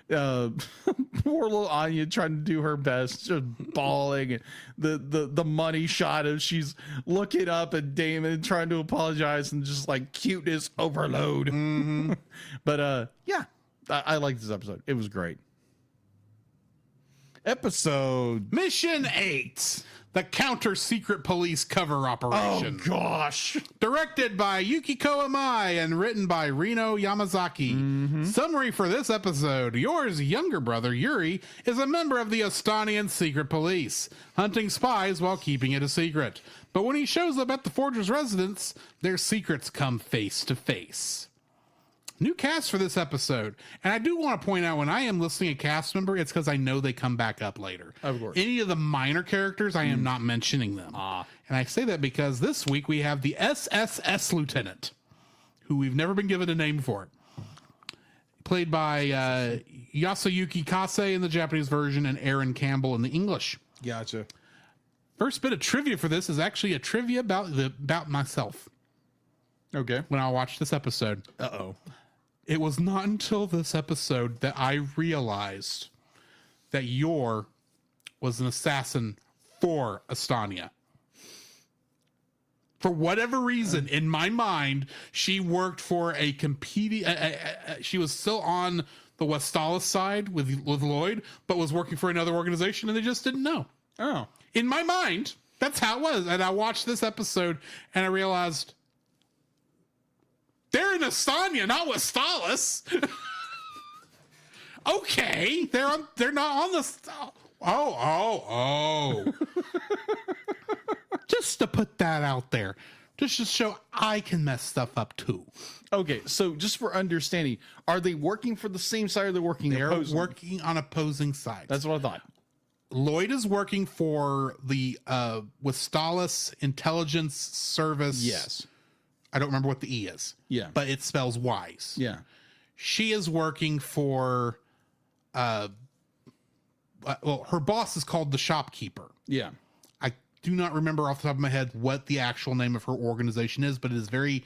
poor little Anya trying to do her best, just bawling. The money shot of she's looking up at Damon trying to apologize and just like cuteness overload. But yeah. I like this episode. It was great. Episode Mission 8. The Counter Secret Police Cover Operation. Oh, gosh. Directed by Yukiko Amai and written by Rino Yamazaki. Summary for this episode. Yor's younger brother, Yuri, is a member of the Estonian secret police, hunting spies while keeping it a secret. But when he shows up at the Forger's residence, their secrets come face to face. New cast for this episode. And I do want to point out, when I am listing a cast member, it's because I know they come back up later. Of course. Any of the minor characters, I am not mentioning them. And I say that because this week we have the SSS Lieutenant, who we've never been given a name for. Played by Yasuyuki Kase in the Japanese version and Aaron Campbell in the English. Gotcha. First bit of trivia for this is actually a trivia about myself. Okay. When I watched this episode. Uh-oh. It was not until this episode that I realized that Yor was an assassin for Estonia. For whatever reason, in my mind, she worked for a competing... she was still on the Westalis side with Lloyd, but was working for another organization, and they just didn't know. Oh. In my mind, that's how it was. And I watched this episode, and I realized... They're in Estonia, not Westalis. Okay, they're not on the. Oh. Just to put that out there, just to show I can mess stuff up too. Okay, so just for understanding, are they working for the same side or are they working opposing? They're working on opposing sides. That's what I thought. Lloyd is working for the Westalis Intelligence Service. Yes. I don't remember what the E is. Yeah. But it spells wise. Yeah. She is working for, well, her boss is called the Shopkeeper. Yeah. I do not remember off the top of my head what the actual name of her organization is, but it is very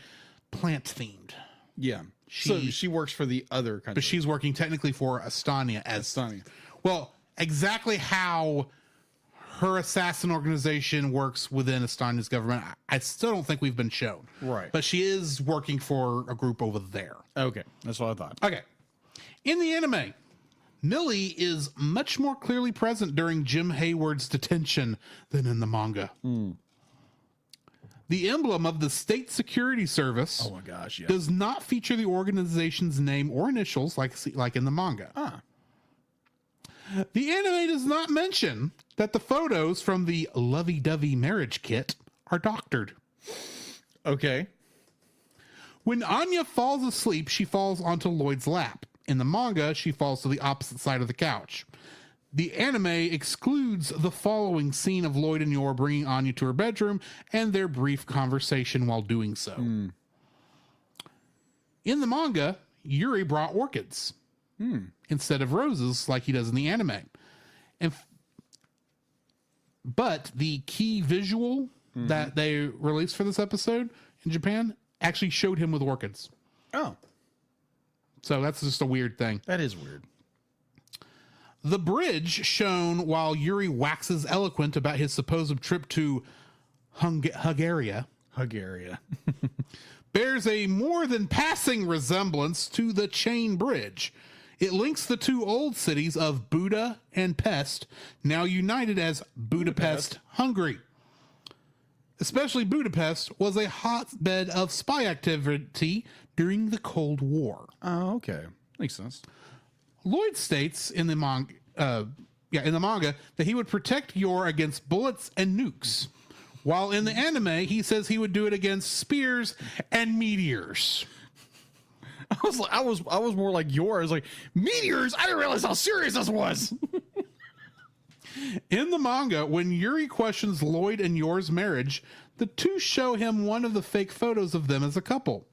plant themed. Yeah. So she works for the other country. But she's working technically for Estonia as Estonia. Well, exactly how her assassin organization works within Estonia's government, I still don't think we've been shown. Right. But she is working for a group over there. Okay. That's what I thought. Okay. In the anime, Millie is much more clearly present during Jim Hayward's detention than in the manga. The emblem of the State Security Service Oh my gosh, yeah. does not feature the organization's name or initials like in the manga. The anime does not mention that the photos from the lovey-dovey marriage kit are doctored. Okay. When Anya falls asleep, she falls onto Lloyd's lap. In the manga, she falls to the opposite side of the couch. The anime excludes the following scene of Lloyd and Yor bringing Anya to her bedroom and their brief conversation while doing so. In the manga, Yuri brought orchids instead of roses like he does in the anime. But the key visual that they released for this episode in Japan actually showed him with orchids. Oh. So that's just a weird thing. That is weird. The bridge shown while Yuri waxes eloquent about his supposed trip to Hungary bears a more than passing resemblance to the Chain Bridge. It links the two old cities of Buda and Pest, now united as Budapest, Hungary. Especially Budapest was a hotbed of spy activity during the Cold War. Oh, okay. Makes sense. Lloyd states in the manga that he would protect Yor against bullets and nukes, while in the anime he says he would do it against spears and meteors. I was more like Yor. I was like, meteors? I didn't realize how serious this was. In the manga, when Yuri questions Lloyd and Yor's marriage, the two show him one of the fake photos of them as a couple.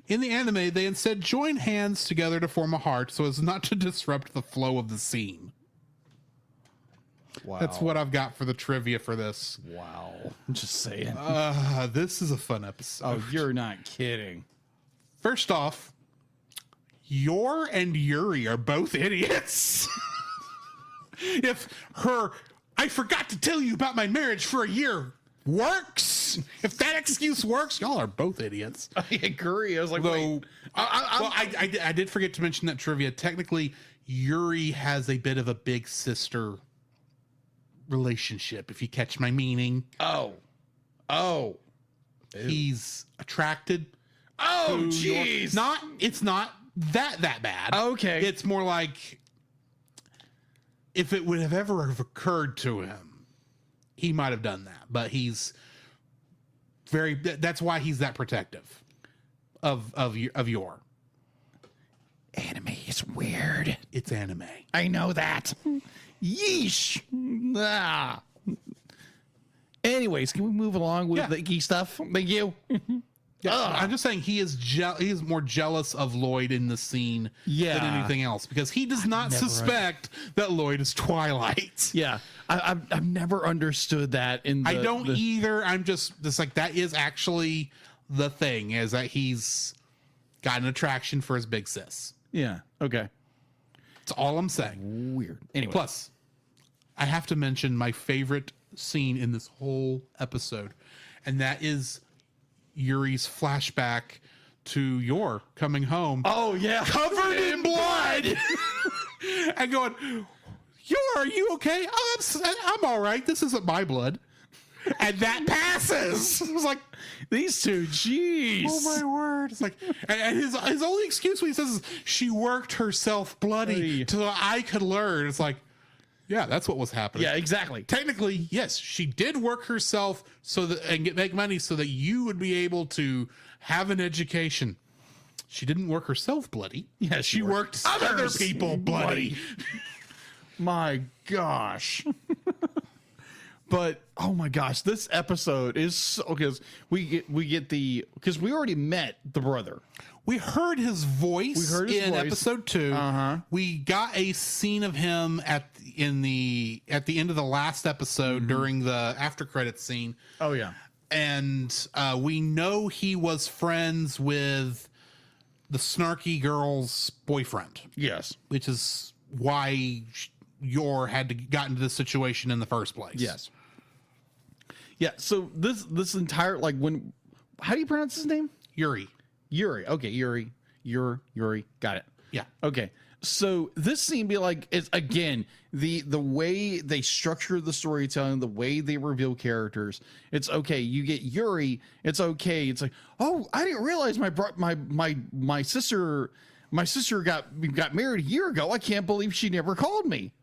In the anime, they instead join hands together to form a heart so as not to disrupt the flow of the scene. Wow. That's what I've got for the trivia for this. Wow. I'm just saying. This is a fun episode. Oh, you're not kidding. First off, Yor and Yuri are both idiots. If her, I forgot to tell you about my marriage for a year works, if that excuse works, y'all are both idiots. I agree. I was like, Though, wait. I did forget to mention that trivia. Technically, Yuri has a bit of a big sister relationship, if you catch my meaning. Oh. He's attracted. Oh, jeez. It's not that bad. Okay. It's more like if it would have ever occurred to him, he might have done that. But he's that's why he's that protective of your. Anime is weird. It's anime. I know that. Yeesh. Ah. Anyways, can we move along with the geek stuff? Thank you. Yeah, I'm just saying he is more jealous of Lloyd in the scene than anything else because he does not suspect that Lloyd is Twilight. Yeah, I've never understood that. I don't either. I'm just like that is actually the thing is that he's got an attraction for his big sis. Yeah. Okay. That's all I'm saying. Weird. Anyway, plus I have to mention my favorite scene in this whole episode, and that is Yuri's flashback to Yor coming home. Oh yeah, covered in blood, and going, Yor, are you okay? Oh, I'm all right. This isn't my blood, and that passes. I was like, these two, jeez. Oh my word! It's like, and his only excuse when he says is, she worked herself bloody so that I could learn. It's like, yeah, that's what was happening. Yeah, exactly. Technically, yes, she did work herself so that and make money so that you would be able to have an education. She didn't work herself bloody. Yeah, she worked other people bloody. My gosh. But oh my gosh, this episode is so because we already met the brother. We heard his voice in episode 2. We got a scene of him at the end of the last episode during the after credits scene. Oh yeah, and we know he was friends with the snarky girl's boyfriend. Yes, which is why Yor had to got into this situation in the first place. Yes. Yeah. So this entire how do you pronounce his name? Yuri. Okay, Yuri. Got it. Yeah. Okay. So this scene be like is again the way they structure the storytelling, the way they reveal characters. It's okay. You get Yuri. It's okay. It's like, oh, I didn't realize my sister got married a year ago. I can't believe she never called me.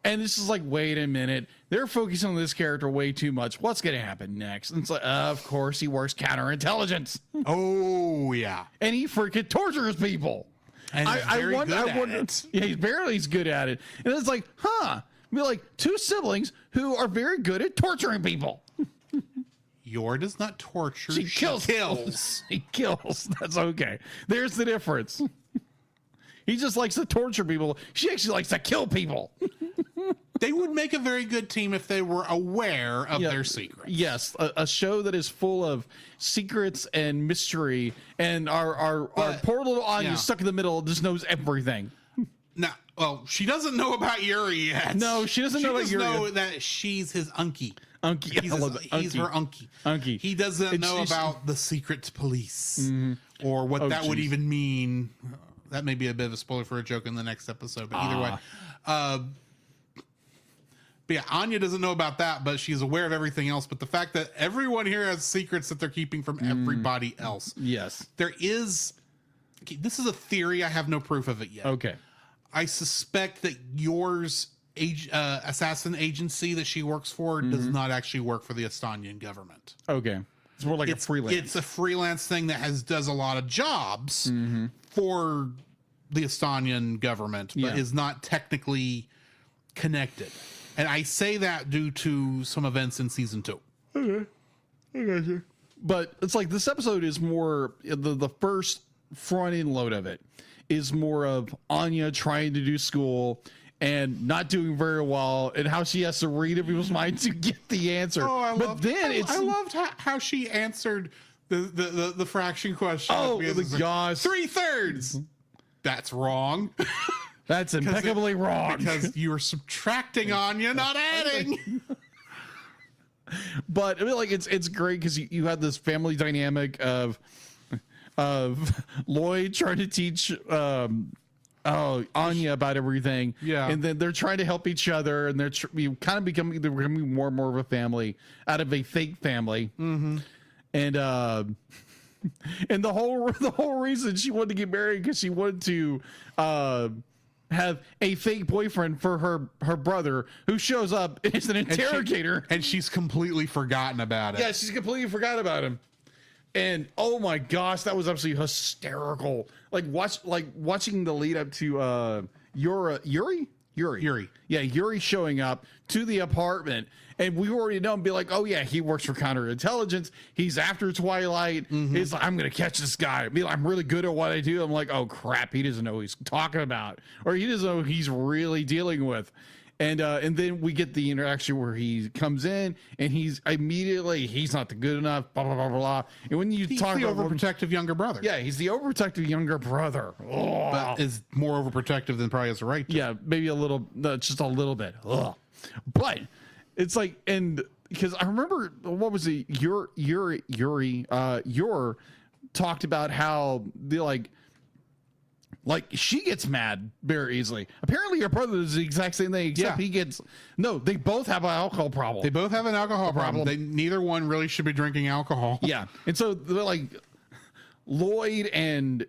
And this is like, wait a minute. They're focusing on this character way too much. What's going to happen next? And it's like, of course, he works counterintelligence. Oh, yeah. And he freaking tortures people. And he's good at it. Yeah, he's good at it. And it's like, be like two siblings who are very good at torturing people. Yor does not torture. She kills. He kills. That's okay. There's the difference. He just likes to torture people. She actually likes to kill people. They would make a very good team if they were aware of their secrets. Yes, a show that is full of secrets and mystery, and our poor little Anya stuck in the middle just knows everything. Now, well, she doesn't know about Yuri yet. No, she doesn't know about Yuri. She know that she's his unkie. Unkie. He's her unkie. Unkie. He doesn't know about the secret police or what that would even mean. That may be a bit of a spoiler for a joke in the next episode, but either way. But yeah, Anya doesn't know about that, but she's aware of everything else. But the fact that everyone here has secrets that they're keeping from everybody else. Yes. There is... Okay, this is a theory. I have no proof of it yet. Okay. I suspect that Yor's assassin agency that she works for does not actually work for the Estonian government. Okay. It's more like a freelance. It's a freelance thing that does a lot of jobs for the Estonian government, but is not technically connected. And I say that due to some events in season 2. Okay. I got you. But it's like this episode is more the first front end load of it is more of Anya trying to do school and not doing very well, and how she has to read people's minds to get the answer. Oh, I loved how she answered the fraction question. Oh my gosh, 3/3. That's wrong. That's impeccably wrong because you were subtracting Anya, not adding. But I mean, like it's great because you had this family dynamic of Lloyd trying to teach Anya about everything. Yeah. And then they're trying to help each other, and they're becoming more and more of a family out of a fake family. Mm-hmm. And and the whole reason she wanted to get married because she wanted to have a fake boyfriend for her brother who shows up and is an interrogator, and she's completely forgotten about it. Yeah, she's completely forgot about him. And oh my gosh, that was absolutely hysterical. Like watching the lead up to Yuri. Yeah, Yuri showing up to the apartment, and we already know and be like, oh yeah, he works for counterintelligence. He's after Twilight. He's like, I'm gonna catch this guy. I'm really good at what I do. I'm like, oh crap, he doesn't know what he's talking about, or he doesn't know who he's really dealing with. And then we get the interaction where he comes in and he's not the good enough, blah, blah, blah, blah. And when you talk the about overprotective younger brother. Yeah, he's the overprotective younger brother. Ugh. But is more overprotective than probably has the right to. Yeah, maybe just a little bit. Ugh. But it's like, and because I remember, what was it? Yuri talked about how like she gets mad very easily. Apparently her brother is the exact same thing, except they both have an alcohol problem. They both have an alcohol problem. Neither one really should be drinking alcohol. Yeah. And so they're like, Lloyd and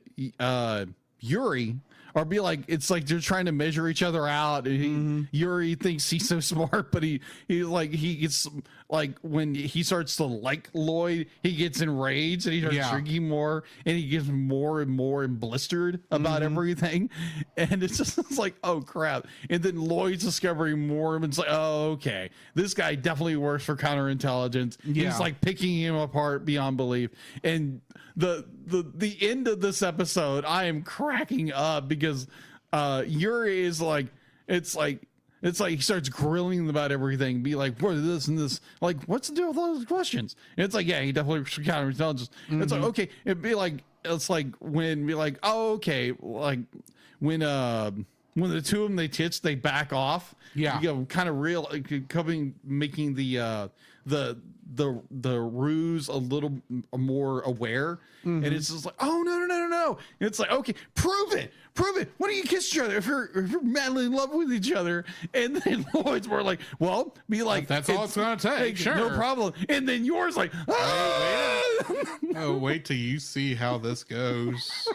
Yuri are it's like they're trying to measure each other out. And Yuri thinks he's so smart, but he gets like, when he starts to like Lloyd, he gets enraged and he starts drinking more, and he gets more and more blistered about everything. And it's like, oh crap. And then Lloyd's discovering more, and it's like, oh, okay, this guy definitely works for counterintelligence. He's like picking him apart beyond belief. And the end of this episode, I am cracking up because Yuri is like, it's like he starts grilling them about everything, be like, what is this and this, like, what's the deal with all those questions? And it's like, yeah, he definitely works for counterintelligence. It's like, okay, it'd be like, it's like when be like, oh, okay, like when the two of them they back off, you go kind of real making the ruse a little more aware, and it's just like, oh no. And it's like, okay, prove it. Why don't you kiss each other if you're madly in love with each other? And then Lloyd's more like, well, be like, that's all it's gonna take. Sure, no problem. And then yours like, wait till you see how this goes.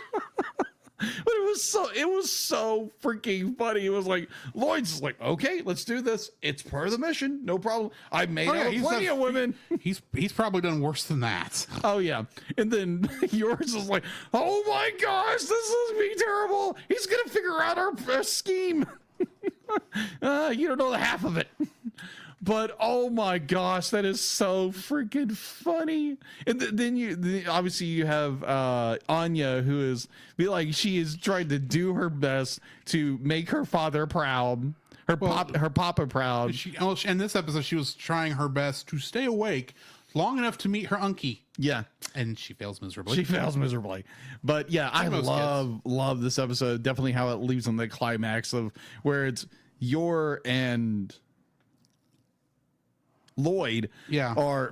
But it was so freaking funny. It was like, Lloyd's like, okay, let's do this. It's part of the mission. No problem. I made plenty of women. He's probably done worse than that. Oh yeah. And then yours is like, oh my gosh, this is being terrible. He's gonna figure out our scheme. You don't know the half of it. But oh my gosh, that is so freaking funny. And then obviously you have Anya, who is she is trying to do her best to make her father proud, her papa proud. In this episode, she was trying her best to stay awake long enough to meet her unkie. Yeah, and she fails miserably. But yeah, I love this episode. Definitely how it leaves on the climax of where it's and Lloyd are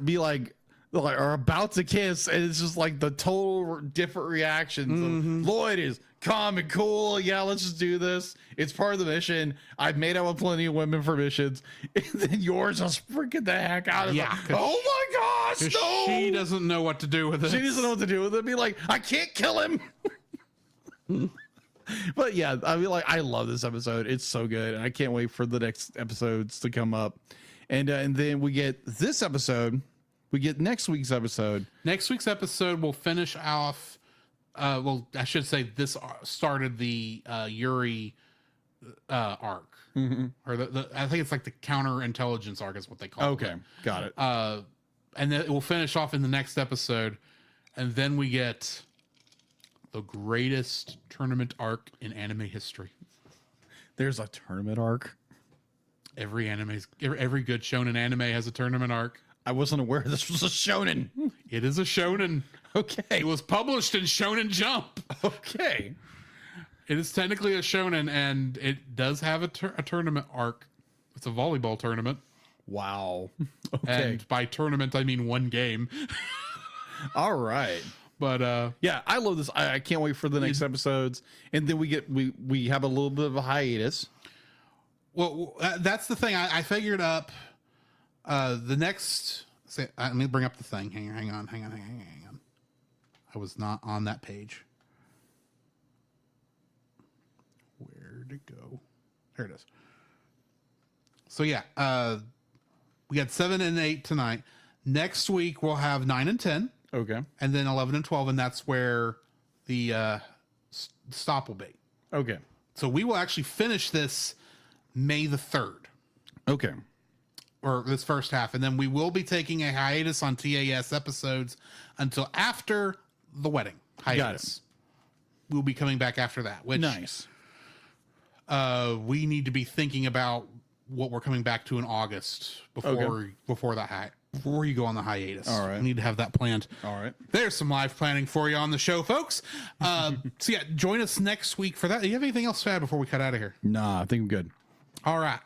about to kiss, and it's just like the total different reactions. Lloyd is calm and cool. Yeah, let's just do this. It's part of the mission. I've made out with plenty of women for missions. And then yours just freaking the heck out of oh my gosh, no. She doesn't know what to do with it. She doesn't know what to do with it. Be like, I can't kill him. But yeah, I mean, like, I love this episode. It's so good, and I can't wait for the next episodes to come up. And then we get this episode. We get next week's episode. Next week's episode will finish off. Well, I should say this started the Yuri arc, or I think it's like the counterintelligence arc is what they call it. Okay, got it. And then it will finish off in the next episode, and then we get the greatest tournament arc in anime history. There's a tournament arc. Every good shonen anime has a tournament arc. I wasn't aware this was a shonen. It is a shonen. Okay. It was published in Shonen Jump. Okay. It is technically a shonen, and it does have a tournament arc. It's a volleyball tournament. Wow. Okay. And by tournament, I mean one game. All right. But yeah, I love this. I can't wait for the next episodes. And then we have a little bit of a hiatus. Well, that's the thing. I figured up the next. Let me bring up the thing. Hang on. I was not on that page. Where to go? There it is. So yeah, we got 7 and 8 tonight. Next week we'll have 9 and 10. Okay. And then 11 and 12, and that's where the stop will be. Okay. So we will actually finish this May the 3rd. Okay. Or this first half. And then we will be taking a hiatus on TAS episodes until after the wedding hiatus. Got it. We'll be coming back after that. Which, nice. We need to be thinking about what we're coming back to in August before you go on the hiatus. All right. We need to have that planned. All right. There's some live planning for you on the show, folks. So yeah, join us next week for that. Do you have anything else to add before we cut out of here? Nah, I think I'm good. All right.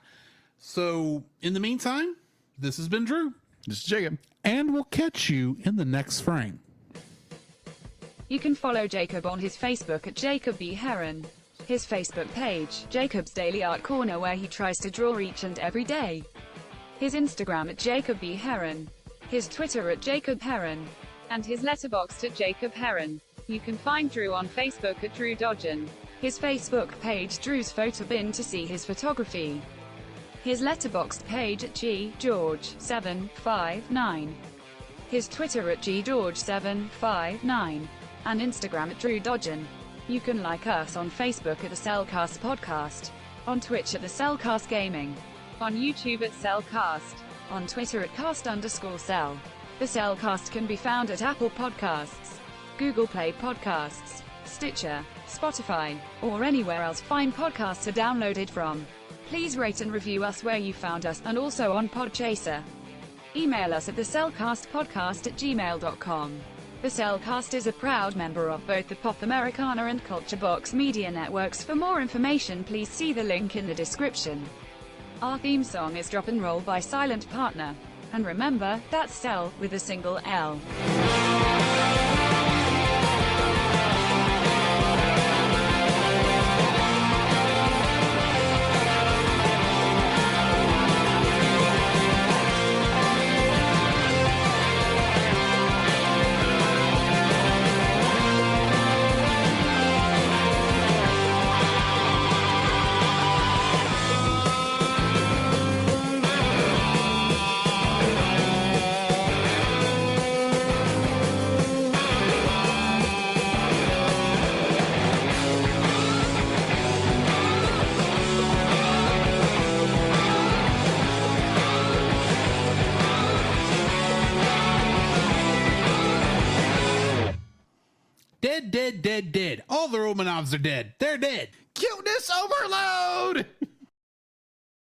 So in the meantime, this has been Drew. This is Jacob. And we'll catch you in the next frame. You can follow Jacob on his Facebook at Jacob B. Heron. His Facebook page, Jacob's Daily Art Corner, where he tries to draw each and every day. His Instagram at Jacob B. Heron. His Twitter at Jacob Heron. And his letterboxd at Jacob Heron. You can find Drew on Facebook at Drew Dodgen. His Facebook page, Drew's Photo Bin, to see his photography. His letterboxd page at GGeorge759. His Twitter at GGeorge759. And Instagram at Drew Dodgen. You can like us on Facebook at the Cellcast Podcast. On Twitch at the Cellcast Gaming. On YouTube at Cellcast. On Twitter at cast_cell. The Cellcast can be found at Apple Podcasts, Google Play Podcasts, Stitcher, Spotify, or anywhere else fine podcasts are downloaded from. Please rate and review us where you found us, and also on Podchaser. Email us at thecellcastpodcast@gmail.com. The Cellcast is a proud member of both the Pop Americana and Culture Box media networks. For more information, please see the link in the description. Our theme song is Drop and Roll by Silent Partner. And remember, that's Cell with a single L. Dead. All the Romanovs are dead. They're dead. Cuteness overload!